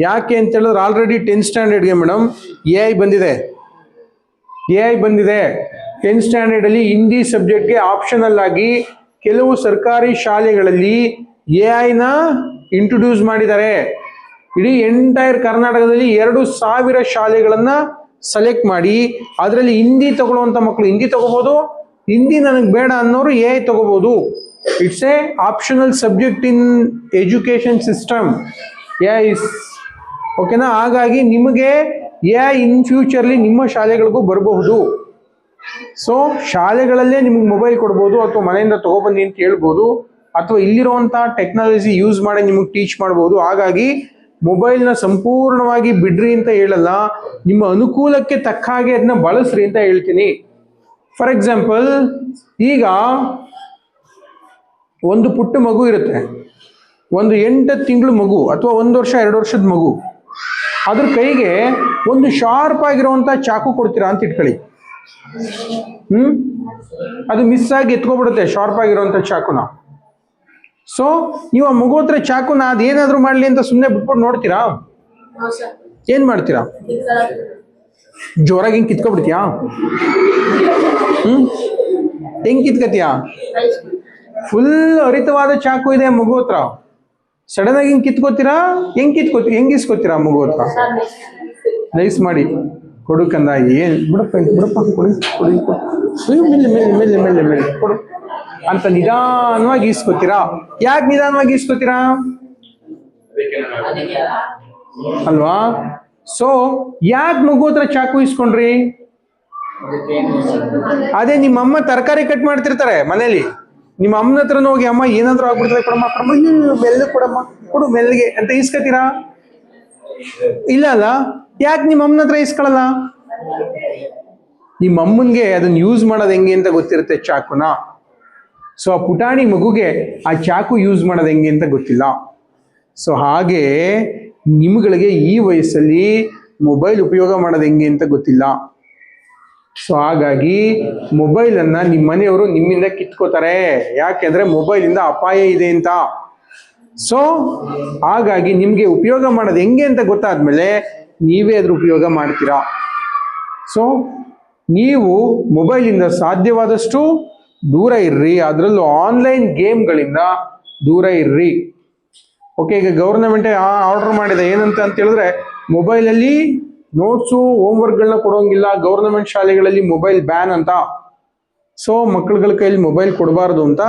ಯಾಕೆ ಅಂತ ಹೇಳಿದ್ರೆ ಆಲ್ರೆಡಿ 10th ಸ್ಟ್ಯಾಂಡರ್ಡ್ಗೆ ಮೇಡಮ್ AI ಬಂದಿದೆ. AI ಬಂದಿದೆ 10th ಸ್ಟ್ಯಾಂಡರ್ಡಲ್ಲಿ ಹಿಂದಿ ಸಬ್ಜೆಕ್ಟ್ಗೆ ಆಪ್ಷನಲ್ ಆಗಿ ಕೆಲವು ಸರ್ಕಾರಿ ಶಾಲೆಗಳಲ್ಲಿ AI ಇಂಟ್ರೊಡ್ಯೂಸ್ ಮಾಡಿದ್ದಾರೆ. ಇಡೀ ಎಂಟೈರ್ ಕರ್ನಾಟಕದಲ್ಲಿ 2,000 ಶಾಲೆಗಳನ್ನ ಸೆಲೆಕ್ಟ್ ಮಾಡಿ ಅದರಲ್ಲಿ ಹಿಂದಿ ತಗೊಳ್ಳುವಂಥ ಮಕ್ಕಳು ಹಿಂದಿ ತಗೋಬಹುದು, ಹಿಂದಿ ನನಗೆ ಬೇಡ ಅನ್ನೋರು AI ತಗೋಬಹುದು. It's A optional subject in education system AI. ಓಕೆನಾ? ಹಾಗಾಗಿ ನಿಮಗೆ AI ಇನ್ ಫ್ಯೂಚರ್ಲಿ ನಿಮ್ಮ ಶಾಲೆಗಳಿಗೂ ಬರಬಹುದು. ಸೊ ಶಾಲೆಗಳಲ್ಲೇ ನಿಮ್ಗೆ ಮೊಬೈಲ್ ಕೊಡ್ಬೋದು, ಅಥವಾ ಮನೆಯಿಂದ ತಗೊಬನ್ನಿ ಅಂತ ಹೇಳ್ಬೋದು, ಅಥವಾ ಇಲ್ಲಿರುವಂಥ ಟೆಕ್ನಾಲಜಿ ಯೂಸ್ ಮಾಡಿ ನಿಮಗೆ ಟೀಚ್ ಮಾಡ್ಬೋದು. ಹಾಗಾಗಿ ಮೊಬೈಲ್ನ ಸಂಪೂರ್ಣವಾಗಿ ಬಿಡ್ರಿ ಅಂತ ಹೇಳಲ್ಲ, ನಿಮ್ಮ ಅನುಕೂಲಕ್ಕೆ ತಕ್ಕ ಹಾಗೆ ಅದನ್ನ ಬಳಸ್ರಿ ಅಂತ ಹೇಳ್ತೀನಿ. ಫಾರ್ ಎಕ್ಸಾಂಪಲ್, ಈಗ ಒಂದು ಪುಟ್ಟ ಮಗು ಇರುತ್ತೆ, ಒಂದು 8 ತಿಂಗಳು ಮಗು ಅಥವಾ 1 ವರ್ಷ 2 ವರ್ಷದ ಮಗು, ಅದ್ರ ಕೈಗೆ ಒಂದು ಶಾರ್ಪ್ ಆಗಿರುವಂಥ ಚಾಕು ಕೊಡ್ತೀರಾ ಅಂತ ಇಟ್ಕೊಳ್ಳಿ. ಅದು ಮಿಸ್ ಆಗಿ ಎತ್ಕೊಬಿಡುತ್ತೆ ಶಾರ್ಪ್ ಆಗಿರುವಂಥ ಚಾಕುನ. ಸೊ ನೀವು ಆ ಮಗು ಹತ್ರ ಚಾಕುನ ಅದೇನಾದ್ರೂ ಮಾಡ್ಲಿ ಅಂತ ಸುಮ್ಮನೆ ಬಿಟ್ಬಿಟ್ಟು ನೋಡ್ತೀರಾ? ಏನ್ ಮಾಡ್ತೀರಾ? ಜೋರಾಗಿ ಹಿಂಗೆ ಕಿತ್ಕೊಬಿಡ್ತೀಯಾ? ಹೆಂಗ್ ಕಿತ್ಕತೀಯಾ? ಫುಲ್ ಹರಿತವಾದ ಚಾಕು ಇದೆ ಮಗು ಹತ್ರ, ಸಡನ್ ಆಗಿ ಹಿಂಗ್ ಕಿತ್ಕೋತೀರಾ? ಹೆಂಗ್ ಇಸ್ಕೋತೀರಾ ಮಗು ಹತ್ರ? ನೈಸ್ ಮಾಡಿ ಕೊಡುಕಂದ, ಏನ್ ಬಿಡಪ್ಪ ಬಿಡಪ್ಪ ಕೊಡಿ ಕೊಡಿ ಮೇಲೆ ಮೇಲೆ ಮೇಲೆ ಮೇಲೆ ಮೇಲೆ ಕೊಡು ಅಂತ ನಿಧಾನವಾಗಿ ಇಸ್ಕೋತೀರಾ. ಯಾಕೆ ನಿಧಾನವಾಗಿ ಇಸ್ಕೋತೀರಾ ಅಲ್ವಾ? ಸೊ ಯಾಕೆ ಮಗು ಹತ್ರ ಚಾಕು ಇಸ್ಕೊಂಡ್ರಿ? ಅದೇ ನಿಮ್ಮ ಅಮ್ಮ ತರಕಾರಿ ಕಟ್ ಮಾಡ್ತಿರ್ತಾರೆ ಮನೇಲಿ, ನಿಮ್ಮ ಅಮ್ಮನ ಹತ್ರನ ಹೋಗಿ ಅಮ್ಮ ಏನಾದ್ರೂ ಆಗ್ಬಿಡ್ತದೆ ಕೊಡಮ್ಮ ಕೊಡಮ್ಮ, ಮೆಲ್ಲಗೆ ಕೊಡಮ್ಮ ಕೊಡು ಮೆಲ್ಲಗೆ ಅಂತ ಇಸ್ಕೊತೀರಾ? ಇಲ್ಲ ಅಲ್ಲ? ಯಾಕೆ ನಿಮ್ಮ ಅಮ್ಮನ ಹತ್ರ ಇಸ್ಕೊಳ್ಳಲ್ಲ? ನಿಮ್ಮ ಅಮ್ಮನ್ಗೆ ಅದನ್ನ ಯೂಸ್ ಮಾಡೋದು ಹೆಂಗೆ ಅಂತ ಗೊತ್ತಿರುತ್ತೆ ಚಾಕುನ. ಸೊ ಆ ಪುಟಾಣಿ ಮಗುಗೆ ಆ ಚಾಕು ಯೂಸ್ ಮಾಡೋದು ಹೆಂಗೆ ಅಂತ ಗೊತ್ತಿಲ್ಲ. ಸೊ ಹಾಗೆ ನಿಮ್ಗಳಿಗೆ ಈ ವಯಸ್ಸಲ್ಲಿ ಮೊಬೈಲ್ ಉಪಯೋಗ ಮಾಡೋದು ಹೆಂಗೆ ಅಂತ ಗೊತ್ತಿಲ್ಲ. ಸೊ ಹಾಗಾಗಿ ಮೊಬೈಲನ್ನು ನಿಮ್ಮ ಮನೆಯವರು ನಿಮ್ಮಿಂದ ಕಿತ್ಕೋತಾರೆ, ಯಾಕೆಂದ್ರೆ ಮೊಬೈಲಿಂದ ಅಪಾಯ ಇದೆ ಅಂತ. ಸೊ ಹಾಗಾಗಿ ನಿಮಗೆ ಉಪಯೋಗ ಮಾಡೋದು ಹೆಂಗೆ ಅಂತ ಗೊತ್ತಾದ್ಮೇಲೆ ನೀವೇ ಅದ್ರ ಉಪಯೋಗ ಮಾಡ್ತೀರಾ. ಸೊ ನೀವು ಮೊಬೈಲಿಂದ ಸಾಧ್ಯವಾದಷ್ಟು ದೂರ ಇರ್ರಿ, ಅದರಲ್ಲೂ ಆನ್ಲೈನ್ ಗೇಮ್ಗಳಿಂದ ದೂರ ಇರ್ರಿ. ಓಕೆ, ಈಗ ಗೌರ್ಮೆಂಟೇ ಆರ್ಡರ್ ಮಾಡಿದೆ ಏನಂತ ಹೇಳಿದ್ರೆ, ಮೊಬೈಲಲ್ಲಿ ನೋಟ್ಸು ಹೋಮ್ವರ್ಕ್ಗಳನ್ನ ಕೊಡೋಂಗಿಲ್ಲ, ಗೌರ್ಮೆಂಟ್ ಶಾಲೆಗಳಲ್ಲಿ ಮೊಬೈಲ್ ಬ್ಯಾನ್ ಅಂತ. ಸೊ ಮಕ್ಕಳುಗಳ ಕೈಯಲ್ಲಿ ಮೊಬೈಲ್ ಕೊಡಬಾರ್ದು ಅಂತ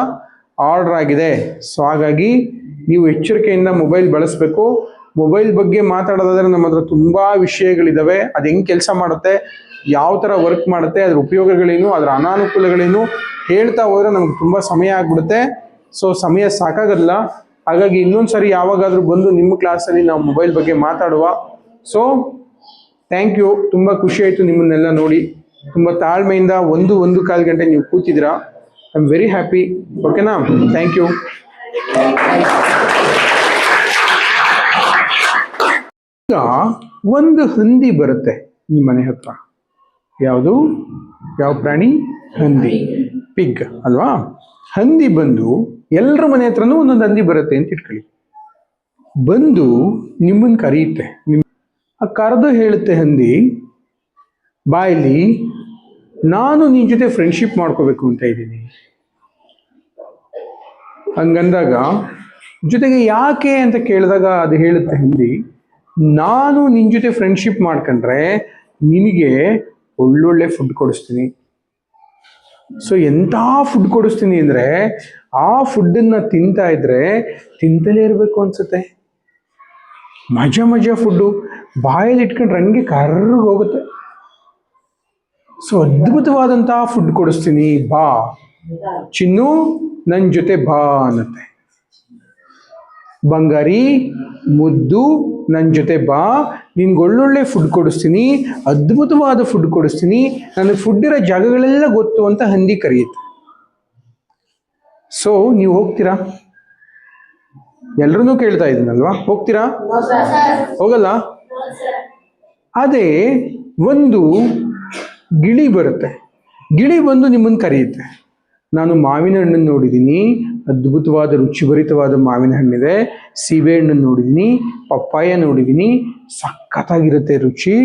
ಆರ್ಡರ್ ಆಗಿದೆ. ಸೊ ಹಾಗಾಗಿ ನೀವು ಎಚ್ಚರಿಕೆಯಿಂದ ಮೊಬೈಲ್ ಬಳಸಬೇಕು. ಮೊಬೈಲ್ ಬಗ್ಗೆ ಮಾತಾಡೋದಾದ್ರೆ ನಮ್ಮ ಹತ್ರ ತುಂಬ ವಿಷಯಗಳಿದ್ದಾವೆ. ಅದು ಹೆಂಗೆ ಕೆಲಸ ಮಾಡುತ್ತೆ, ಯಾವ ಥರ ವರ್ಕ್ ಮಾಡುತ್ತೆ, ಅದ್ರ ಉಪಯೋಗಗಳೇನು, ಅದರ ಅನಾನುಕೂಲಗಳೇನು ಹೇಳ್ತಾ ಹೋದರೆ ನಮ್ಗೆ ತುಂಬ ಸಮಯ ಆಗ್ಬಿಡುತ್ತೆ. ಸೊ ಸಮಯ ಸಾಕಾಗಲ್ಲ. ಹಾಗಾಗಿ ಇನ್ನೊಂದು ಸರಿ ಯಾವಾಗಾದರೂ ಬಂದು ನಿಮ್ಮ ಕ್ಲಾಸಲ್ಲಿ ನಾವು ಮೊಬೈಲ್ ಬಗ್ಗೆ ಮಾತಾಡುವ. ಸೊ ಥ್ಯಾಂಕ್ ಯು, ತುಂಬ ಖುಷಿ ಆಯಿತು ನಿಮ್ಮನ್ನೆಲ್ಲ ನೋಡಿ. ತುಂಬ ತಾಳ್ಮೆಯಿಂದ 1.25 ಗಂಟೆ ನೀವು ಕೂತಿದ್ದೀರಾ. I am very happy. ಓಕೆನಾ? Thank you. ಈಗ ಒಂದು ಹಂದಿ ಬರುತ್ತೆ ನಿಮ್ಮ ಮನೆ ಹತ್ರ. ಯಾವುದು? ಯಾವ ಪ್ರಾಣಿ? ಹಂದಿ, ಪಿಗ್ ಅಲ್ವಾ? ಹಂದಿ ಬಂದು ಎಲ್ಲರ ಮನೆ ಹತ್ರನೂ ಒಂದೊಂದು ಹಂದಿ ಬರುತ್ತೆ ಅಂತ ಇಟ್ಕೊಳ್ಳಿ. ಬಂದು ನಿಮ್ಮನ್ನು ಕರೆಯುತ್ತೆ. ಆ ಕರೆದು ಹೇಳುತ್ತೆ ಹಂದಿ, ಬಾಯಲ್ಲಿ ನಾನು ನಿನ್ನ ಜೊತೆ ಫ್ರೆಂಡ್ಶಿಪ್ ಮಾಡ್ಕೋಬೇಕು ಅಂತ ಇದ್ದೀನಿ. ಹಂಗಂದಾಗ ಜೊತೆಗೆ ಯಾಕೆ ಅಂತ ಕೇಳಿದಾಗ ಅದು ಹೇಳುತ್ತೆ ಹಂದಿ, ನಾನು ನಿನ್ನ ಜೊತೆ ಫ್ರೆಂಡ್ಶಿಪ್ ಮಾಡ್ಕೊಂಡ್ರೆ ನಿನಗೆ ಒಳ್ಳೊಳ್ಳೆ ಫುಡ್ ಕೊಡಿಸ್ತೀನಿ. ಸೊ ಎಂಥ ಫುಡ್ ಕೊಡಿಸ್ತೀನಿ ಅಂದರೆ ಆ ಫುಡ್ಡನ್ನು ತಿಂತಾ ಇದ್ರೆ ತಿಂತಲೇ ಇರಬೇಕು ಅನ್ಸುತ್ತೆ. ಮಜಾ ಫುಡ್ಡು, ಬಾಯಲ್ಲಿ ಇಟ್ಕೊಂಡ್ರೆ ಹಂಗೆ ಕರ್ರಿಗೆ ಹೋಗುತ್ತೆ. ಸೊ ಅದ್ಭುತವಾದಂಥ ಫುಡ್ ಕೊಡಿಸ್ತೀನಿ, ಬಾ ಚಿನ್ನು ನನ್ನ ಜೊತೆ ಬಾ ಅನ್ನತ್ತೆ. ಬಂಗಾರಿ ಮುದ್ದು ನನ್ನ ಜೊತೆ ಬಾ, ನಿನ್ಗೆ ಒಳ್ಳೊಳ್ಳೆ ಫುಡ್ ಕೊಡಿಸ್ತೀನಿ, ಅದ್ಭುತವಾದ ಫುಡ್ ಕೊಡಿಸ್ತೀನಿ, ನನಗೆ ಫುಡ್ ಇರೋ ಜಾಗಗಳೆಲ್ಲ ಗೊತ್ತು ಅಂತ ಹಂದಿ ಕರೆಯುತ್ತೆ. ಸೊ ನೀವು ಹೋಗ್ತೀರಾ? ಎಲ್ರೂ ಕೇಳ್ತಾ ಇದ್ದೀನಲ್ವಾ, ಹೋಗ್ತೀರಾ? ಹೋಗಲ್ಲ? ಅದೇ ಒಂದು ಗಿಳಿ ಬರುತ್ತೆ. ಗಿಳಿ ಬಂದು ನಿಮ್ಮನ್ನು ಕರೆಯುತ್ತೆ, ನಾನು ಮಾವಿನ ಹಣ್ಣನ್ನು ನೋಡಿದ್ದೀನಿ, ಅದ್ಭುತವಾದ ರುಚಿಭರಿತವಾದ ಮಾವಿನ ಹಣ್ಣಿದೆ. ಸೀಬೆ ಹಣ್ಣನ್ನು ನೋಡಿದ್ದೀನಿ, ಪಪ್ಪಾಯ ನೋಡಿದ್ದೀನಿ, ಸಖತ್ತಾಗಿರುತ್ತೆ ರುಚಿ.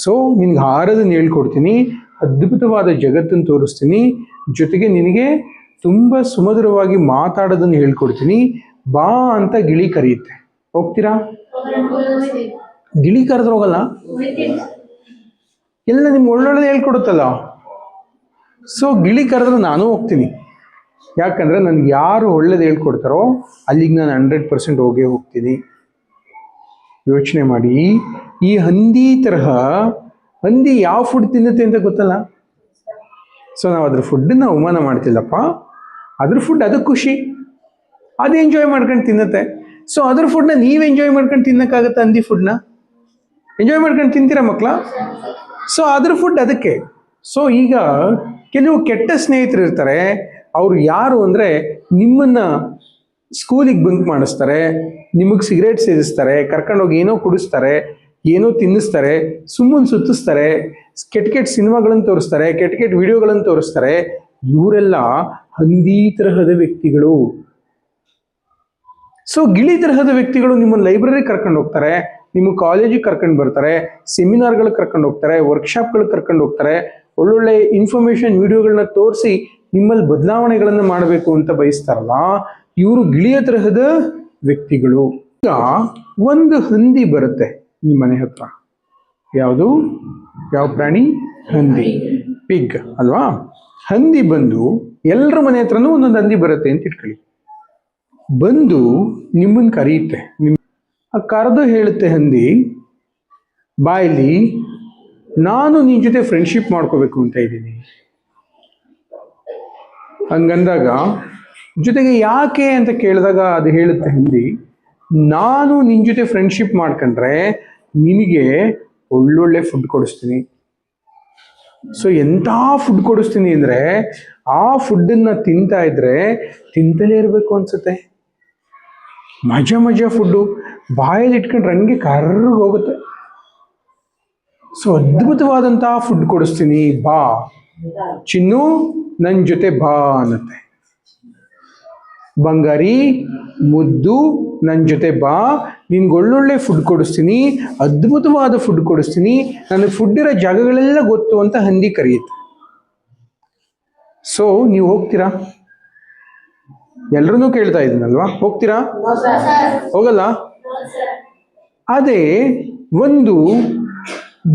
ಸೊ ನಿನ್ಗೆ ಹಾರದನ್ನು ಹೇಳ್ಕೊಡ್ತೀನಿ, ಅದ್ಭುತವಾದ ಜಗತ್ತನ್ನು ತೋರಿಸ್ತೀನಿ, ಜೊತೆಗೆ ನಿನಗೆ ತುಂಬ ಸುಮಧುರವಾಗಿ ಮಾತಾಡೋದನ್ನು ಹೇಳ್ಕೊಡ್ತೀನಿ. ಬಾ ಅಂತ ಗಿಳಿ ಕರೆಯುತ್ತೆ. ಹೋಗ್ತೀರಾ? ಗಿಳಿ ಕರೆದ್ರೆ ಹೋಗಲ್ಲ, ಎಲ್ಲ ನಿಮ್ಗೆ ಒಳ್ಳೊಳ್ಳೆ ಹೇಳ್ಕೊಡುತ್ತಲ್ಲ. ಸೊ ಗಿಳಿ ಕರೆದ್ರೆ ನಾನು ಹೋಗ್ತೀನಿ. ಯಾಕಂದರೆ ನನಗೆ ಯಾರು ಒಳ್ಳೇದು ಹೇಳ್ಕೊಡ್ತಾರೋ ಅಲ್ಲಿಗೆ ನಾನು 100% ಹೋಗೇ ಹೋಗ್ತೀನಿ. ಯೋಚನೆ ಮಾಡಿ, ಈ ಹಂದಿ ತರಹ ಹಂದಿ ಯಾವ ಫುಡ್ ತಿನ್ನುತ್ತೆ ಅಂತ ಗೊತ್ತಲ್ಲ. ಸೊ ನಾವು ಅದ್ರ ಫುಡ್ಡನ್ನು ಅವಮಾನ ಮಾಡ್ತಿಲ್ಲಪ್ಪ, ಅದ್ರ ಫುಡ್ ಅದಕ್ಕೆ ಖುಷಿ, ಅದು ಎಂಜಾಯ್ ಮಾಡ್ಕೊಂಡು ತಿನ್ನುತ್ತೆ. ಸೊ ಅದ್ರ ಫುಡ್ನ ನೀವು ಎಂಜಾಯ್ ಮಾಡ್ಕೊಂಡು ತಿನ್ನೋಕ್ಕಾಗತ್ತೆ? ಹಂದಿ ಫುಡ್ನ ಎಂಜಾಯ್ ಮಾಡ್ಕೊಂಡು ತಿಂತೀರಾ ಮಕ್ಕಳ? ಸೊ ಅದ್ರ ಫುಡ್ ಅದಕ್ಕೆ. ಸೊ ಈಗ ಕೆಲವು ಕೆಟ್ಟ ಸ್ನೇಹಿತರು ಇರ್ತಾರೆ. ಅವರು ಯಾರು ಅಂದರೆ ನಿಮ್ಮನ್ನು ಸ್ಕೂಲಿಗೆ ಬಂಕ್ ಮಾಡಿಸ್ತಾರೆ, ನಿಮಗೆ ಸಿಗರೇಟ್ ಸೇರಿಸ್ತಾರೆ, ಕರ್ಕೊಂಡೋಗಿ ಏನೋ ಕುಡಿಸ್ತಾರೆ, ಏನೋ ತಿನ್ನಿಸ್ತಾರೆ, ಸುಮ್ಮನೆ ಸುತ್ತಿಸ್ತಾರೆ, ಕೆಟ್ಟ ಕೆಟ್ಟ ಸಿನಿಮಾಗಳನ್ನು ತೋರಿಸ್ತಾರೆ, ಕೆಟ್ಟ ಕೆಟ್ಟ ವಿಡಿಯೋಗಳನ್ನು ತೋರಿಸ್ತಾರೆ. ಇವರೆಲ್ಲ ಹಂದಿ ತರಹದ ವ್ಯಕ್ತಿಗಳು. ಸೊ ಗಿಳಿ ತರಹದ ವ್ಯಕ್ತಿಗಳು ನಿಮ್ಮನ್ನು ಲೈಬ್ರರಿ ಕರ್ಕೊಂಡು ಹೋಗ್ತಾರೆ, ನಿಮ್ಮ ಕಾಲೇಜಿಗೆ ಕರ್ಕೊಂಡು ಬರ್ತಾರೆ, ಸೆಮಿನಾರ್ಗಳಿಗೆ ಕರ್ಕೊಂಡು ಹೋಗ್ತಾರೆ, ವರ್ಕ್ಶಾಪ್ಗಳಿಗೆ ಕರ್ಕೊಂಡು ಹೋಗ್ತಾರೆ, ಒಳ್ಳೊಳ್ಳೆ ಇನ್ಫಾರ್ಮೇಶನ್ ವಿಡಿಯೋಗಳನ್ನ ತೋರಿಸಿ ನಿಮ್ಮಲ್ಲಿ ಬದಲಾವಣೆಗಳನ್ನು ಮಾಡಬೇಕು ಅಂತ ಬಯಸ್ತಾರಲ್ಲ, ಇವರು ಗಿಳಿಯ ತರಹದ ವ್ಯಕ್ತಿಗಳು. ಈಗ ಒಂದು ಹಂದಿ ಬರುತ್ತೆ ನಿಮ್ಮ ಮನೆ ಹತ್ರ. ಯಾವುದು? ಯಾವ ಪ್ರಾಣಿ? ಹಂದಿ, ಪಿಗ್ ಅಲ್ವಾ? ಹಂದಿ ಬಂದು ಎಲ್ಲರ ಮನೆ ಹತ್ರನೂ ಒಂದೊಂದು ಹಂದಿ ಬರುತ್ತೆ ಅಂತ ಇಟ್ಕೊಳ್ಳಿ. ಬಂದು ನಿಮ್ಮನ್ನು ಕರೆಯುತ್ತೆ. ಆ ಕರೆದು ಹೇಳುತ್ತೆ ಹಂದಿ, ಬಾಯಲ್ಲಿ ನಾನು ನಿನ್ನ ಜೊತೆ ಫ್ರೆಂಡ್ಶಿಪ್ ಮಾಡ್ಕೋಬೇಕು ಅಂತ ಇದ್ದೀನಿ. ಹಂಗಂದಾಗ ಜೊತೆಗೆ ಯಾಕೆ ಅಂತ ಕೇಳಿದಾಗ ಅದು ಹೇಳುತ್ತೆ ಹಂದಿ, ನಾನು ನಿನ್ನ ಜೊತೆ ಫ್ರೆಂಡ್ಶಿಪ್ ಮಾಡ್ಕೊಂಡ್ರೆ ನಿನಗೆ ಒಳ್ಳೊಳ್ಳೆ ಫುಡ್ ಕೊಡಿಸ್ತೀನಿ. ಸೊ ಎಂಥ ಫುಡ್ ಕೊಡಿಸ್ತೀನಿ ಅಂದರೆ ಆ ಫುಡ್ಡನ್ನು ತಿಂತಾ ಇದ್ರೆ ತಿಂತಲೇ ಇರಬೇಕು ಅನ್ಸುತ್ತೆ. ಮಜಾ ಫುಡ್ಡು, ಬಾಯಲ್ಲಿ ಇಟ್ಕೊಂಡ್ರೆ ಹಂಗೆ ಕರ್ರಿಗೆ ಹೋಗುತ್ತೆ. ಸೊ ಅದ್ಭುತವಾದಂಥ ಫುಡ್ ಕೊಡಿಸ್ತೀನಿ, ಬಾ ಚಿನ್ನು ನನ್ನ ಜೊತೆ ಬಾ ಅನ್ನತ್ತೆ. ಬಂಗಾರಿ ಮುದ್ದು ನನ್ನ ಜೊತೆ ಬಾ, ನಿನ್ಗೆ ಒಳ್ಳೊಳ್ಳೆ ಫುಡ್ ಕೊಡಿಸ್ತೀನಿ, ಅದ್ಭುತವಾದ ಫುಡ್ ಕೊಡಿಸ್ತೀನಿ, ನನಗೆ ಫುಡ್ ಇರೋ ಜಾಗಗಳೆಲ್ಲ ಗೊತ್ತು ಅಂತ ಹಂದಿ ಕರೆಯುತ್ತೆ. ಸೊ ನೀವು ಹೋಗ್ತೀರಾ? ಎಲ್ರೂ ಕೇಳ್ತಾ ಇದ್ದೀನಲ್ವಾ, ಹೋಗ್ತೀರಾ? ಹೋಗಲ್ಲ. ಅದೇ ಒಂದು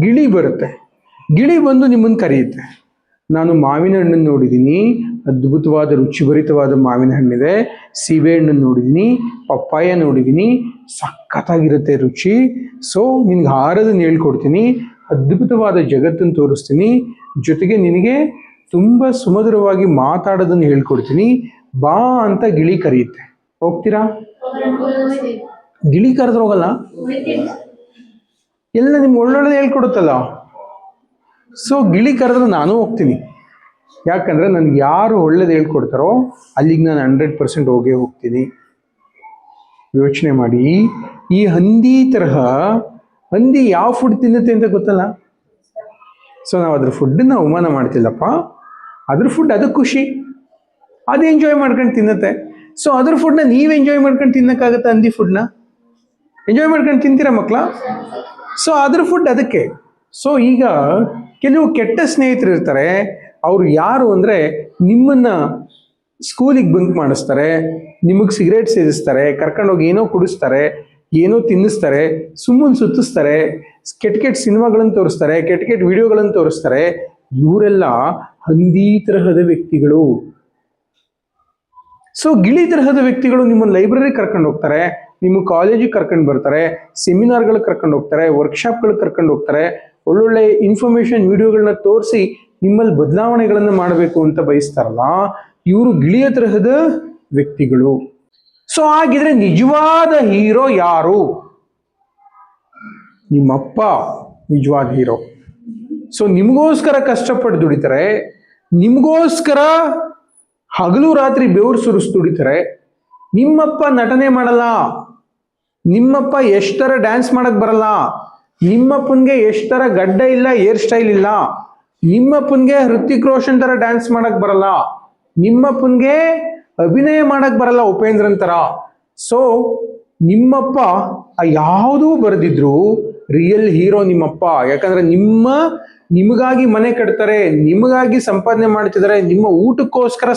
ಗಿಳಿ ಬರುತ್ತೆ. ಗಿಳಿ ಬಂದು ನಿಮ್ಮನ್ನು ಕರೆಯುತ್ತೆ. ನಾನು ಮಾವಿನ ಹಣ್ಣನ್ನು ನೋಡಿದ್ದೀನಿ, ಅದ್ಭುತವಾದ ರುಚಿಭರಿತವಾದ ಮಾವಿನ ಹಣ್ಣಿದೆ. ಸೀಬೆ ಹಣ್ಣನ್ನು ನೋಡಿದ್ದೀನಿ, ಪಪ್ಪಾಯ ನೋಡಿದ್ದೀನಿ, ಸಖತ್ತಾಗಿರುತ್ತೆ ರುಚಿ. ಸೊ ನಿನ್ಗೆ ಹಾರದನ್ನು ಹೇಳ್ಕೊಡ್ತೀನಿ, ಅದ್ಭುತವಾದ ಜಗತ್ತನ್ನು ತೋರಿಸ್ತೀನಿ, ಜೊತೆಗೆ ನಿನಗೆ ತುಂಬ ಸುಮಧುರವಾಗಿ ಮಾತಾಡೋದನ್ನು ಹೇಳ್ಕೊಡ್ತೀನಿ. ಬಾ ಅಂತ ಗಿಳಿ ಕರೆಯುತ್ತೆ. ಹೋಗ್ತೀರಾ? ಗಿಳಿ ಕರೆದ್ರೆ ಹೋಗಲ್ಲ, ಎಲ್ಲ ನಿಮ್ಗೆ ಒಳ್ಳೊಳ್ಳೆ ಹೇಳ್ಕೊಡುತ್ತಲ್ಲ. ಸೊ ಗಿಳಿ ಕರೆದ್ರೆ ನಾನು ಹೋಗ್ತೀನಿ. ಯಾಕಂದರೆ ನನಗೆ ಯಾರು ಒಳ್ಳೇದು ಹೇಳ್ಕೊಡ್ತಾರೋ ಅಲ್ಲಿಗೆ ನಾನು 100% ಹೋಗೇ ಹೋಗ್ತೀನಿ. ಯೋಚನೆ ಮಾಡಿ, ಈ ಹಂದಿ ತರಹ ಹಂದಿ ಯಾವ ಫುಡ್ ತಿನ್ನುತ್ತೆ ಅಂತ ಗೊತ್ತಲ್ಲ. ಸೊ ನಾವು ಅದ್ರ ಫುಡ್ಡನ್ನು ಅವಮಾನ ಮಾಡ್ತಿಲ್ಲಪ್ಪ, ಅದ್ರ ಫುಡ್ ಅದಕ್ಕೆ ಖುಷಿ, ಅದು ಎಂಜಾಯ್ ಮಾಡ್ಕೊಂಡು ತಿನ್ನುತ್ತೆ. ಸೊ ಅದ್ರ ಫುಡ್ನ ನೀವು ಎಂಜಾಯ್ ಮಾಡ್ಕೊಂಡು ತಿನ್ನೋಕ್ಕಾಗತ್ತೆ? ಹಂದಿ ಫುಡ್ನ ಎಂಜಾಯ್ ಮಾಡ್ಕೊಂಡು ತಿಂತೀರಾ ಮಕ್ಕಳ? ಸೊ ಅದ್ರ ಫುಡ್ ಅದಕ್ಕೆ. ಸೊ ಈಗ ಕೆಲವು ಕೆಟ್ಟ ಸ್ನೇಹಿತರು ಇರ್ತಾರೆ. ಅವರು ಯಾರು ಅಂದರೆ ನಿಮ್ಮನ್ನು ಸ್ಕೂಲಿಗೆ ಬಂಕ್ ಮಾಡಿಸ್ತಾರೆ, ನಿಮಗೆ ಸಿಗರೇಟ್ ಸೇರಿಸ್ತಾರೆ, ಕರ್ಕೊಂಡೋಗಿ ಏನೋ ಕುಡಿಸ್ತಾರೆ, ಏನೋ ತಿನ್ನಿಸ್ತಾರೆ, ಸುಮ್ಮನೆ ಸುತ್ತಿಸ್ತಾರೆ, ಕೆಟ್ಟ ಕೆಟ್ಟ ಸಿನಿಮಾಗಳನ್ನು ತೋರಿಸ್ತಾರೆ, ಕೆಟ್ಟ ಕೆಟ್ಟ ವಿಡಿಯೋಗಳನ್ನು ತೋರಿಸ್ತಾರೆ. ಇವರೆಲ್ಲ ಹಂದಿ ತರಹದ ವ್ಯಕ್ತಿಗಳು. ಸೊ ಗಿಳಿ ತರಹದ ವ್ಯಕ್ತಿಗಳು ನಿಮ್ಮನ್ನು ಲೈಬ್ರರಿ ಕರ್ಕೊಂಡು ಹೋಗ್ತಾರೆ, ನಿಮ್ಮ ಕಾಲೇಜಿಗೆ ಕರ್ಕೊಂಡು ಬರ್ತಾರೆ, ಸೆಮಿನಾರ್ಗಳಿಗೆ ಕರ್ಕೊಂಡು ಹೋಗ್ತಾರೆ, ವರ್ಕ್ಶಾಪ್ಗಳಿಗೆ ಕರ್ಕೊಂಡು ಹೋಗ್ತಾರೆ, ಒಳ್ಳೊಳ್ಳೆ ಇನ್ಫಾರ್ಮೇಶನ್ ವಿಡಿಯೋಗಳನ್ನ ತೋರಿಸಿ ನಿಮ್ಮಲ್ಲಿ ಬದಲಾವಣೆಗಳನ್ನು ಮಾಡಬೇಕು ಅಂತ ಬಯಸ್ತಾರಲ್ಲ, ಇವರು ಗಿಳಿಯ ತರಹದ ವ್ಯಕ್ತಿಗಳು. ಸೊ ಹಾಗಿದ್ರೆ ನಿಜವಾದ ಹೀರೋ ಯಾರು? ನಿಮ್ಮಪ್ಪ ನಿಜವಾದ ಹೀರೋ. ಸೊ ನಿಮಗೋಸ್ಕರ ಕಷ್ಟಪಟ್ಟು ದುಡಿತಾರೆ, ನಿಮಗೋಸ್ಕರ ಹಗಲು ರಾತ್ರಿ ಬೆವರು ಸುರಿಸಿ ದುಡಿತಾರೆ. ನಿಮ್ಮಪ್ಪ ನಟನೆ ಮಾಡಲ್ಲ, ನಿಮ್ಮಪ್ಪ ಎಷ್ಟರ ಡ್ಯಾನ್ಸ್ ಮಾಡಕ್ ಬರಲ್ಲ, ನಿಮ್ಮಪ್ಪನ್ಗೆ ಎಷ್ಟರ ಗಡ್ಡ ಇಲ್ಲ, ಹೇರ್ ಸ್ಟೈಲ್ ಇಲ್ಲ, ನಿಮ್ಮಪ್ಪನ್ಗೆ ಹೃತಿಕ್ ರೋಷನ್ ತರ ಡ್ಯಾನ್ಸ್ ಮಾಡಕ್ ಬರಲ್ಲ, ನಿಮ್ಮಪ್ಪನ್ಗೆ ಅಭಿನಯ ಮಾಡಕ್ ಬರಲ್ಲ ಉಪೇಂದ್ರನ್ ತರ. ಸೊ ನಿಮ್ಮಪ್ಪ ಯಾವುದೂ ಬರೆದಿದ್ರು ರಿಯಲ್ ಹೀರೋ ನಿಮ್ಮಪ್ಪ. ಯಾಕಂದ್ರೆ ನಿಮಗಾಗಿ ಮನೆ ಕಟ್ತಾರೆ, ನಿಮಗಾಗಿ ಸಂಪಾದನೆ ಮಾಡ್ತಿದ್ದಾರೆ, ನಿಮ್ಮ ಊಟಕ್ಕೋಸ್ಕರ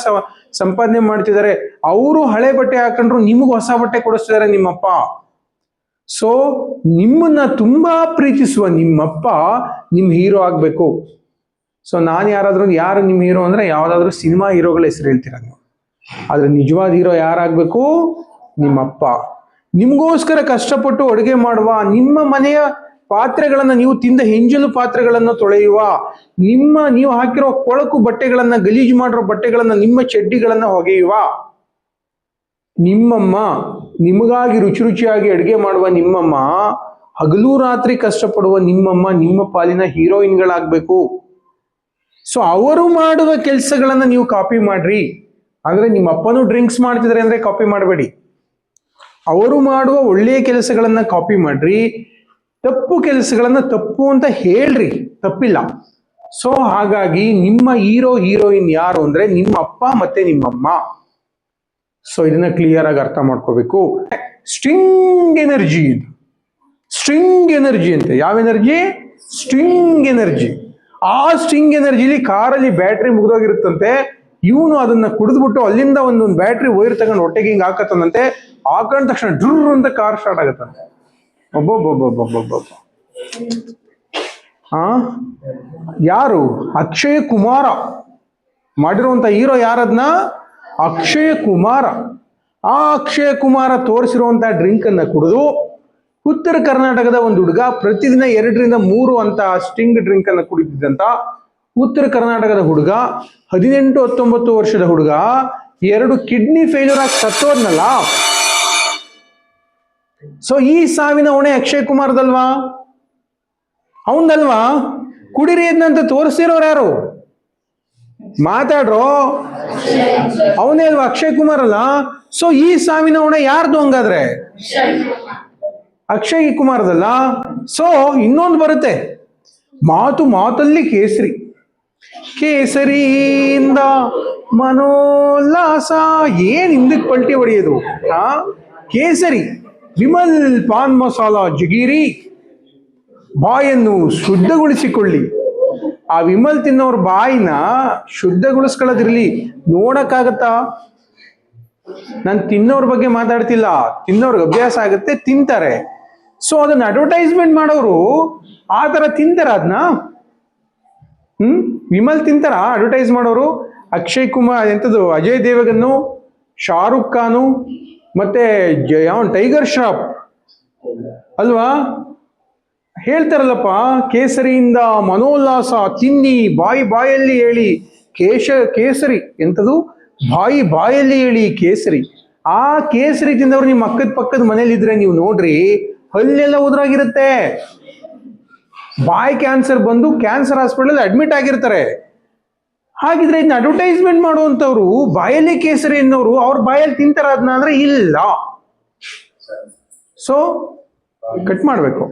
ಸಂಪಾದನೆ ಮಾಡ್ತಿದ್ದಾರೆ. ಅವರು ಹಳೆ ಬಟ್ಟೆ ಹಾಕೊಂಡ್ರು ನಿಮಗ್ ಹೊಸ ಬಟ್ಟೆ ಕೊಡಿಸ್ತಿದ್ದಾರೆ ನಿಮ್ಮಪ್ಪ. ಸೊ ನಿಮ್ಮನ್ನ ತುಂಬಾ ಪ್ರೀತಿಸುವ ನಿಮ್ಮಪ್ಪ ನಿಮ್ ಹೀರೋ ಆಗ್ಬೇಕು. ಸೊ ನಾನು ಯಾರು ನಿಮ್ ಹೀರೋ ಅಂದ್ರೆ ಯಾವ್ದಾದ್ರು ಸಿನಿಮಾ ಹೀರೋಗಳ ಹೆಸರು ಹೇಳ್ತೀರ ನೀವು. ಆದ್ರೆ ನಿಜವಾದ ಹೀರೋ ಯಾರಾಗ್ಬೇಕು? ನಿಮ್ಮಪ್ಪ. ನಿಮ್ಗೋಸ್ಕರ ಕಷ್ಟಪಟ್ಟು ಅಡುಗೆ ಮಾಡುವ, ನಿಮ್ಮ ಮನೆಯ ಪಾತ್ರೆಗಳನ್ನ, ನೀವು ತಿಂದ ಹೆಂಜಲು ಪಾತ್ರೆಗಳನ್ನು ತೊಳೆಯುವ, ನೀವು ಹಾಕಿರೋ ಕೊಳಕು ಬಟ್ಟೆಗಳನ್ನ, ಗಲೀಜು ಮಾಡಿರೋ ಬಟ್ಟೆಗಳನ್ನ, ನಿಮ್ಮ ಚಡ್ಡಿಗಳನ್ನ ಹೊಗೆಯುವ ನಿಮ್ಮಮ್ಮ, ನಿಮಗಾಗಿ ರುಚಿ ರುಚಿಯಾಗಿ ಅಡುಗೆ ಮಾಡುವ ನಿಮ್ಮಮ್ಮ, ಹಗಲು ರಾತ್ರಿ ಕಷ್ಟಪಡುವ ನಿಮ್ಮಮ್ಮ ನಿಮ್ಮ ಪಾಲಿನ ಹೀರೋಯಿನ್ಗಳಾಗ್ಬೇಕು. ಸೊ ಅವರು ಮಾಡುವ ಕೆಲಸಗಳನ್ನ ನೀವು ಕಾಪಿ ಮಾಡ್ರಿ. ಅಂದ್ರೆ ನಿಮ್ಮ ಅಪ್ಪನೂ ಡ್ರಿಂಕ್ಸ್ ಮಾಡ್ತಿದ್ರೆ ಅಂದ್ರೆ ಕಾಪಿ ಮಾಡಬೇಡಿ. ಅವರು ಮಾಡುವ ಒಳ್ಳೆಯ ಕೆಲಸಗಳನ್ನ ಕಾಪಿ ಮಾಡ್ರಿ, ತಪ್ಪು ಕೆಲಸಗಳನ್ನ ತಪ್ಪು ಅಂತ ಹೇಳ್ರಿ, ತಪ್ಪಿಲ್ಲ. ಸೊ ಹಾಗಾಗಿ ನಿಮ್ಮ ಹೀರೋಯಿನ್ ಯಾರು ಅಂದ್ರೆ ನಿಮ್ಮ ಅಪ್ಪ ಮತ್ತೆ ನಿಮ್ಮಮ್ಮ. ಸೊ ಇದನ್ನ ಕ್ಲಿಯರ್ ಆಗಿ ಅರ್ಥ ಮಾಡ್ಕೋಬೇಕು. ಸ್ಟ್ರಿಂಗ್ ಎನರ್ಜಿ, ಇದು ಸ್ಟ್ರಿಂಗ್ ಎನರ್ಜಿ ಅಂತೆ. ಯಾವ ಎನರ್ಜಿ? String energy. ಆ ಸ್ಟ್ರಿಂಗ್ ಎನರ್ಜಿಲಿ ಕಾರಲ್ಲಿ ಬ್ಯಾಟ್ರಿ ಮುಗಿದೋಗಿರುತ್ತಂತೆ. ಇವನು ಅದನ್ನ ಕುಡಿದ್ಬಿಟ್ಟು ಅಲ್ಲಿಂದ ಒಂದು ಬ್ಯಾಟ್ರಿ ವೈರ್ ತಗೊಂಡು ಹೊಟ್ಟೆಗೆ ಹಿಂಗ್ ಹಾಕತ್ತಂತೆ. ಹಾಕೊಂಡ ತಕ್ಷಣ ಡ್ರರ್ ಅಂತ ಕಾರ್ ಸ್ಟಾರ್ಟ್ ಆಗತ್ತಂತೆ. ಒಬ್ಬೊಬ್ಬೊಬ್ಬೊಬ್ಬೊಬ್ಬೊಬ್ಬ. ಯಾರು? ಅಕ್ಷಯ್ ಕುಮಾರ ಮಾಡಿರುವಂತ ಹೀರೋ ಯಾರದ್ನ? ಅಕ್ಷಯ್ ಕುಮಾರ. ಆ ಅಕ್ಷಯ್ ಕುಮಾರ ತೋರಿಸಿರುವಂತಹ ಡ್ರಿಂಕ್ ಅನ್ನ ಕುಡಿದು ಉತ್ತರ ಕರ್ನಾಟಕದ ಒಂದು ಹುಡುಗ ಪ್ರತಿದಿನ 2 ರಿಂದ 3 ಅಂತ ಸ್ಟಿಂಗ್ ಡ್ರಿಂಕ್ ಅನ್ನ ಕುಡಿತಿದ್ದಂತ ಉತ್ತರ ಕರ್ನಾಟಕದ ಹುಡುಗ, 18-19 ವರ್ಷದ ಹುಡುಗ, 2 ಕಿಡ್ನಿ ಫೇಲ್ಯೂರ್ ಆಗಿ ಸತ್ತೋದ್ನಲ್ಲ. ಸೊ ಈ ಸಾವಿನ ಹೊಣೆ ಅಕ್ಷಯ್ ಕುಮಾರ್ದಲ್ವಾ? ಅವನ್ದಲ್ವಾ? ಕುಡಿರಿ ಅಂತ ತೋರಿಸಿರೋರು ಯಾರು? ಮಾತಾಡ್ರೋ. ಅವನೇ ಅಲ್ವಾ? ಅಕ್ಷಯ್ ಕುಮಾರ್ ಅಲ್ಲ. ಸೊ ಈ ಸಾವಿನ ಹೊಣೆ ಯಾರ್ದು ಹಂಗಾದ್ರೆ? ಅಕ್ಷಯ್ ಕುಮಾರ್ದಲ್ಲ. ಸೊ ಇನ್ನೊಂದು ಬರುತ್ತೆ, ಮಾತಲ್ಲಿ ಕೇಸರಿ, ಕೇಸರಿಯಿಂದ ಮನೋಲ್ಲಾಸ. ಏನ್ ಹಿಂದಕ್ಕೆ ಪಲ್ಟಿ ಹೊಡೆಯೋದು? ಕೇಸರಿ, ವಿಮಲ್ ಪಾನ್ ಮಸಾಲ ಜಗೀರಿ. ಬಾಯನ್ನು ಶುದ್ಧಗೊಳಿಸಿಕೊಳ್ಳಿ. ಆ ವಿಮಲ್ ತಿನ್ನೋರ್ ಬಾಯಿನ ಶುದ್ಧಗೊಳಿಸ್ಕೊಳ್ಳೋದಿರ್ಲಿ. ನೋಡಕ್ಕಾಗತ್ತಾ? ನಾನು ತಿನ್ನೋರ್ ಬಗ್ಗೆ ಮಾತಾಡ್ತಿಲ್ಲ. ತಿನ್ನೋರ್ಗೆ ಅಭ್ಯಾಸ ಆಗುತ್ತೆ, ತಿಂತಾರೆ. ಸೊ ಅದನ್ನ ಅಡ್ವರ್ಟೈಸ್ಮೆಂಟ್ ಮಾಡೋರು ಆ ತರ ತಿಂತಾರ ಅದನ್ನ? ವಿಮಲ್ ತಿಂತಾರ ಅಡ್ವರ್ಟೈಸ್ ಮಾಡೋರು? ಅಕ್ಷಯ್ ಕುಮಾರ್, ಎಂತದು ಅಜಯ್ ದೇವಗನ್ನು, ಶಾರುಖ್ ಖಾನು, ಮತ್ತೆ ಟೈಗರ್ ಶ್ರಾಫ್ ಅಲ್ವಾ ಹೇಳ್ತಾರಲ್ಲಪ್ಪ, ಕೇಸರಿಯಿಂದ ಮನೋಲ್ಲಾಸ, ತಿನ್ನಿ ಬಾಯಲ್ಲಿ ಹೇಳಿ ಕೇಸರಿ. ಎಂತದು? ಬಾಯಲ್ಲಿ ಹೇಳಿ ಕೇಸರಿ. ಆ ಕೇಸರಿ ತಿಂದವ್ರು ನಿಮ್ಮ ಪಕ್ಕದ ಮನೇಲಿ ಇದ್ರೆ ನೀವು ನೋಡ್ರಿ, ಹಲ್ಲೆಲ್ಲ ಉದುರಾಗಿರುತ್ತೆ. ಬಾಯಿ ಕ್ಯಾನ್ಸರ್ ಬಂದು ಕ್ಯಾನ್ಸರ್ ಹಾಸ್ಪಿಟಲ್ ಅಡ್ಮಿಟ್ ಆಗಿರ್ತಾರೆ. ಹಾಗಿದ್ರೆ ಇದನ್ನ ಅಡ್ವರ್ಟೈಸ್ಮೆಂಟ್ ಮಾಡುವಂತವ್ರು ಬಾಯಲ್ಲಿ ಕೇಸರಿ ಅನ್ನೋರು ಅವ್ರ ಬಾಯಲ್ಲಿ ತಿಂತಾರ ಅದನ್ನ ಅಂದ್ರೆ ಇಲ್ಲ. ಸೊ ಕಟ್ ಮಾಡ್ಬೇಕು.